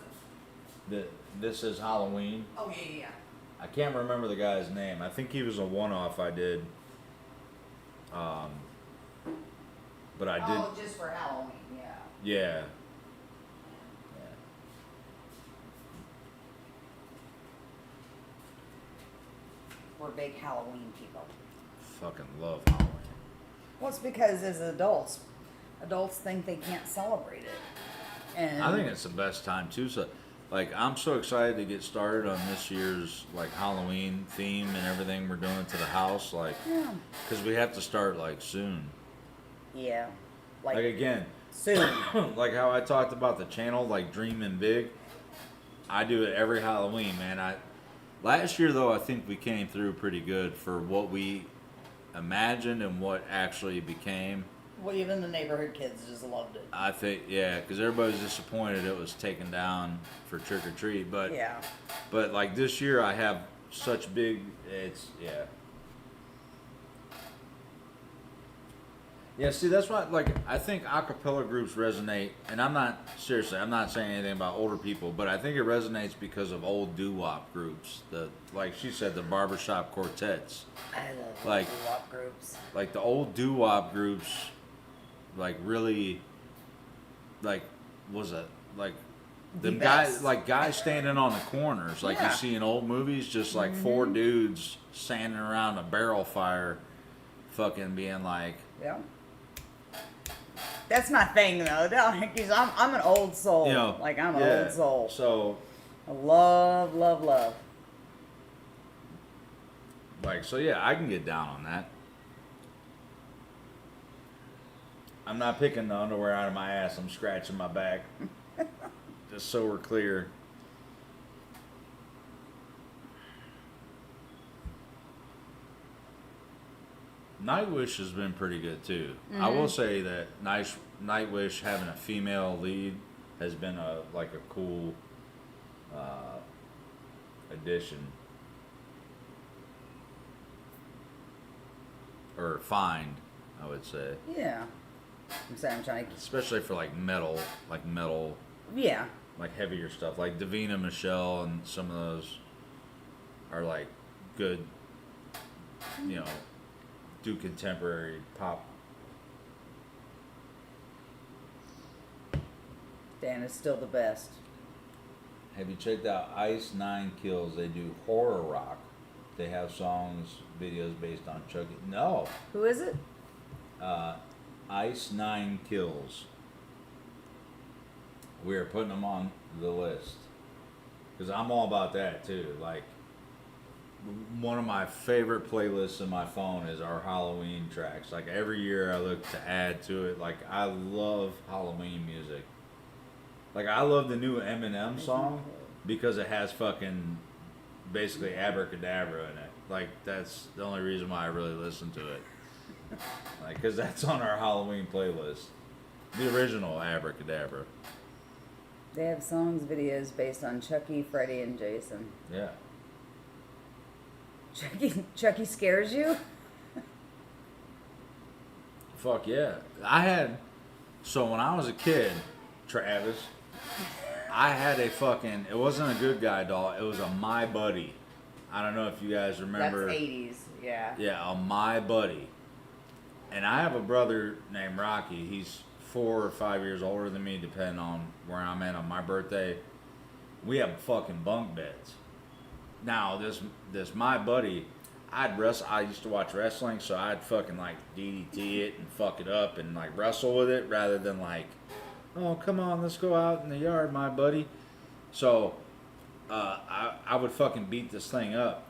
it? This Is Halloween. Oh, yeah. I can't remember the guy's name. I think he was a one-off I did. But I did. Oh, just for Halloween, yeah. Yeah. We're big Halloween people. Fucking love Halloween. Well, it's because as adults think they can't celebrate it. And I think it's the best time too. So, like, I'm so excited to get started on this year's like Halloween theme and everything we're doing to the house. Like, because we have to start like soon. Yeah. Like again, soon. Like how I talked about the channel, like dreaming big. I do it every Halloween, man. Last year though, I think we came through pretty good for what we imagined and what actually became. Well, even the neighborhood kids just loved it. I think, yeah, because everybody was disappointed it was taken down for trick or treat, but yeah. But like this year, I have such big. Yeah, see, that's why, like, I think a cappella groups resonate, and I'm not saying anything about older people, but I think it resonates because of old doo-wop groups, like she said, the barbershop quartets. I love like doo-wop groups. Like, the old doo-wop groups, like, really, like, them guys, like, guys standing on the corners, like you see in old movies, just, like, four dudes standing around a barrel fire, fucking being like... Yeah. That's my thing, though. Because I'm an old soul. You know, like, I'm an old soul. So, I love, love, love. Like, so yeah, I can get down on that. I'm not picking the underwear out of my ass. I'm scratching my back. Just so we're clear. Nightwish has been pretty good too. I will say that Nightwish having a female lead has been a cool addition or find, I would say. Yeah, I'm trying to, especially for like metal. Yeah. Like heavier stuff, like Davina Michelle, and some of those are like good. You know. Do contemporary pop. Dan is still the best. Have you checked out Ice Nine Kills? They do horror rock. They have songs, videos based on Chucky. No. Who is it? Ice Nine Kills. We are putting them on the list because I'm all about that too. Like, one of my favorite playlists in my phone is our Halloween tracks. Like, every year I look to add to it. Like, I love Halloween music. Like, I love the new Eminem song because it has fucking basically abracadabra in it. Like, that's the only reason why I really listen to it. Like, because that's on our Halloween playlist. The original abracadabra. They have songs, videos based on Chucky, Freddy, and Jason. Yeah. Chucky scares you? Fuck yeah. So when I was a kid, Travis, I had it wasn't a good guy doll, it was a My Buddy. I don't know if you guys remember. That's 80s, yeah. Yeah, a My Buddy. And I have a brother named Rocky. He's 4 or 5 years older than me, depending on where I'm at on my birthday. We have fucking bunk beds. Now, this My Buddy, I used to watch wrestling, so I'd fucking like DDT it and fuck it up and like wrestle with it rather than like, oh, come on, let's go out in the yard, my buddy. So, I would fucking beat this thing up.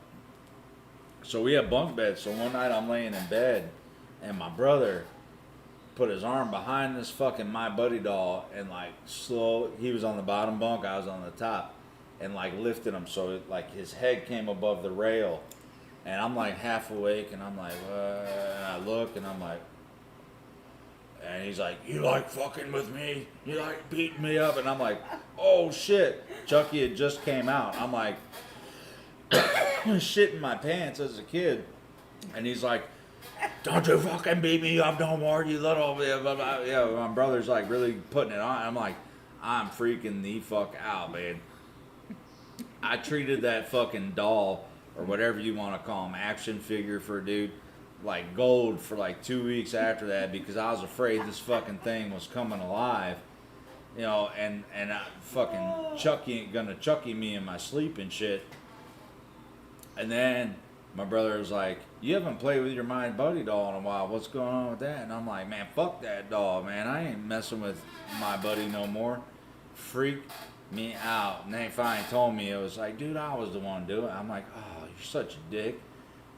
So we have bunk beds, so one night I'm laying in bed and my brother put his arm behind this fucking My Buddy doll and like he was on the bottom bunk, I was on the top. and like lifted him so like his head came above the rail, and I'm like half awake, and I'm like, and I look, and I'm like, and he's like, you like fucking with me? You like beating me up? And I'm like, oh shit, Chucky had just came out. I'm like, shitting my pants as a kid, and he's like, don't you fucking beat me up no more, you little blah, blah, blah. Yeah, my brother's like really putting it on. I'm like, I'm freaking the fuck out, man. I treated that fucking doll, or whatever you want to call him, action figure for a dude, like gold for like 2 weeks after that, because I was afraid this fucking thing was coming alive, you know, and I fucking gonna Chucky me in my sleep and shit. And then my brother was like, you haven't played with your My Buddy doll in a while. What's going on with that? And I'm like, man, fuck that doll, man. I ain't messing with My Buddy no more. Freak me out. And they finally told me, it was like, dude, I was the one doing it. I'm like, oh, you're such a dick.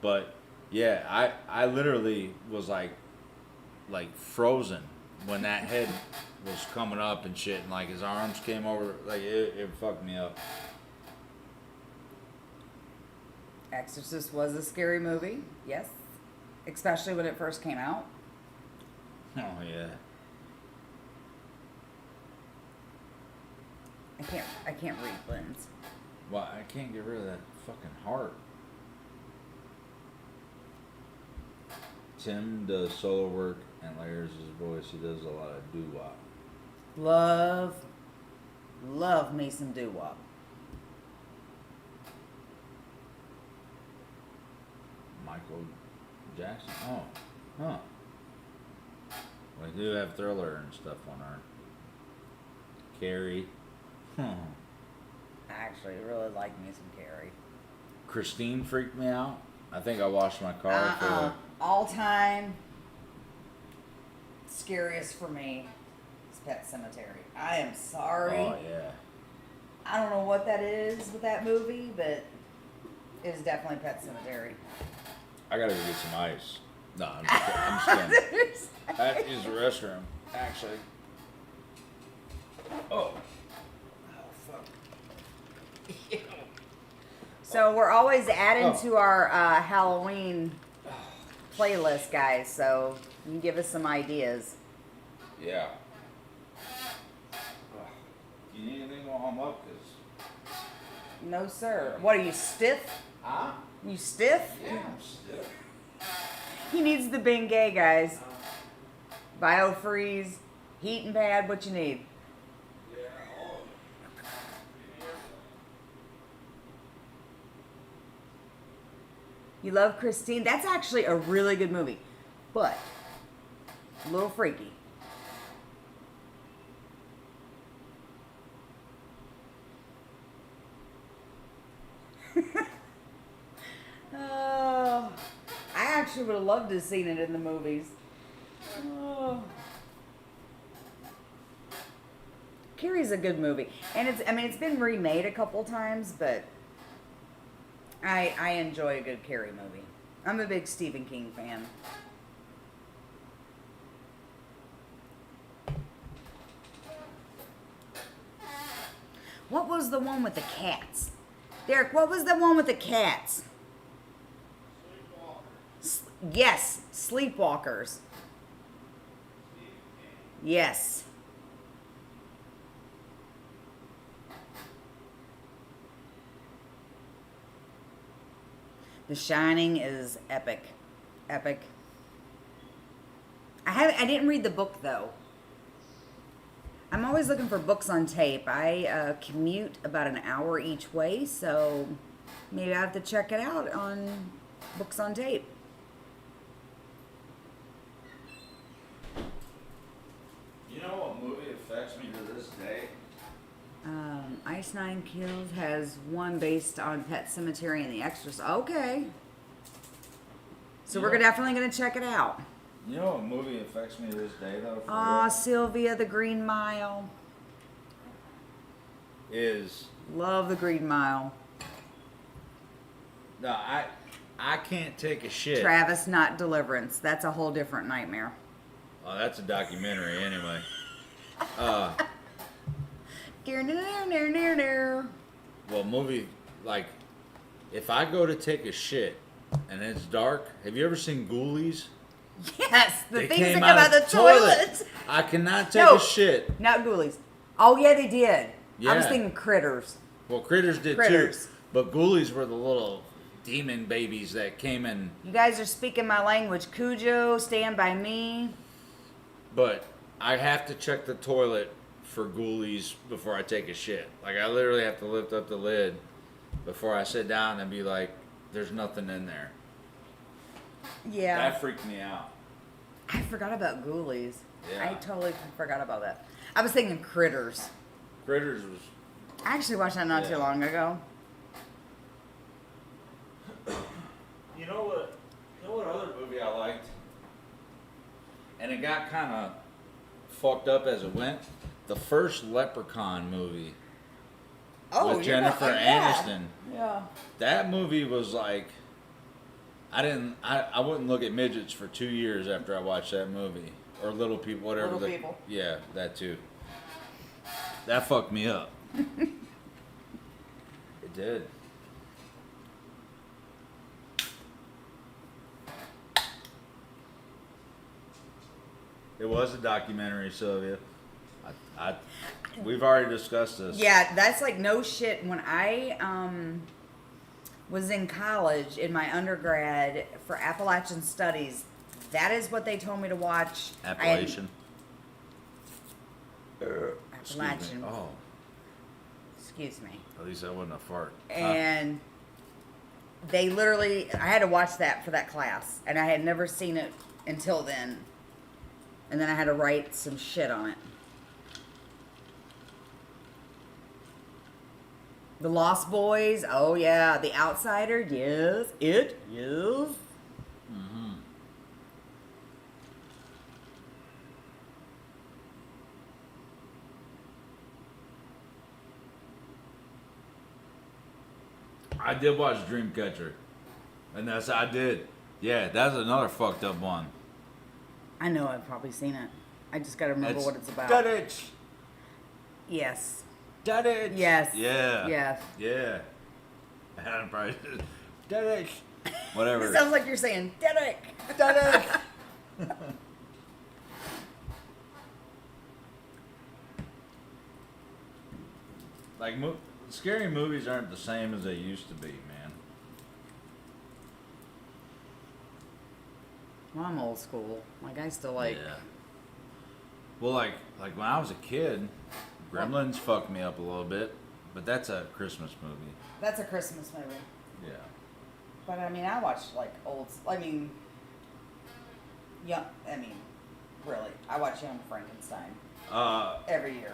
But yeah, I literally was like frozen when that head was coming up and shit, and like his arms came over, like it fucked me up. Exorcist was a scary movie, yes, especially when it first came out. Oh yeah. I can't read Lynn's. Well, I can't get rid of that fucking heart. Tim does solo work and layers his voice. He does a lot of doo-wop. Love me some doo-wop. Michael Jackson. Oh, huh. We do have Thriller and stuff on our Carrie. I actually really like me some Carrie. Christine freaked me out. I think I washed my car for all time scariest for me is Pet Cemetery. I am sorry. Oh yeah. I don't know what that is with that movie, but it is definitely Pet Cemetery. I gotta go get some ice. No, I'm just kidding. I have to use the restroom, actually. Oh. So we're always adding to our Halloween playlist, guys. So you can give us some ideas. Yeah. You need anything while I'm up? Cause... No, sir. What are you, stiff? Huh? You stiff? Yeah, I'm stiff. He needs the Bengay, guys. Biofreeze, heating pad. What you need? You love Christine? That's actually a really good movie, but a little freaky. Oh, I actually would have loved to have seen it in the movies. Oh. Carrie's a good movie, and it's been remade a couple times, but I enjoy a good Carrie movie. I'm a big Stephen King fan. What was the one with the cats? Derek, what was the one with the cats? Yes, Sleepwalkers. Yes. The Shining is epic. Epic. I didn't read the book though. I'm always looking for books on tape. I commute about an hour each way, so maybe I have to check it out on books on tape. You know what movie affects me to this day? Ice Nine Kills has one based on Pet Cemetery and The Exorcist. Okay. So we're definitely going to check it out. You know what movie affects me to this day, though? Aw, Sylvia, The Green Mile. Is... Love The Green Mile. No, I can't take a shit. Travis, Not Deliverance. That's a whole different nightmare. Oh, that's a documentary anyway. well, movie, like, if I go to take a shit and it's dark, have you ever seen Ghoulies? Yes, the They things came that come out out of of the the toilet. toilets. I cannot take a shit. Not Ghoulies. Oh yeah, they did. I was Yeah. thinking Critters. Well, Critters did Critters. too. But Ghoulies were the little demon babies that came in. You guys are speaking my language. Cujo, Stand By Me. But I have to check the toilet for Ghoulies before I take a shit. Like, I literally have to lift up the lid before I sit down and be like, there's nothing in there. Yeah. That freaked me out. I forgot about Ghoulies. Yeah. I totally forgot about that. I was thinking Critters. Critters was... I actually watched that not too long ago. You know what other movie I liked? And it got kind of fucked up as it went. The first Leprechaun movie Oh, with Jennifer Aniston. Yeah. That movie was like, I wouldn't look at midgets for 2 years after I watched that movie. Or little people, whatever. Little people. Yeah, that too. That fucked me up. It did. It was a documentary, Sylvia. We've already discussed this. Yeah, that's like no shit. When I was in college in my undergrad for Appalachian Studies, that is what they told me to watch. Appalachian. Appalachian. Oh, Excuse me. at least that wasn't a fart. And they literally, I had to watch that for that class, and I had never seen it until then. And then I had to write some shit on it. The Lost Boys, oh yeah. The Outsider, yes. It, yes. Mm-hmm. I did watch Dreamcatcher, and I did. Yeah, that's another fucked up one. I know I've probably seen it. I just gotta remember what it's about. Dudditch. Yes. Dudditch. Yes. Yeah. Yes. Yeah. Adam probably Dudditch. Whatever. It sounds like you're saying, Derek. Dudditch. Like, scary movies aren't the same as they used to be, man. Well, I'm old school. Like, I still like... Yeah. Well, like when I was a kid, Gremlins fucked me up a little bit, but that's a Christmas movie. That's a Christmas movie. Yeah. But, I mean, I watch, like, old... I mean... really. I watch Young Frankenstein. Every year.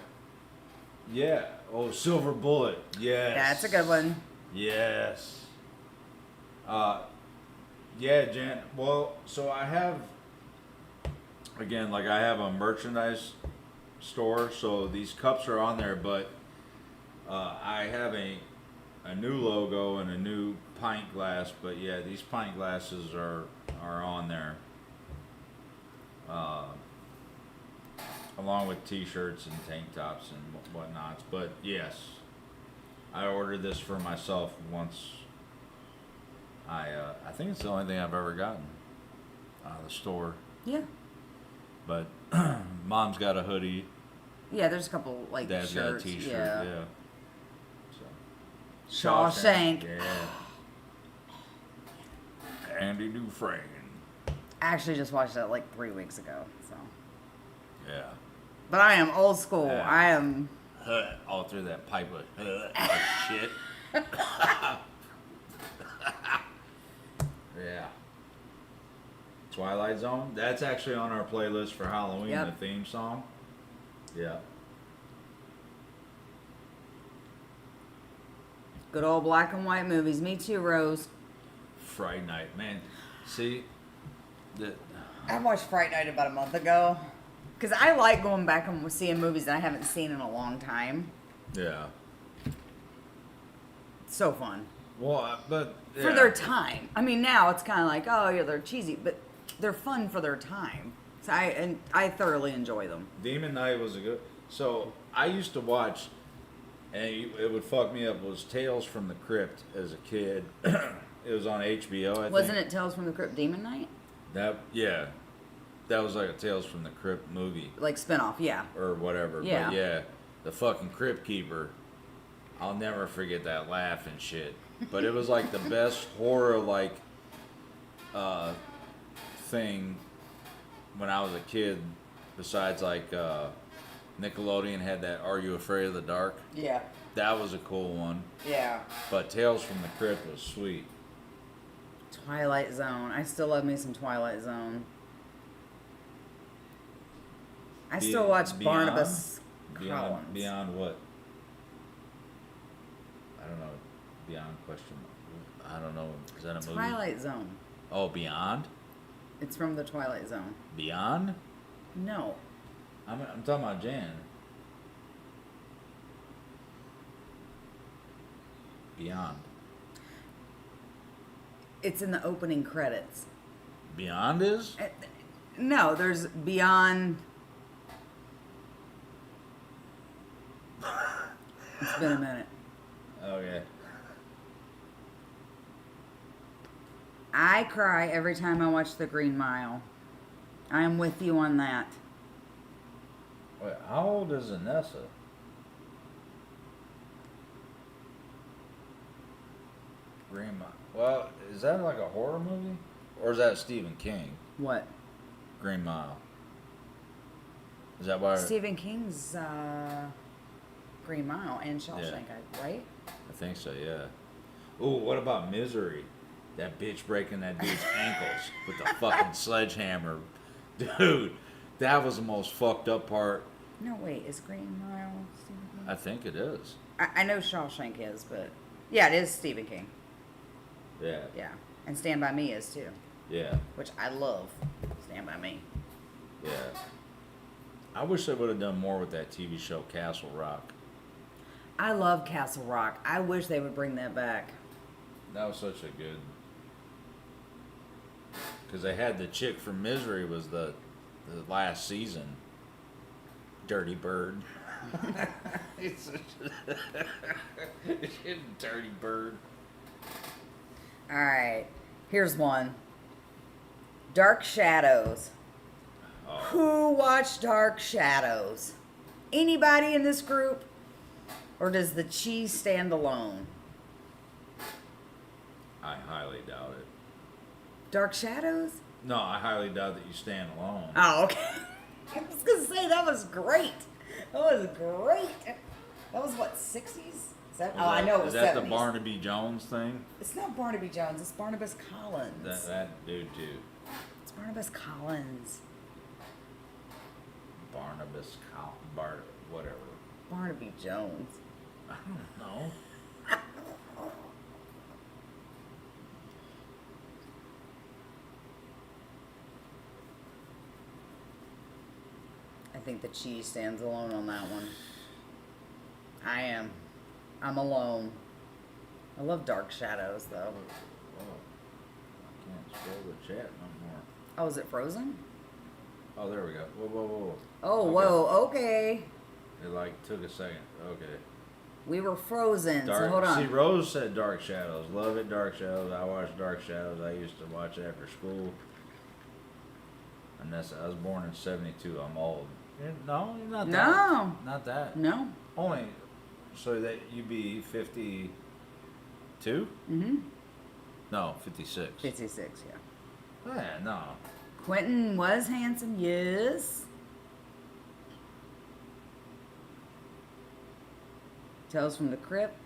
Yeah. Oh, Silver Bullet. Yes. That's a good one. Yes. Yeah, Jan. Well, so I have, again, like I have a merchandise store, so these cups are on there, but I have a new logo and a new pint glass, but yeah, these pint glasses are on there. Along with t-shirts and tank tops and whatnots. But yes, I ordered this for myself once. I think it's the only thing I've ever gotten out of the store. Yeah. But Mom's got a hoodie. Yeah, there's a couple, like, Dad's shirts. got a t-shirt. Yeah. So. Shawshank. Yeah. Andy Dufresne. I actually just watched that, like, 3 weeks ago, so... Yeah. But I am old school. Yeah. I am... All through that pipe of shit. Yeah. Twilight Zone. That's actually on our playlist for Halloween, Yep. the theme song. Yeah. Good old black and white movies. Me too, Rose. Fright Night. Man, see, I watched Fright Night about a month ago. Because I like going back and seeing movies that I haven't seen in a long time. yeah. It's so fun. Well, but yeah. For their time. I mean, now it's kind of like, oh, yeah, they're cheesy, but they're fun for their time. So I thoroughly enjoy them. Demon Knight was a good. So I used to watch And it would fuck me up. Was Tales from the Crypt as a kid. It was on HBO, I think. Wasn't it Tales from the Crypt Demon Night? Yeah. That was like a Tales from the Crypt movie. Like spinoff, yeah. Or whatever. Yeah. But yeah, the fucking Crypt Keeper. I'll never forget that laugh and shit. But it was like the best horror like thing when I was a kid. Besides like Nickelodeon had that Are You Afraid of the Dark? Yeah. That was a cool one. Yeah. But Tales from the Crypt was sweet. Twilight Zone. I still love me some Twilight Zone. I still watch Barnabas Collins. Beyond what? I don't know. Beyond question. I don't know. Is that a movie? Twilight Zone. Oh, Beyond? It's from the Twilight Zone. Beyond? No. I'm talking about Jan. Beyond. It's in the opening credits. Beyond is? No, there's Beyond. It's been a minute. Okay. I cry every time I watch The Green Mile. I am with you on that. Wait, how old is Anessa? Green Mile. Well, is that like a horror movie? Or is that Stephen King? What? Green Mile. Is that why? Stephen King's Green Mile and Shawshank, right? I think so, yeah. Ooh, what about Misery? That bitch breaking that dude's ankles with the fucking sledgehammer. Dude, that was the most fucked up part. No, wait, is Green Mile Stephen King? I think it is. I know Shawshank is, but yeah, it is Stephen King. Yeah. Yeah, and Stand By Me is too, Yeah. which I love. Stand By Me. Yeah. I wish they would have done more with that TV show Castle Rock. I love Castle Rock. I wish they would bring that back. That was such a good. Because they had the chick from Misery was the last season. Dirty Bird. It's such a dirty bird. All right, here's one. Dark Shadows. Oh. Who watched Dark Shadows? Anybody in this group? Or does the cheese stand alone? I highly doubt it. Dark Shadows? No, I highly doubt that you stand alone. Oh, okay. I was going to say, that was great. That was great. That was what, 60s? I know it was 70s. Is that the Barnaby Jones thing? It's not Barnaby Jones. It's Barnabas Collins. That dude, too. It's Barnabas Collins. Barnabas whatever. Barnaby Jones. I don't know. I think the cheese stands alone on that one. I am. I'm alone. I love Dark Shadows, though. Oh, I can't scroll the chat no more. Oh, is it frozen? Oh, there we go. Whoa. Oh, Okay. whoa, okay. It like took a second. Okay. We were frozen, so hold See, on. Rose said Dark Shadows. Love it, Dark Shadows. I watched Dark Shadows. I used to watch it after school. And I was born in '72. I'm old. No, you're not that. No. Not that. No? Only, so that you be 52? Mm-hmm. No, 56. 56, yeah. Yeah, no. Quentin was handsome, yes. Tales from the Crypt.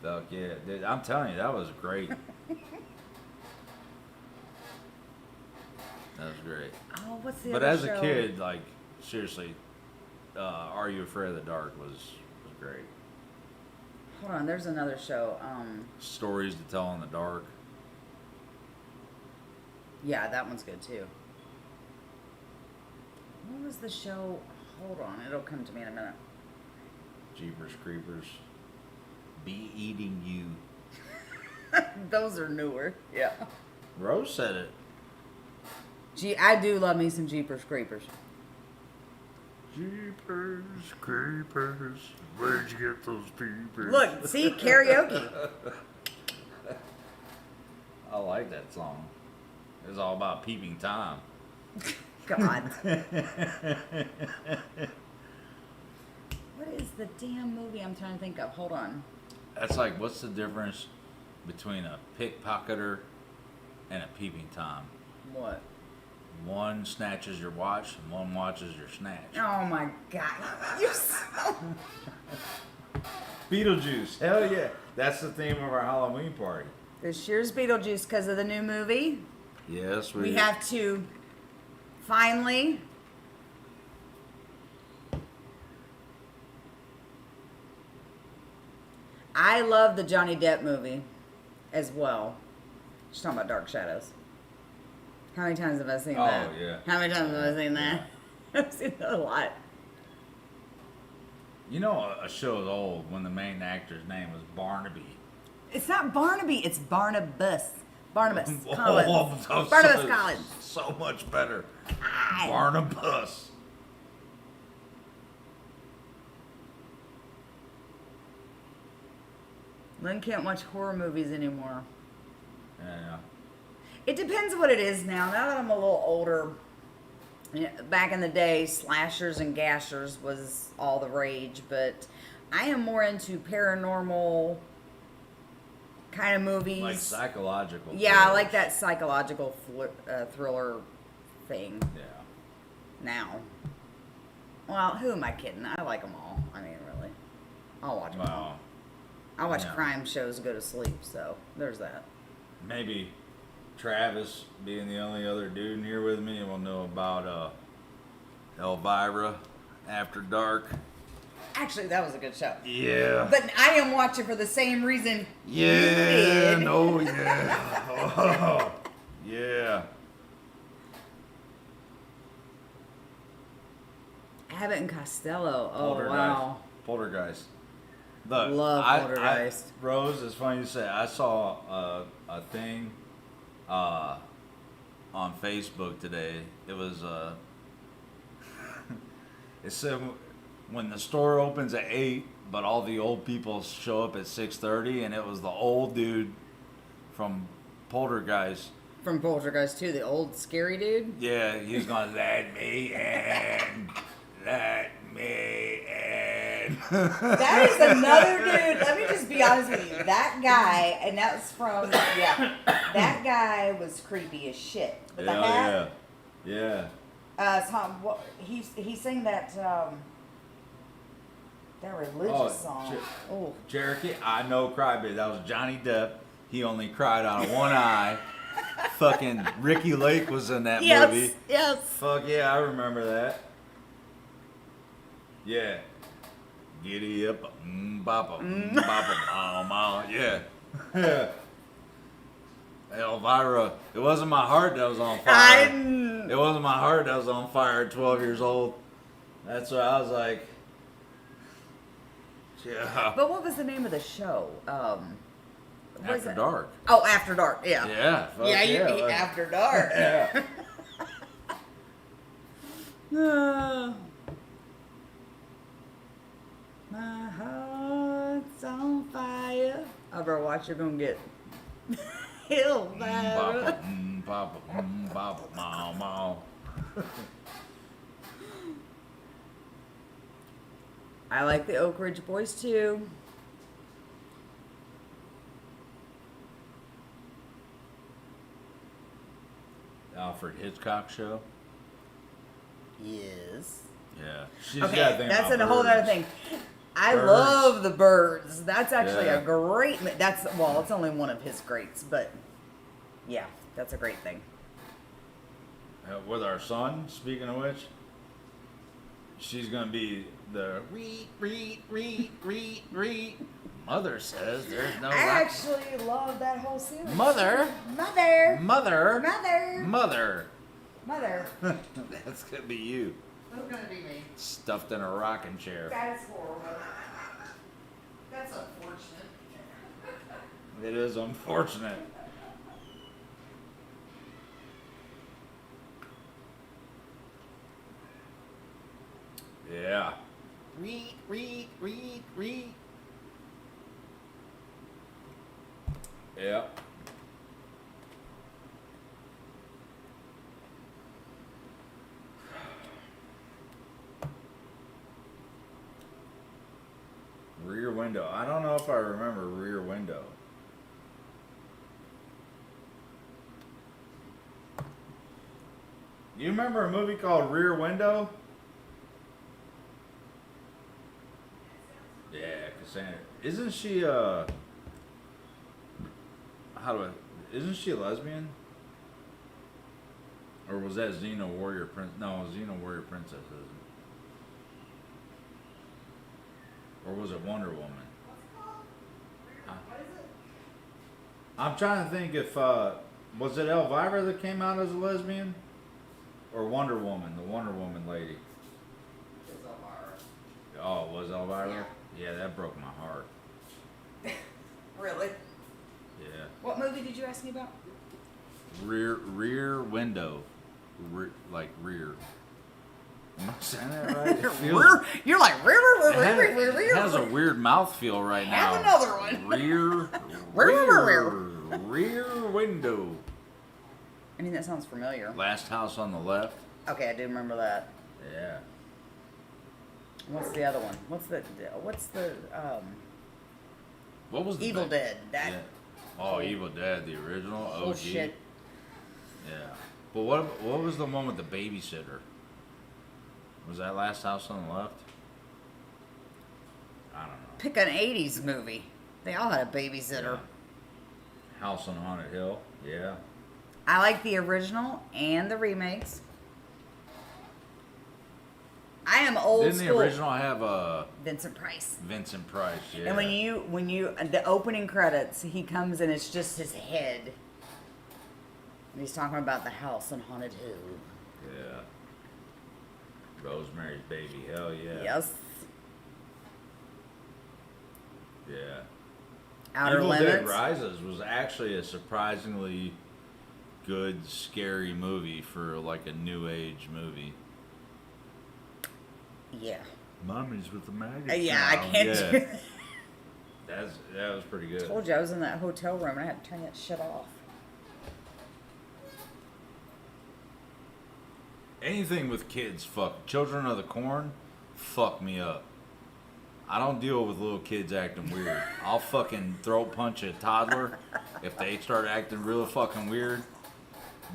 Fuck yeah. Dude, I'm telling you, that was great. That was great. Oh, what's the But other as show? a kid, like, seriously, Are You Afraid of the Dark was great. Hold on, there's another show. Stories to Tell in the Dark. Yeah, that one's good too. What was the show? Hold on, it'll come to me in a minute. Jeepers Creepers. Be Eating You. Those are newer. Yeah. Rose said it. I do love me some Jeepers Creepers. Jeepers creepers, where'd you get those peepers? Look, see, karaoke. I like that song. It's all about peeping Tom. God. What is the damn movie I'm trying to think of? Hold on. That's like, what's the difference between a pickpocketer and a peeping Tom? What? One snatches your watch and one watches your snatch. Oh my God. You're so... Beetlejuice. Hell yeah. That's the theme of our Halloween party. This year's Beetlejuice because of the new movie. Yes, We have to finally I love the Johnny Depp movie as well. She's talking about Dark Shadows. How many times have I seen that? Oh, yeah. How many times have I seen that? I've seen that a lot. You know, a show's old when the main actor's name was Barnaby. It's not Barnaby, it's Barnabas. Barnabas Oh, Collins. so- Barnabas Collins. So much better. God. Barnabas. Lynn can't watch horror movies anymore. Yeah. It depends what it is now. Now that I'm a little older, back in the day, slashers and gashers was all the rage, but I am more into paranormal kind of movies. Like psychological. Yeah, I thrillers. like that psychological thriller thing Yeah. now. Well, who am I kidding? I like them all. I mean, really. I'll watch them all. Well, I watch yeah. crime shows to go to sleep, so there's that. maybe Travis, being the only other dude in here with me, will know about Elvira After Dark. Actually, that was a good show. Yeah. But I didn't watch it for the same reason you Yeah. did. No. Yeah. Oh, yeah. Abbott and Costello. Oh, Poltergeist. wow. Poltergeist. Look, Love Poltergeist. Rose, it's funny you say. I saw a thing on Facebook today. It was it said when the store opens at 8, but all the old people show up at 6:30, and it was the old dude from Poltergeist. From Poltergeist 2, the old scary dude. Yeah, he's gonna let me in, let me in. That is another dude. Let me just be honest with you. That guy, and that's from, yeah, that guy was creepy as shit. With the Hell hat. yeah. Yeah. He sang that, that religious song. Oh. Cherokee, I know Crybaby. That was Johnny Depp. He only cried out of one eye. Fucking Ricky Lake was in that movie. Yes. Fuck yeah, I remember that. Yeah. Giddy up, boppa, boppa, ma, yeah. Yeah. Elvira, it wasn't my heart that was on fire. It wasn't my heart that was on fire at 12 years old. That's why I was like, yeah. But what was the name of the show? What is After it? Dark. Oh, After Dark. Yeah. Yeah. Fuck Yeah, you beat like- After Dark. Yeah. My heart's on fire. I better watch. You're gonna get hell fire. Papa, papa, ma, ma. I like the Oak Ridge Boys too. Alfred Hitchcock show. Yes. Yeah. She's Okay, got a thing that's about a whole other birds. thing. I Birds. love the Birds. That's actually Yeah. a great. That's well, it's only one of his greats, but yeah, that's a great thing. With our son, speaking of which, she's gonna be the read. Mother says there's no. I actually love that whole series. Mother. Mother. That's gonna be you, Who's gonna be me? stuffed in a rocking chair. That's horrible. That's unfortunate. It is unfortunate. Yeah. Read. Yeah. Rear Window. I don't know if I remember Rear Window. You remember a movie called Rear Window? Yeah, Cassandra. Isn't she isn't she a lesbian? Or was that Xena Warrior Prince? No, Xena Warrior Princess isn't. Or was it Wonder Woman? What is it? I'm trying to think if was it Elvira that came out as a lesbian, or Wonder Woman, the Wonder Woman lady. It's Elvira. Oh, it was Elvira? Yeah, that broke my heart. Really? Yeah. What movie did you ask me about? Rear Window, like rear. Am I saying that right? It You're like it has a weird mouthfeel right now. Have another one. Rear Window. I mean, that sounds familiar. Last House on the Left. Okay, I do remember that. Yeah. What's the other one? What's the What was the Evil Dead? That. Yeah. Oh, Evil Dead, the original OG. Oh shit. Yeah. But what was the one with the babysitter? Was that Last House on the Left? I don't know. Pick an '80s movie. They all had a babysitter. Yeah. House on Haunted Hill. Yeah. I like the original and the remakes. I am old Didn't school. the original have Vincent Price. Vincent Price? Yeah. And when you the opening credits, he comes and it's just his head. And he's talking about the house on Haunted Hill. Yeah. Rosemary's Baby. Hell yeah. Yes. Yeah. Outer Evil Limits. Dead Rises was actually a surprisingly good, scary movie for like a new age movie. Yeah. Mummies with the maggots. Yeah, I can't do that. That was pretty good. I told you I was in that hotel room and I had to turn that shit off. Anything with kids, fuck. Children of the Corn, fuck me up. I don't deal with little kids acting weird. I'll fucking throat punch a toddler if they start acting real fucking weird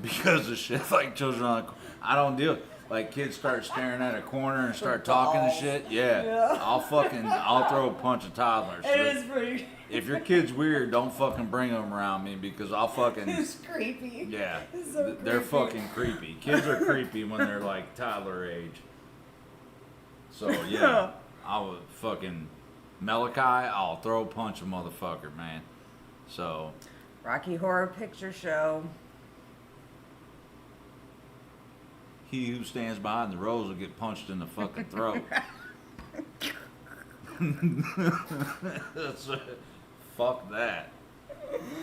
because of shit like Children of the Corn. I don't deal. Like kids start staring at a corner and start talking and shit. Yeah. I'll throw a punch a toddler. It is pretty. If your kid's weird, don't fucking bring them around me because I'll fucking. It's creepy. Yeah. It's so They're creepy. fucking creepy. Kids are creepy when they're like toddler age. So yeah, I would fucking Malachi. I'll throw a punch a motherfucker, man. So. Rocky Horror Picture Show. He who stands behind the rose will get punched in the fucking throat. Fuck that.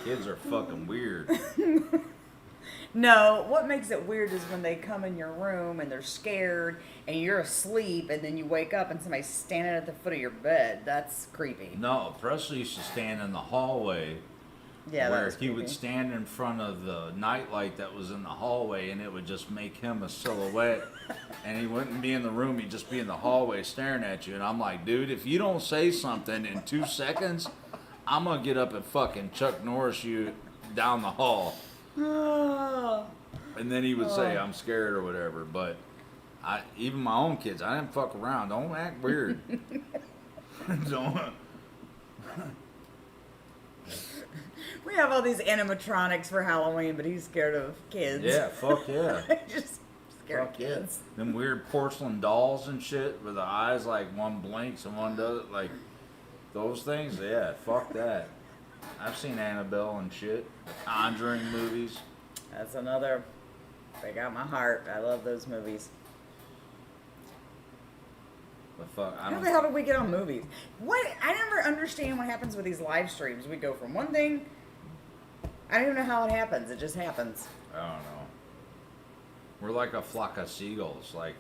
Kids are fucking weird. No, what makes it weird is when they come in your room and they're scared and you're asleep and then you wake up and somebody's standing at the foot of your bed. That's creepy. No, Presley used to stand in the hallway. Yeah, where that's he creepy. would stand in front of the nightlight that was in the hallway and it would just make him a silhouette and he wouldn't be in the room, he'd just be in the hallway staring at you. And I'm like, dude, if you don't say something in 2 seconds, I'm gonna get up and fucking Chuck Norris you down the hall. And then he would say, I'm scared or whatever. But even my own kids, I didn't fuck around. Don't act weird. Don't. We have all these animatronics for Halloween, but he's scared of kids. Yeah, fuck yeah. Just scared of kids. Them weird porcelain dolls and shit with the eyes like one blinks and one does it. Like those things, yeah, fuck that. I've seen Annabelle and shit. The Conjuring movies. That's another. They got my heart. I love those movies. But fuck, I How don't. the hell did we get on movies? What? I never understand what happens with these live streams. We go from one thing. I don't even know how it happens. It just happens. I don't know. We're like a flock of seagulls. Like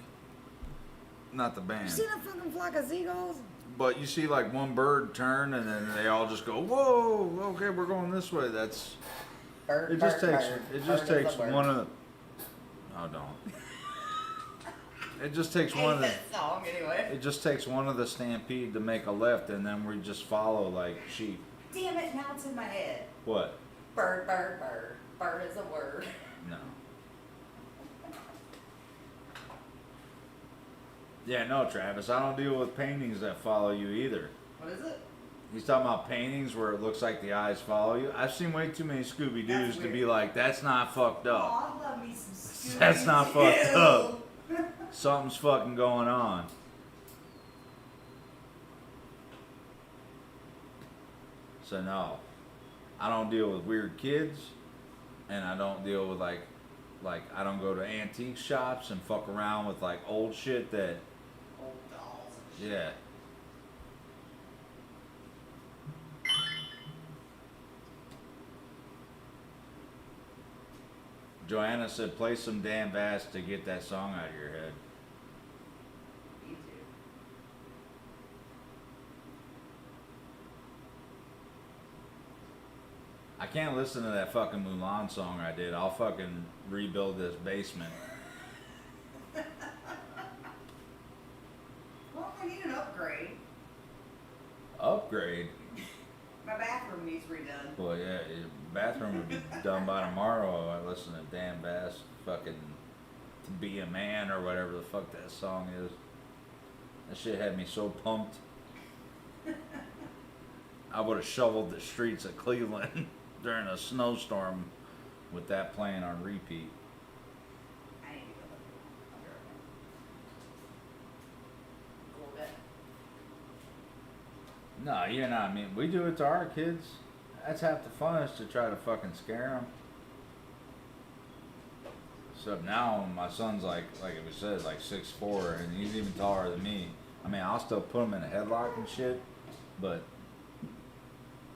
Not the band. You seen a fucking flock of seagulls? But you see like one bird turn and then they all just go, whoa, okay, we're going this way. That's Bird, it just bird, takes bird. it just Bird is takes a bird. one of oh don't. It just takes I one of hate the that song anyway. it just takes one of the Stampede to make a left and then we just follow like sheep. Damn it, now it's in my head. What? Bird, bird, bird. Bird is a word. No. Yeah, no, Travis, I don't deal with paintings that follow you either. What is it? He's talking about paintings where it looks like the eyes follow you. I've seen way too many Scooby Doo's to be like, that's not fucked up. Oh, I love me some Scooby. That's not fucked up. Something's fucking going on. So no, I don't deal with weird kids, and I don't deal with like I don't go to antique shops and fuck around with like old shit that. Old dolls and shit. Yeah. Joanna said, play some Dan Bass to get that song out of your head. Me too. I can't listen to that fucking Mulan song I did. I'll fucking rebuild this basement. Well, I need an upgrade. Upgrade? My bathroom needs redone. Well, yeah, your bathroom would be done by tomorrow. I listen to Dan Bass fucking To Be a Man or whatever the fuck that song is. That shit had me so pumped. I would have shoveled the streets of Cleveland during a snowstorm with that playing on repeat. I need to go look. I'll be right back. A little bit. No, you're not. I mean, we do it to our kids. That's half the fun is to try to fucking scare them. So now my son's like it was said, like 6'4", and he's even taller than me. I mean, I'll still put him in a headlock and shit, but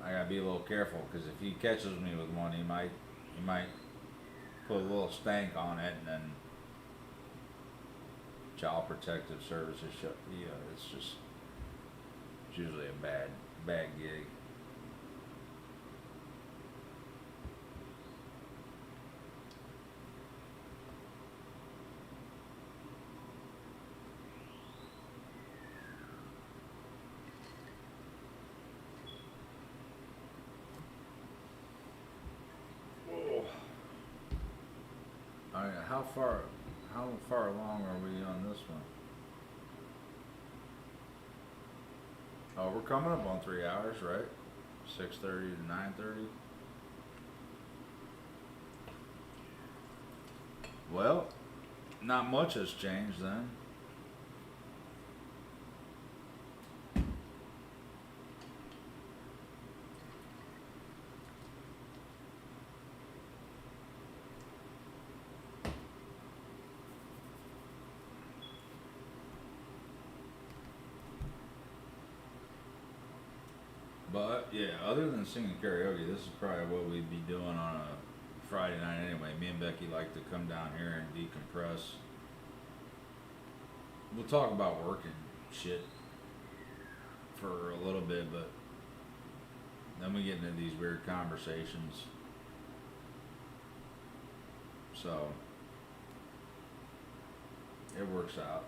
I gotta be a little careful because if he catches me with one, he might put a little stank on it, and then Child Protective Services shut. Yeah, it's usually a bad gig. All right, how far along are we on this one? Oh, we're coming up on 3 hours, right? 6:30 to 9:30. Well, not much has changed then. But yeah, other than singing karaoke, this is probably what we'd be doing on a Friday night anyway. Me and Becky like to come down here and decompress. We'll talk about work and shit for a little bit, but then we get into these weird conversations. So it works out.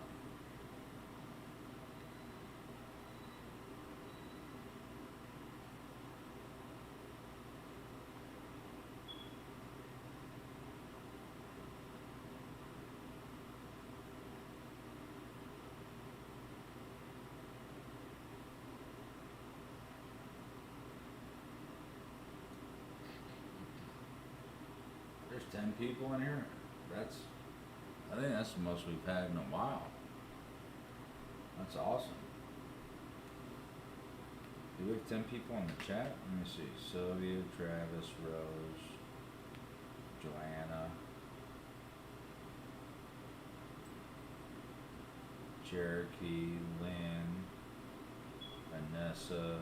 There's 10 people in here. I think that's the most we've had in a while. That's awesome. Do we have 10 people in the chat? Let me see. Sylvia, Travis, Rose, Joanna, Cherokee, Lynn, Vanessa.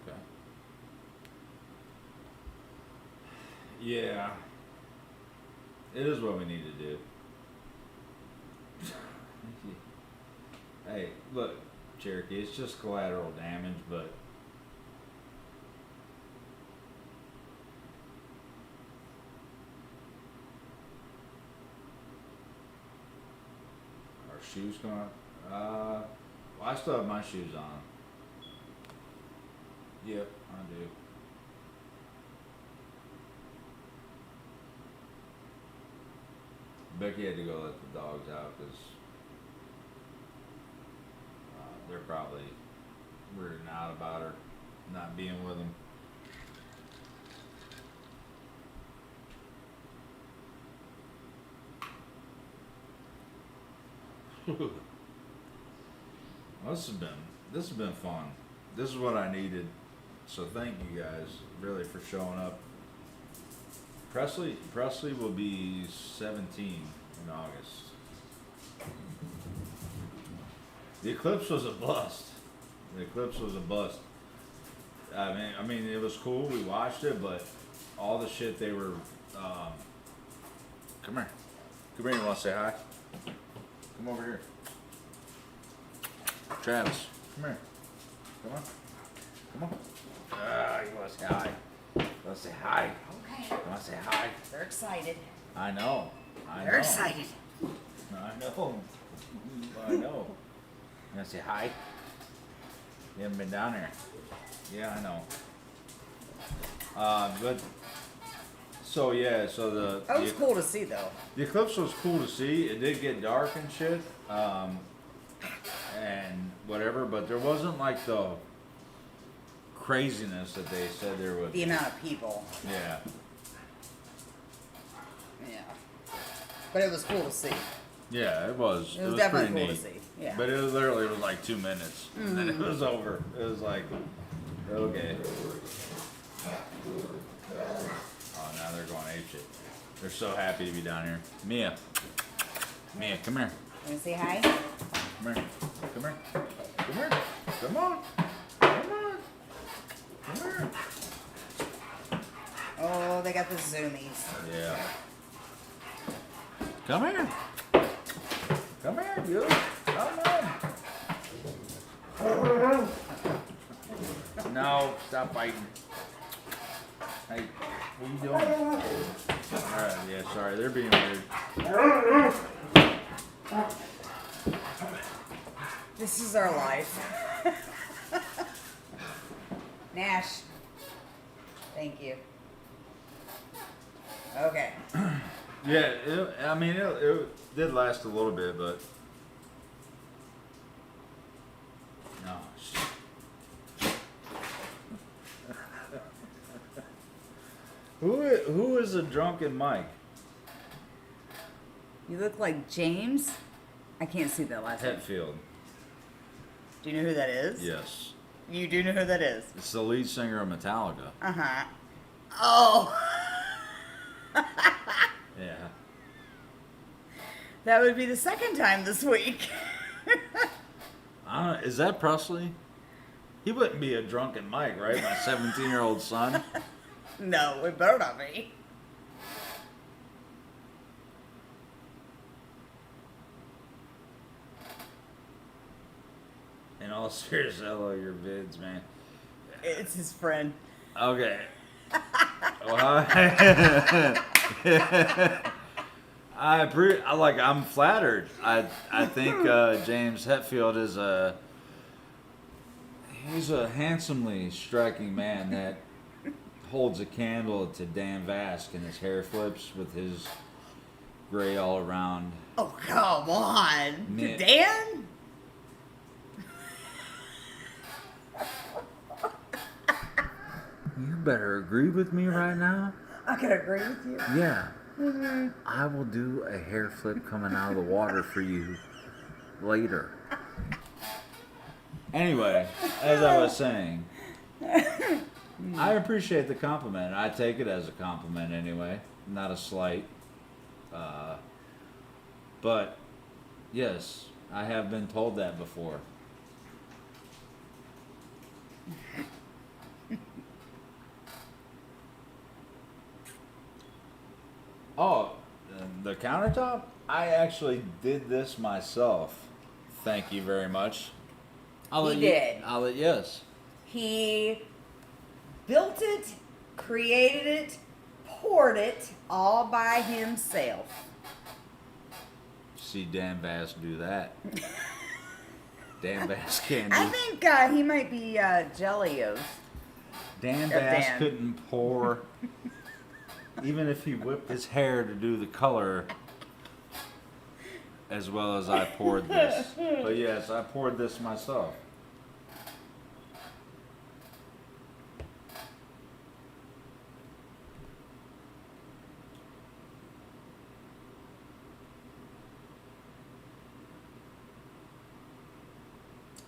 Okay. Yeah. It is what we need to do. Hey, look, Cherokee, it's just collateral damage, but our shoes going up. Well, I still have my shoes on. Yep, I do. Becky had to go let the dogs out because they're probably weirding out about her not being with them. Well, this has been fun. This is what I needed. So thank you guys really for showing up. Presley will be 17 in August. The eclipse was a bust. I mean, it was cool. We watched it, but all the shit they were. Come here. You want to say hi? Come over here. Travis, come here. Come on. You want to say hi? Let's say hi. Okay. You want to say hi? They're excited. I know. They're excited. I know. You want to say hi? You haven't been down there. Yeah, I know. But so yeah, so That was cool to see, though. the eclipse was cool to see. It did get dark and shit, and whatever, but there wasn't like the craziness that they said there would. The amount of people. Yeah. Yeah. But it was cool to see. Yeah, it was. It was definitely pretty cool neat. to see. Yeah. But it was literally like 2 minutes, and then it was over. It was like, okay. Oh, now they're going apeshit. They're so happy to be down here. Mia, come here. You want to say hi? Come here. Come on. Oh, they got the zoomies. Yeah. Come here, you. Come on. No, stop fighting. Hey, what are you doing? Alright, yeah, sorry, they're being weird. This is our life. Nash. Thank you. Okay. Yeah, it did last a little bit, but no. Who is a drunken Mike? You look like James. I can't see that last name. Hetfield. Do you know who that is? Yes. You do know who that is? It's the lead singer of Metallica. Uh-huh. Oh. Yeah. That would be the second time this week. I don't know, is that Presley? He wouldn't be a drunken Mike, right? My 17-year-old son. No, it better not be. In all seriousness, I love your vids, man. It's his friend. Okay. Well, I'm flattered. I think James Hetfield is he's a handsomely striking man that holds a candle to Dan Vask and his hair flips with his gray all around. Oh, come on. Knit. To Dan? You better agree with me right now. I can agree with you. Yeah. I will do a hair flip coming out of the water for you later. Anyway, as I was saying, I appreciate the compliment. I take it as a compliment anyway, not a slight. But, yes, I have been told that before. Oh, the countertop? I actually did this myself. Thank you very much. He did. Yes. He built it, created it, poured it all by himself. See Dan Bass do that. Dan Bass can't do I think he might be jelly of. Dan Bass couldn't pour, even if he whipped his hair to do the color, as well as I poured this. But yes, I poured this myself.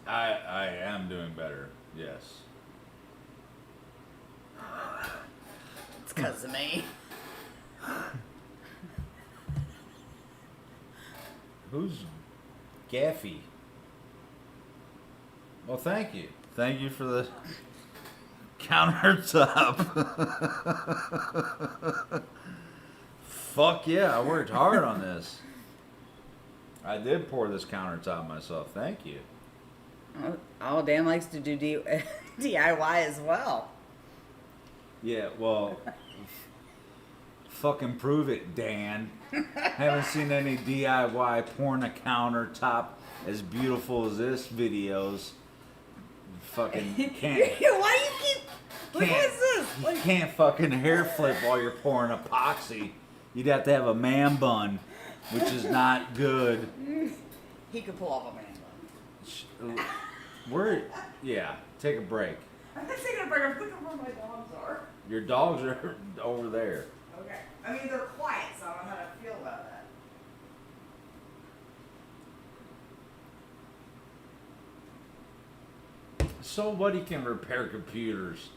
I am doing better, yes. It's because of me. Who's Gaffy? Well, thank you. Thank you for the countertop. Fuck yeah, I worked hard on this. I did pour this countertop myself. Thank you. Oh, Dan likes to do DIY as well. Yeah, well, fucking prove it, Dan. Haven't seen any DIY pouring a countertop as beautiful as this videos. Fucking can't. Why do you keep? Look, what's this? You can't fucking hair flip while you're pouring epoxy. You'd have to have a man bun, which is not good. He could pull off a man bun. Yeah, take a break. I'm not taking a break. I'm looking where my dogs are. Your dogs are over there. Okay. I mean, they're quiet, so I don't know how to feel about that. Somebody can repair computers.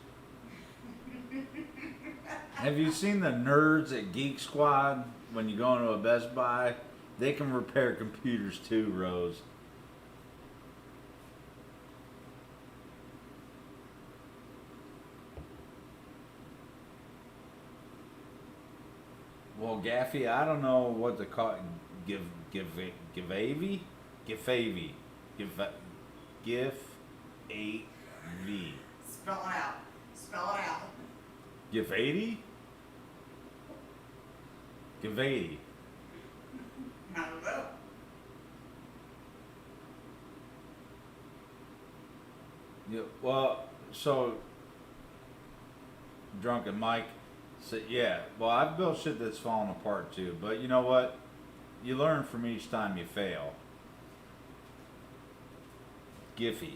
Have you seen the nerds at Geek Squad when you go into a Best Buy? They can repair computers too, Rose. Well, Gaffy, I don't know what to call it. Givavy? Spell it out. Spell it out. Givady? Givady. I don't know. Yeah, well, so Drunken Mike said, yeah, well, I've built shit that's falling apart too, but you know what? You learn from each time you fail. Giphy.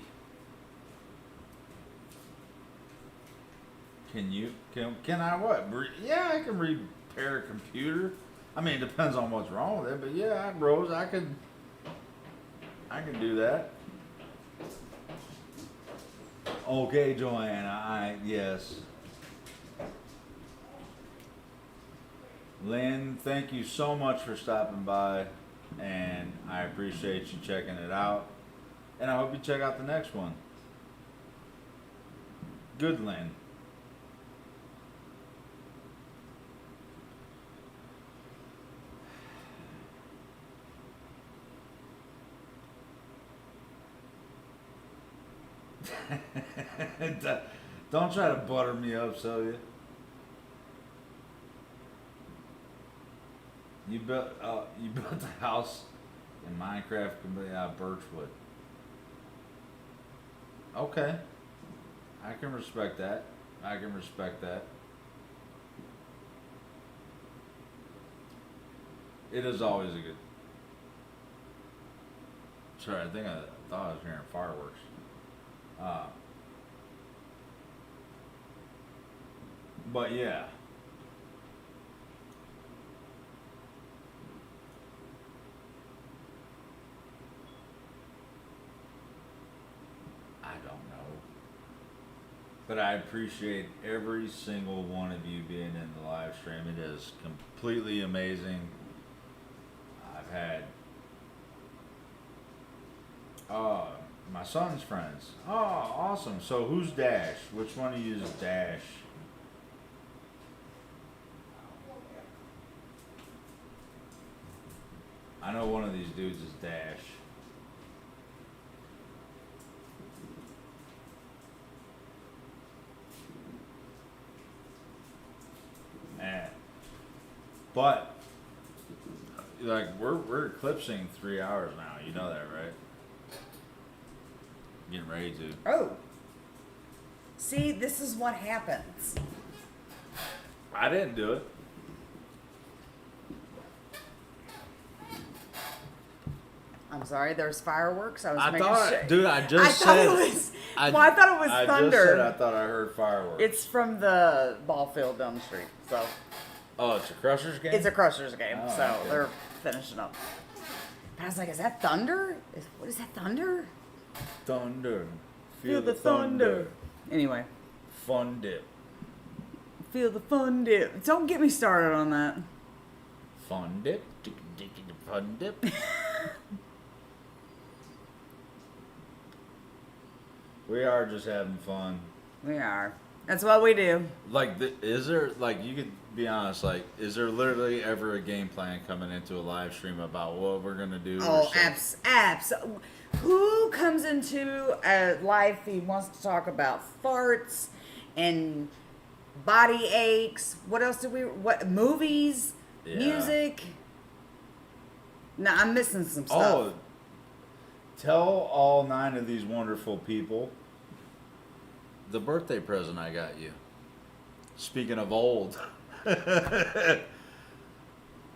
Can I what? Yeah, I can repair a computer. I mean, it depends on what's wrong with it, but yeah, Rose, I can do that. Okay, Joanna, yes. Lynn, thank you so much for stopping by, and I appreciate you checking it out. And I hope you check out the next one. Good, Lynn. Don't try to butter me up, Sylvia. You built the house in Minecraft completely out of birchwood. Okay, I can respect that. I can respect that. It is always a good. Sorry, I think I thought I was hearing fireworks. But yeah. I don't know. But I appreciate every single one of you being in the live stream. It is completely amazing. I've had my son's friends. Oh, awesome. So who's Dash? Which one of you is Dash? know one of these dudes is Dash. Man. But like we're eclipsing 3 hours now. You know that, right? Getting ready to. Oh. See, this is what happens. I didn't do it. I'm sorry, there's fireworks. I was I making thought, sure. dude, I just thought said. it was. I thought it was thunder. I just said I thought I heard fireworks. It's from the ball field down the street. So. Oh, it's a Crushers game? It's a Crushers game, Oh, so okay. they're finishing up. But I was like, is that thunder? What is that thunder? Thunder. Feel the thunder. Anyway. Fun dip. Feel the fun dip. Don't get me started on that. Fun dip. Fun dip. We are just having fun. We are. That's what we do. Like, is there, like, you could be honest, like, is there literally ever a game plan coming into a live stream about what we're going to do? Oh, abs. Who comes into a live feed wants to talk about farts and body aches? What else what movies? Yeah. Music? No, I'm missing some stuff. Oh, tell all 9 of these wonderful people the birthday present I got you. Speaking of old.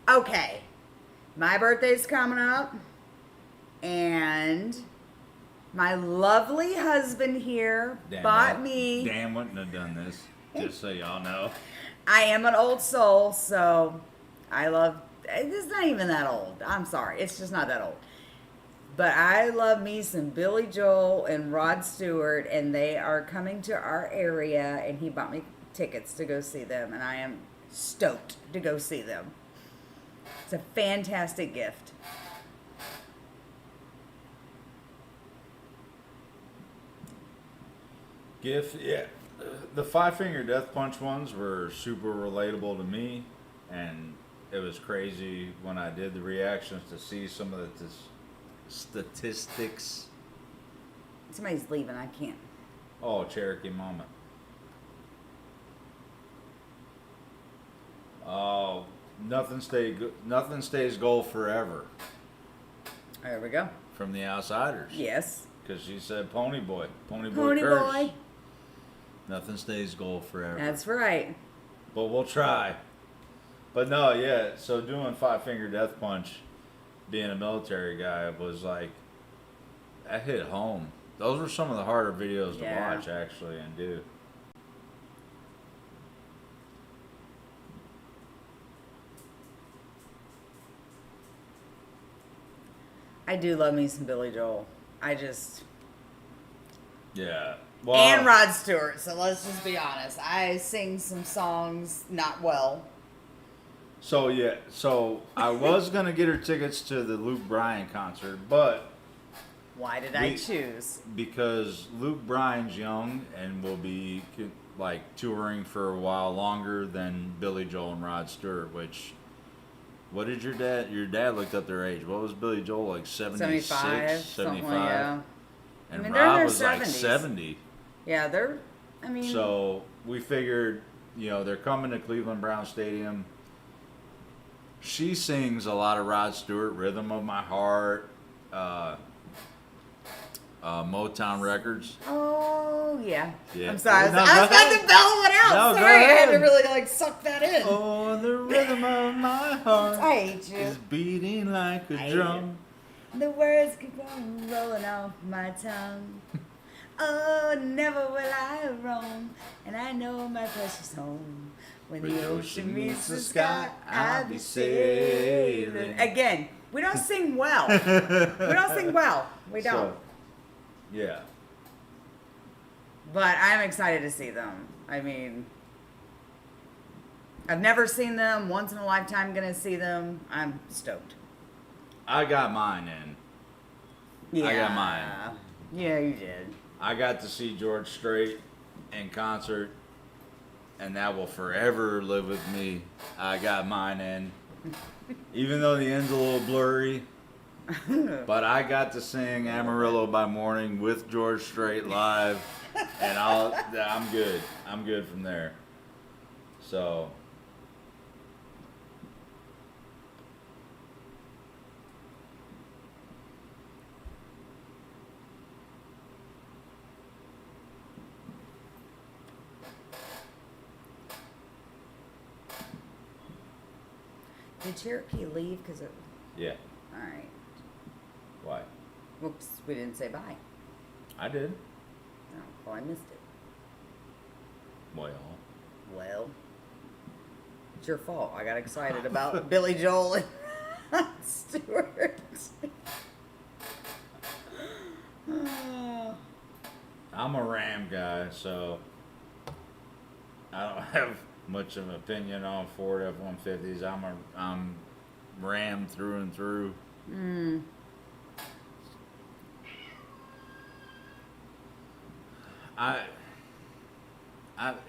Okay. My birthday's coming up. And my lovely husband here bought me. Dan wouldn't have done this, just so y'all know. I am an old soul, so I love. It's not even that old. I'm sorry. It's just not that old. But I love me some Billy Joel and Rod Stewart, and they are coming to our area, and he bought me tickets to go see them, and I am stoked to go see them. It's a fantastic gift. Gift, yeah. The 5-finger death punch ones were super relatable to me, and it was crazy when I did the reactions to see some of the statistics. Somebody's leaving. I can't. Oh, Cherokee moment. Oh, nothing stays gold forever. There we go. From the Outsiders. Yes. Because she said Pony Boy. Pony Pony curse. Boy. Nothing stays gold forever. That's right. But we'll try. But no, yeah. So doing 5-finger death punch, being a military guy, was like, that hit home. Those were some of the harder videos to watch, actually, and do. I do love me some Billy Joel. Yeah. Well, And Rod Stewart, so let's just be honest. I sing some songs not well. So, yeah. So, I was going to get her tickets to the Luke Bryan concert, but... Why did I choose? Because Luke Bryan's young and will be, like, touring for a while longer than Billy Joel and Rod Stewart, which... What did your dad looked up their age. What was Billy Joel, like 76? 75? 75? Yeah. And I mean, they're in Rod their was like 70s. 70. Yeah, So we figured, they're coming to Cleveland Brown Stadium. She sings a lot of Rod Stewart, Rhythm of My Heart, Motown Records. Oh, yeah. Yeah. I'm sorry. No, I was about to bell it out. No, go sorry, I had to ahead. really, suck that in. Oh, the rhythm of my heart I hate you. is beating like a I hate drum. The words keep on rolling off my tongue. Oh, never will I roam, and I know my precious home. When the ocean meets the sky, I'll be sailing. Again, we don't sing well. We don't. So, yeah. But I'm excited to see them. I mean, I've never seen them. Once in a lifetime, gonna see them. I'm stoked. I got mine in. Yeah. I got mine. Yeah, you did. I got to see George Strait in concert, and that will forever live with me. I got mine in. Even though the end's a little blurry, But I got to sing Amarillo by Morning with George Strait live, and I'm good. I'm good from there. So. Did Cherokee leave? Because it. Yeah. All right. Why? Whoops, we didn't say bye. I did. Oh, well, I missed it. Well, it's your fault. I got excited about Billy Joel and Stewart. I'm a Ram guy, so I don't have much of an opinion on Ford F-150s. I'm Ram through and through.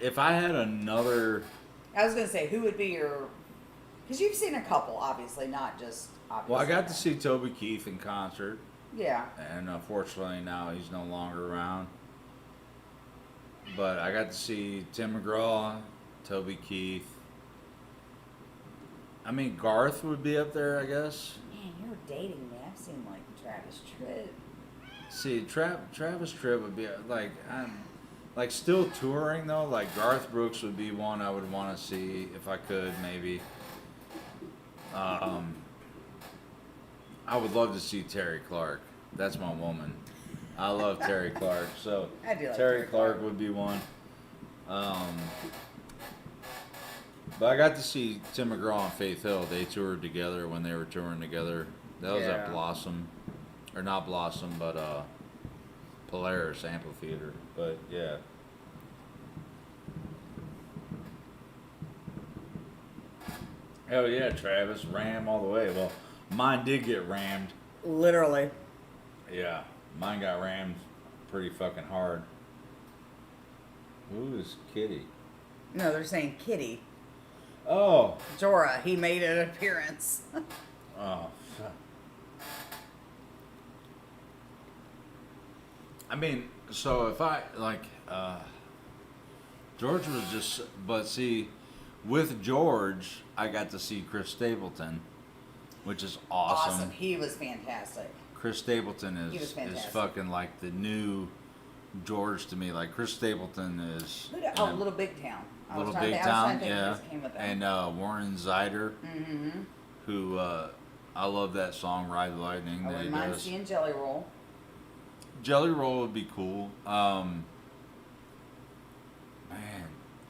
If I had another, I was gonna say, who would be your? Because you've seen a couple, obviously, not just. Obviously. well, I got to see Toby Keith in concert, Yeah. and unfortunately now he's no longer around. But I got to see Tim McGraw, Toby Keith. I mean, Garth would be up there, I guess. Man, you're dating me. I've seen like Travis Tritt. See, Travis Tritt would be like still touring though. Like Garth Brooks would be one I would want to see if I could maybe. I would love to see Terry Clark. That's my woman. I love Terry Clark. So I do like Terry Clark would be one. But I got to see Tim McGraw and Faith Hill. They toured together when they were touring together. That was at Blossom, or not Blossom, but Polaris Amphitheater. But yeah. Hell yeah, Travis, ram all the way. Well, mine did get rammed. Literally. Yeah, mine got rammed pretty fucking hard. Who is Kitty? No, they're saying Kitty. Oh. Jorah, he made an appearance. Oh, fuck. I mean, so if I, like, George was just, but see, with George, I got to see Chris Stapleton, which is awesome. He was fantastic. Chris Stapleton is fucking like the new George to me. Like, Chris Stapleton is... Little Big Town. Little Big Town, yeah. And Warren Zyder, who I love that song "Ride the Lightning" that he does. I wouldn't mind seeing Jelly Roll. Jelly Roll would be cool. Man,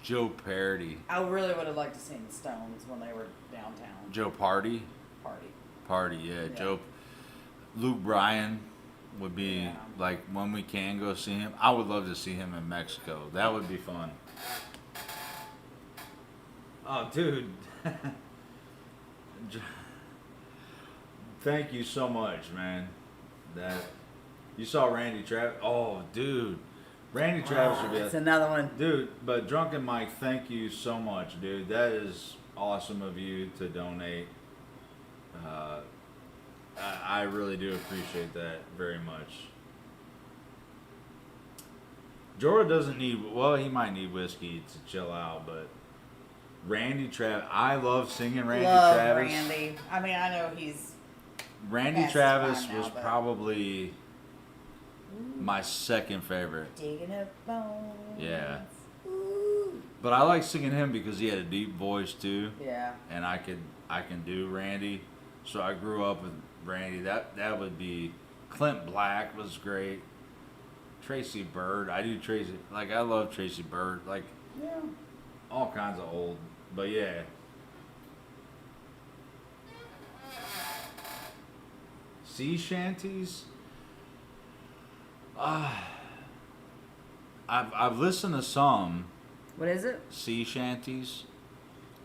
Joe Parody. I really would have liked to see the Stones when they were downtown. Joe Party. Yeah. Joe. Luke Bryan would be like when we can go see him. I would love to see him in Mexico. That would be fun. Oh, dude. Thank you so much, man. That you saw Randy Travis. Oh, dude. Randy Travis would be that's another one. Dude, but Drunken Mike, thank you so much, dude. That is awesome of you to donate. I really do appreciate that very much. Jorah doesn't need, well, he might need whiskey to chill out, but Randy Travis, I love singing Randy Travis. Randy. I mean, I know he's... Randy Travis was probably my second favorite. Digging up bones. Yeah. Ooh. But I like singing him because he had a deep voice too. Yeah. And I can do Randy. So I grew up with Randy. That would be... Clint Black was great. Tracy Byrd. I do Tracy... Like, I love Tracy Byrd. Like, yeah. All kinds of old... But yeah. Sea shanties? I've listened to some. What is it? Sea shanties.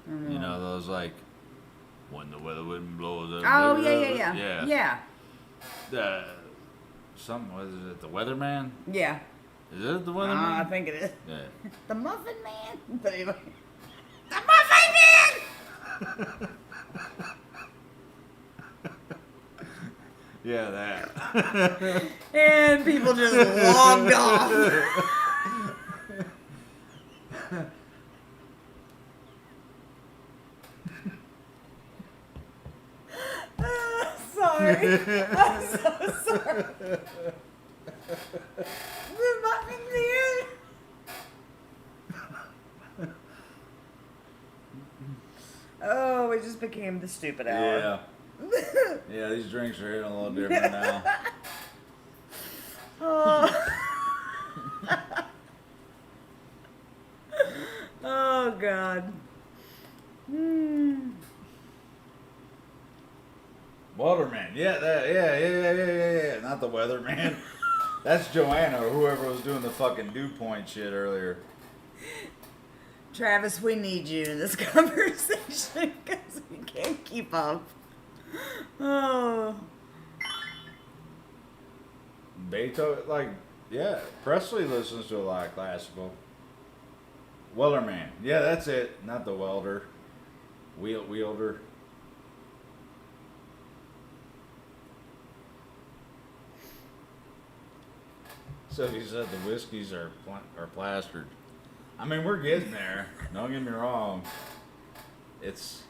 Mm-hmm. You know, those like... When the weather wind blows up. Oh, yeah. Was it the Weatherman? Yeah. Is it the Weatherman? I think it is. Yeah. The Muffin Man? But anyway. The Muffin Man! Yeah, that. And people just logged off. Sorry. I'm so sorry. The Muffin Man. Oh, we just became the stupid hour. Yeah. Yeah, these drinks are hitting a little different now. Oh. Oh, God. Waterman. Yeah, that. Yeah. Not the weatherman. That's Joanna or whoever was doing the fucking dew point shit earlier. Travis, we need you in this conversation because we can't keep up. Oh. Beethoven, like, yeah, Presley listens to a lot of classical. Wellerman. Yeah, that's it. Not the welder. Wielder. So he said the whiskeys are plastered. I mean, we're getting there. Don't get me wrong. It's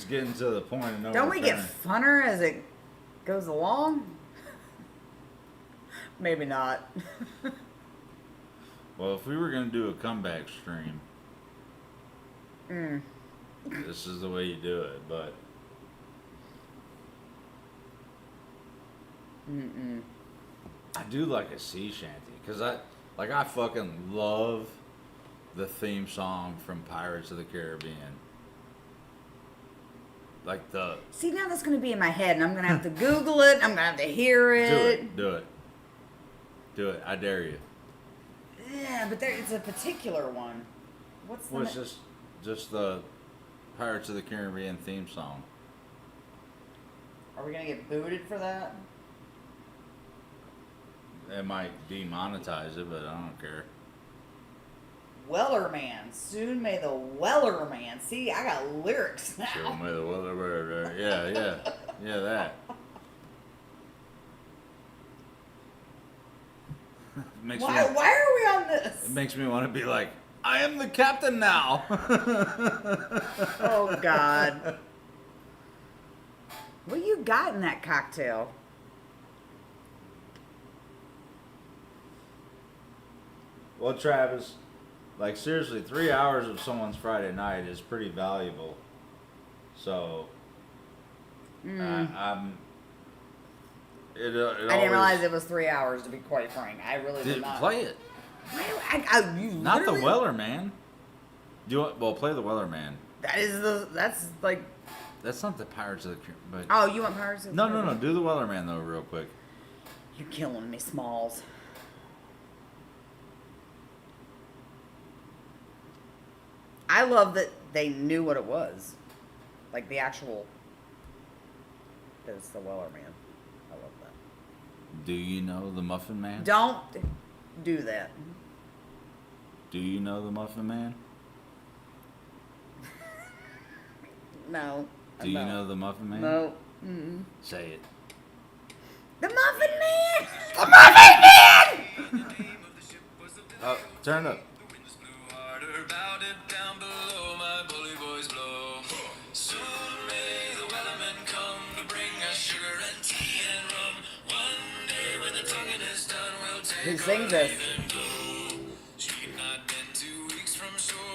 getting to the point of no Don't we get return. funner as it goes along? Maybe not. Well, if we were going to do a comeback stream, this is the way you do it, but... I do like a sea shanty, because I fucking love the theme song from Pirates of the Caribbean. Like the... See, now that's going to be in my head, and I'm going to have to Google it. I'm going to have to hear it. Do it. I dare you. Yeah, but it's a particular one. What's the... Well, it's just the Pirates of the Caribbean theme song. Are we going to get booted for that? It might demonetize it, but I don't care. Wellerman. Soon may the Wellerman. See, I got lyrics now. Show me the weather. Yeah, that. Why are we on this? It makes me want to be like, I am the captain now. Oh, God. What you got in that cocktail? Well, Travis, like seriously, 3 hours of someone's Friday night is pretty valuable. So, I'm. I I didn't realize it was 3 hours. To be quite frank, I really did not play it. You Not the literally- Weller Man. Play the Weller Man. That's like. That's not the Pirates of the Caribbean. But Oh, you want Pirates of the no. Caribbean? Do the Weller Man though, real quick. You're killing me, Smalls. I love that they knew what it was. Like the actual... That it's the Weller Man. I love that. Do you know the Muffin Man? Don't do that. Do you know the Muffin Man? No. Do you know the Muffin Man? No. Say it. The Muffin Man! The Muffin Man! Oh, turn it up. Who sings this? Did you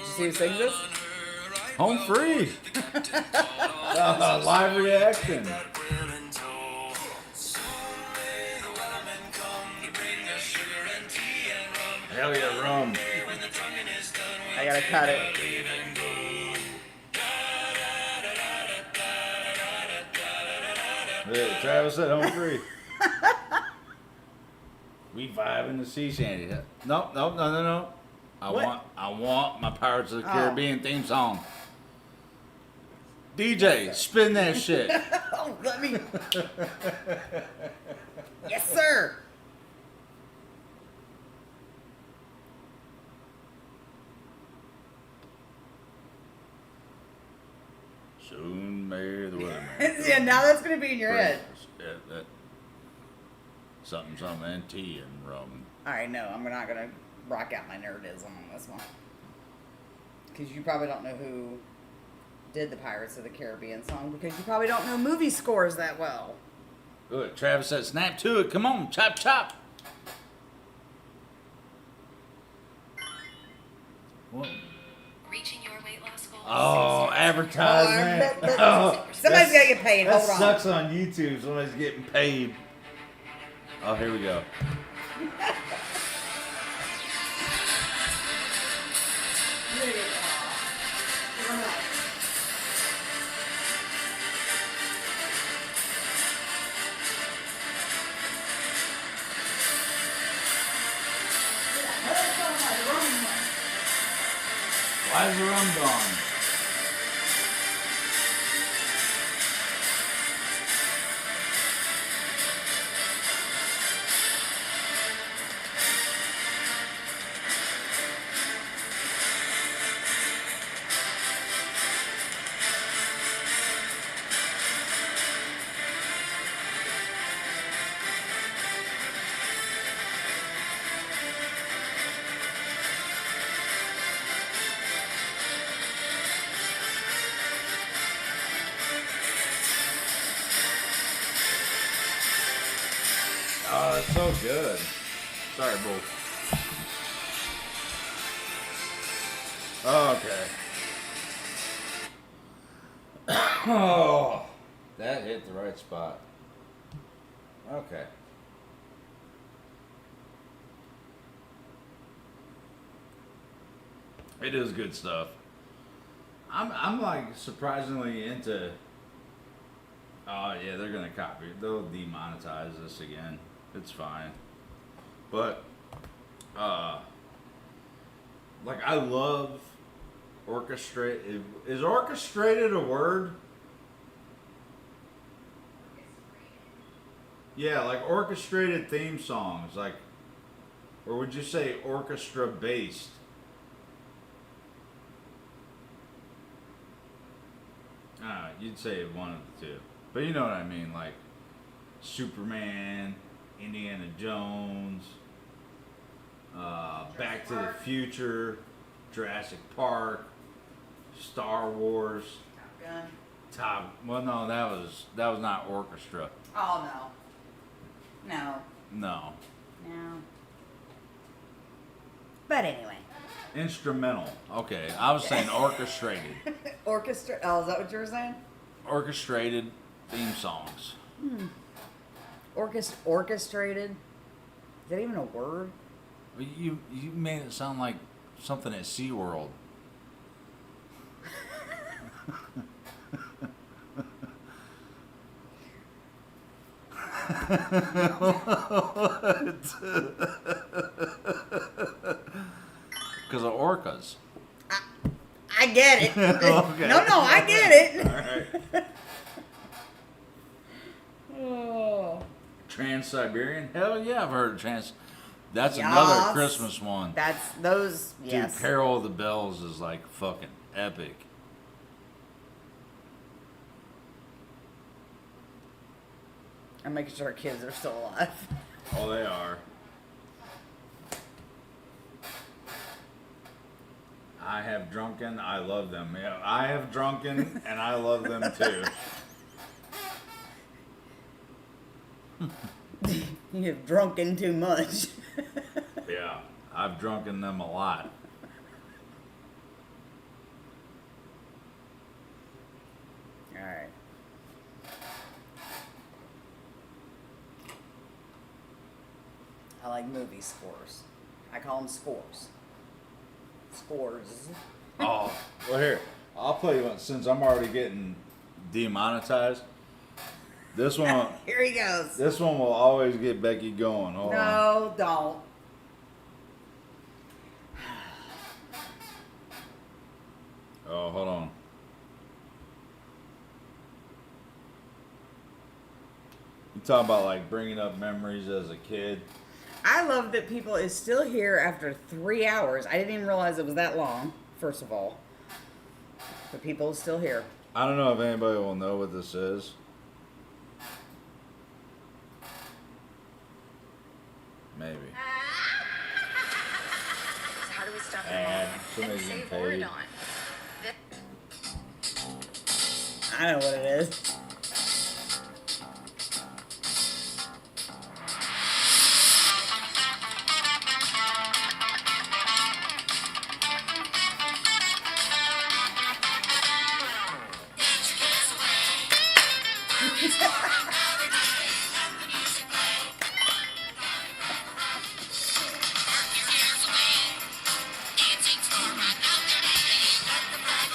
see who sings this? Home free. Live reaction. Hell yeah, rum. I gotta cut it. Yeah, Travis said home free. We vibe in the sea shanty. No. What? I want my Pirates of the Caribbean theme song. DJ, spin that shit. Oh, let me. Yes, sir. Soon may the weatherman. Yeah, now that's gonna be in your head. Yeah, something, something, and tea and rum. All right, no, I'm not going to rock out my nerdism on this one. Because you probably don't know who did the Pirates of the Caribbean song, because you probably don't know movie scores that well. Good. Travis said, snap to it. Come on, chop, chop. What? Reaching your weight loss goals. Oh, advertisement. Somebody's got to get paid. That Hold on. sucks on YouTube. Somebody's getting paid. Oh, here we go. Why is the rum gone? Oh, that's so good. Sorry, Bull. Okay. Oh, that hit the right spot. Okay. It is good stuff. I'm like surprisingly into. Oh yeah, they're gonna copy. They'll demonetize this again. It's fine. But like I love orchestrate. Is orchestrated a word? Yeah, like orchestrated theme songs, like, or would you say orchestra based? You'd say one of the two, but you know what I mean, like Superman, Indiana Jones, Back to the Future, Jurassic Park, Star Wars, Top Gun. Well, no, that was not orchestra. Oh, no. No. No. No. But anyway. Instrumental. Okay, I was saying orchestrated. Orchestra. Oh, is that what you were saying? Orchestrated theme songs. Orchestrated? Is that even a word? You made it sound like something at SeaWorld. Because of orcas. I get it. Okay. No, I get it. All right. Oh. Trans-Siberian? Hell yeah, I've heard of Trans. That's Yes. another Christmas one. That's those, Dude, yes. Carol of the Bells is like fucking epic. I'm making sure our kids are still alive. Oh, they are. I have drunken. I love them. Yeah, I have drunken, and I love them too. You have drunken too much. Yeah, I've drunken them a lot. All right. I like movie scores. I call them scores. Scores. Oh, well here, I'll play you one since I'm already getting demonetized. This one, Here he goes. this one will always get Becky going. Hold on. No, don't. Oh, hold on. You talking about like bringing up memories as a kid? I love that people is still here after 3 hours. I didn't even realize it was that long, first of all. But people is still here. I don't know if anybody will know what this is. Somebody's getting Save paid. Oridon. I know what it is.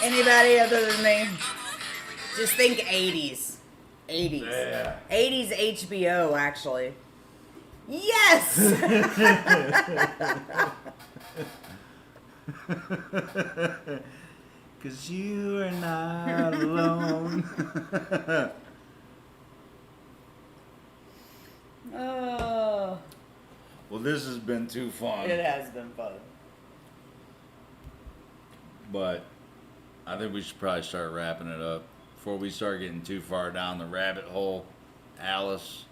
Anybody other than me? Just think 80s. 80s. Yeah. 80s HBO, actually. Yes! Cause you are not alone. Oh, Well, this has been too fun. it has been fun. But I think we should probably start wrapping it up before we start getting too far down the rabbit hole, Alice.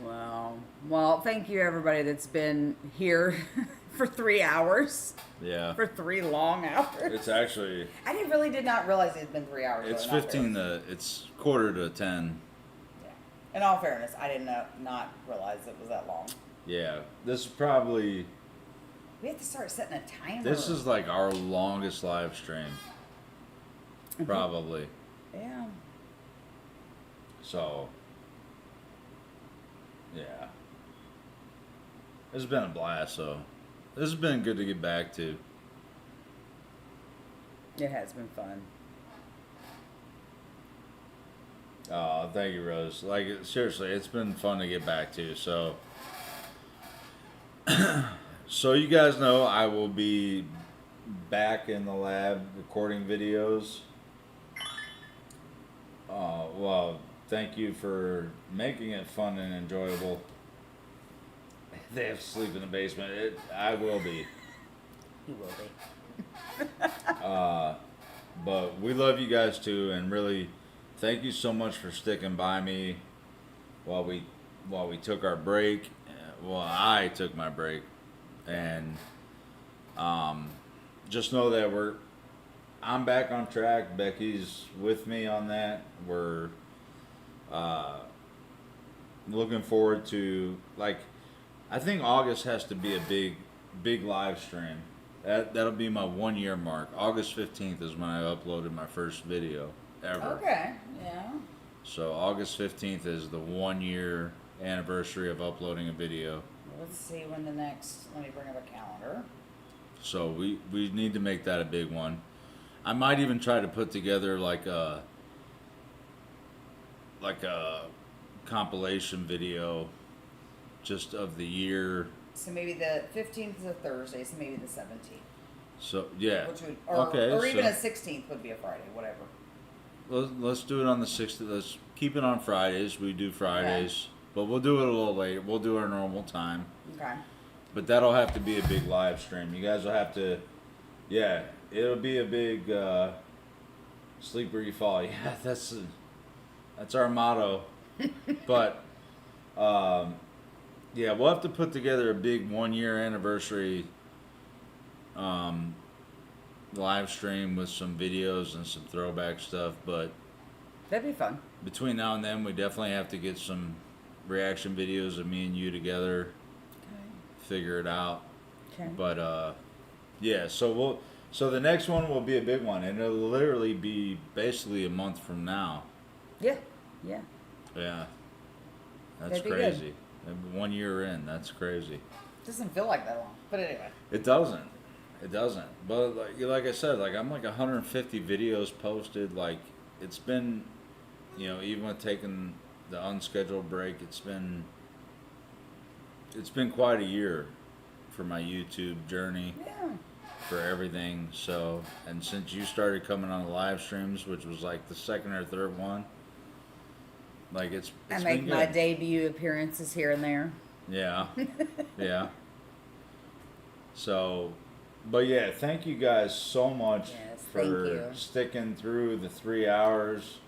Wow. Well, thank you everybody that's been here for 3 hours. Yeah. For 3 long hours. It's actually I did not realize it had been 3 hours. it's though, in all 15 fairness. to it's quarter to 10. Yeah. In all fairness, I did not realize it was that long. Yeah. This is probably We have to start setting a timer. this is like our longest live stream. Probably. Yeah. So yeah. It's been a blast though. This has been good to get back to. It has been fun. Oh, thank you, Rose. Like, seriously, it's been fun to get back to. So, so you guys know I will be back in the lab recording videos. Well, thank you for making it fun and enjoyable. They have to sleep in the basement. I will be. He will be. But we love you guys too, and really, thank you so much for sticking by me while we took our break. Well, I took my break, and just know that I'm back on track. Becky's with me on that. We're looking forward to, like, I think August has to be a big live stream. That'll be my 1 year mark. August 15th is when I uploaded my first video ever. Okay. Yeah. So August 15th is the 1 year anniversary of uploading a video. Let's see when the next. Let me bring up a calendar. So we need to make that a big one. I might even try to put together like a compilation video just of the year. So maybe the 15th is a Thursday. So maybe the 17th. So yeah. Which would, or Okay. even so a 16th would be a Friday. Whatever. let's do it on the 16th. Let's keep it on Fridays. We do Fridays, but we'll do it a little later. We'll do our normal time. Okay. But that'll have to be a big live stream. You guys will have to, yeah, it'll be a big sleep where you fall. Yeah, that's our motto. But yeah, we'll have to put together a big 1 year anniversary live stream with some videos and some throwback stuff. But That'd be fun. between now and then, we definitely have to get some reaction videos of me and you together. Figure it out. Okay. But yeah, so the next one will be a big one, and it'll literally be basically a month from now. Yeah. Yeah. Yeah, that's That'd be good. crazy. And 1 year in, that's crazy. Doesn't feel like that long, but anyway. It doesn't. But like I said, like I'm like 150 videos posted. Like it's been, even with taking the unscheduled break, it's been quite a year for my YouTube journey, Yeah. for everything. So, and since you started coming on the live streams, which was like the second or third one, like it's I been make good. my debut appearances here and there. Yeah. Yeah. So, but yeah, thank you guys so much Yes, thank for you. sticking through the 3 hours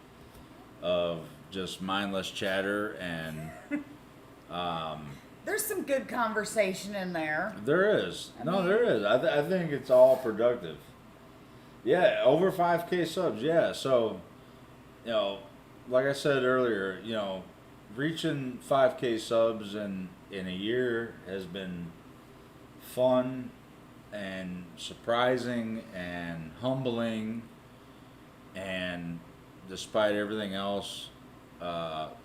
of just mindless chatter and There's some good conversation in there. There is. I No, mean- there is. I think it's all productive. Yeah, over 5K subs. Yeah, so, like I said earlier, reaching 5K subs in a year has been fun and surprising and humbling, and despite everything else,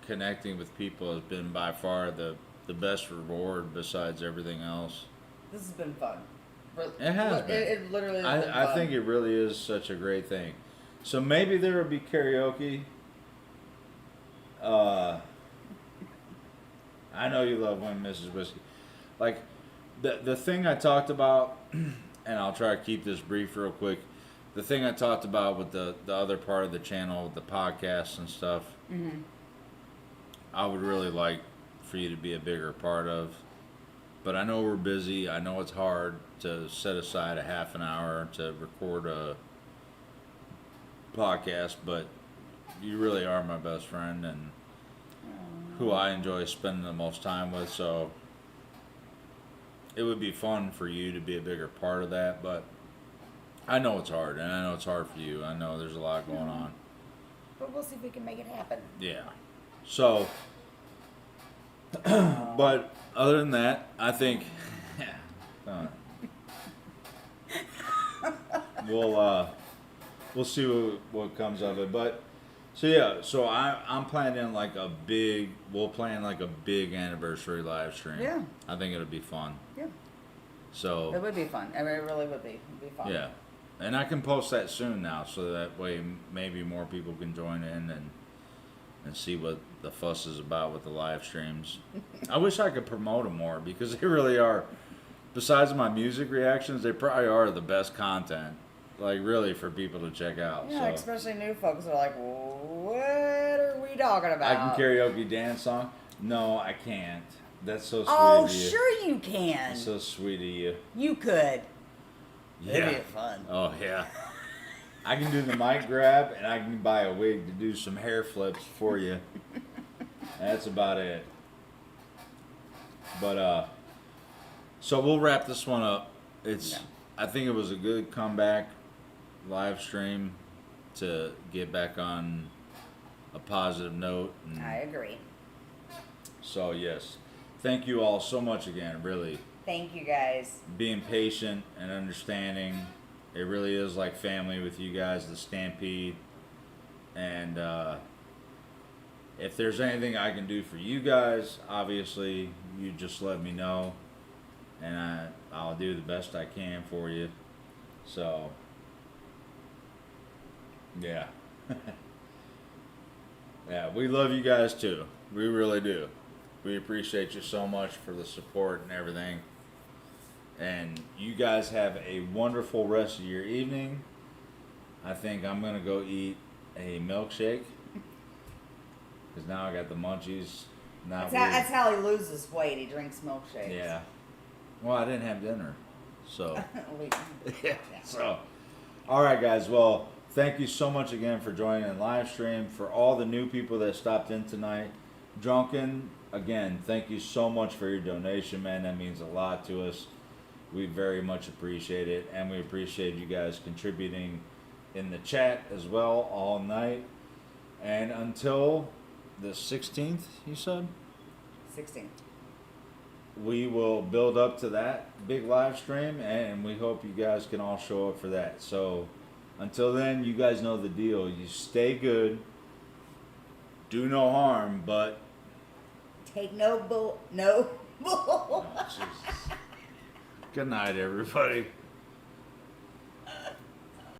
connecting with people has been by far the best reward besides everything else. This has been fun. It has been. It literally has been I fun. think it really is such a great thing. So maybe there will be karaoke. I know you love when Mrs. Whiskey. Like, the thing I talked about, and I'll try to keep this brief real quick. The thing I talked about with the other part of the channel, the podcasts and stuff, I would really like for you to be a bigger part of. But I know we're busy. I know it's hard to set aside a half an hour to record a podcast, but you really are my best friend and who I enjoy spending the most time with. So it would be fun for you to be a bigger part of that. But I know it's hard, and I know it's hard for you. I know there's a lot going on. But we'll see if we can make it happen. Yeah. So, but other than that, I think we'll see what comes of it. But so I'm planning we'll plan like a big anniversary live stream. Yeah. I think it'll be fun. Yeah. It So would be fun. I mean, it really would be. It'd be fun. yeah, and I can post that soon now, so that way maybe more people can join in and see what the fuss is about with the live streams. I wish I could promote them more because they really are. Besides my music reactions, they probably are the best content. Like really for people to check out. Yeah, So especially new folks are like, what are we talking about? I can karaoke dance song. No, I can't. That's so sweet Oh, of you. sure you can. That's so sweet of you. You could. Yeah. It'd be fun. Oh yeah. I can do the mic grab and I can buy a wig to do some hair flips for you. That's about it. But so we'll wrap this one up. Yeah. I think it was a good comeback live stream to get back on a positive note. And I agree. so yes, thank you all so much again. Really Thank you guys. being patient and understanding. It really is like family with you guys, the Stampede. And if there's anything I can do for you guys, obviously you just let me know, and I'll do the best I can for you. So yeah. Yeah, we love you guys too. We really do. We appreciate you so much for the support and everything. And you guys have a wonderful rest of your evening. I think I'm going to go eat a milkshake. Because now I got the munchies. That's how he loses weight. He drinks milkshakes. Yeah. Well, I didn't have dinner. So. Yeah. So. All right, guys. Well, thank you so much again for joining the live stream. For all the new people that stopped in tonight. Drunken, again, thank you so much for your donation, man. That means a lot to us. We very much appreciate it, and we appreciate you guys contributing in the chat as well all night. And until the 16th, you said? 16. We will build up to that big live stream, and we hope you guys can all show up for that. So until then, you guys know the deal. You stay good, do no harm, but... Take no bull. No bull. Oh, Jesus. Good night, everybody.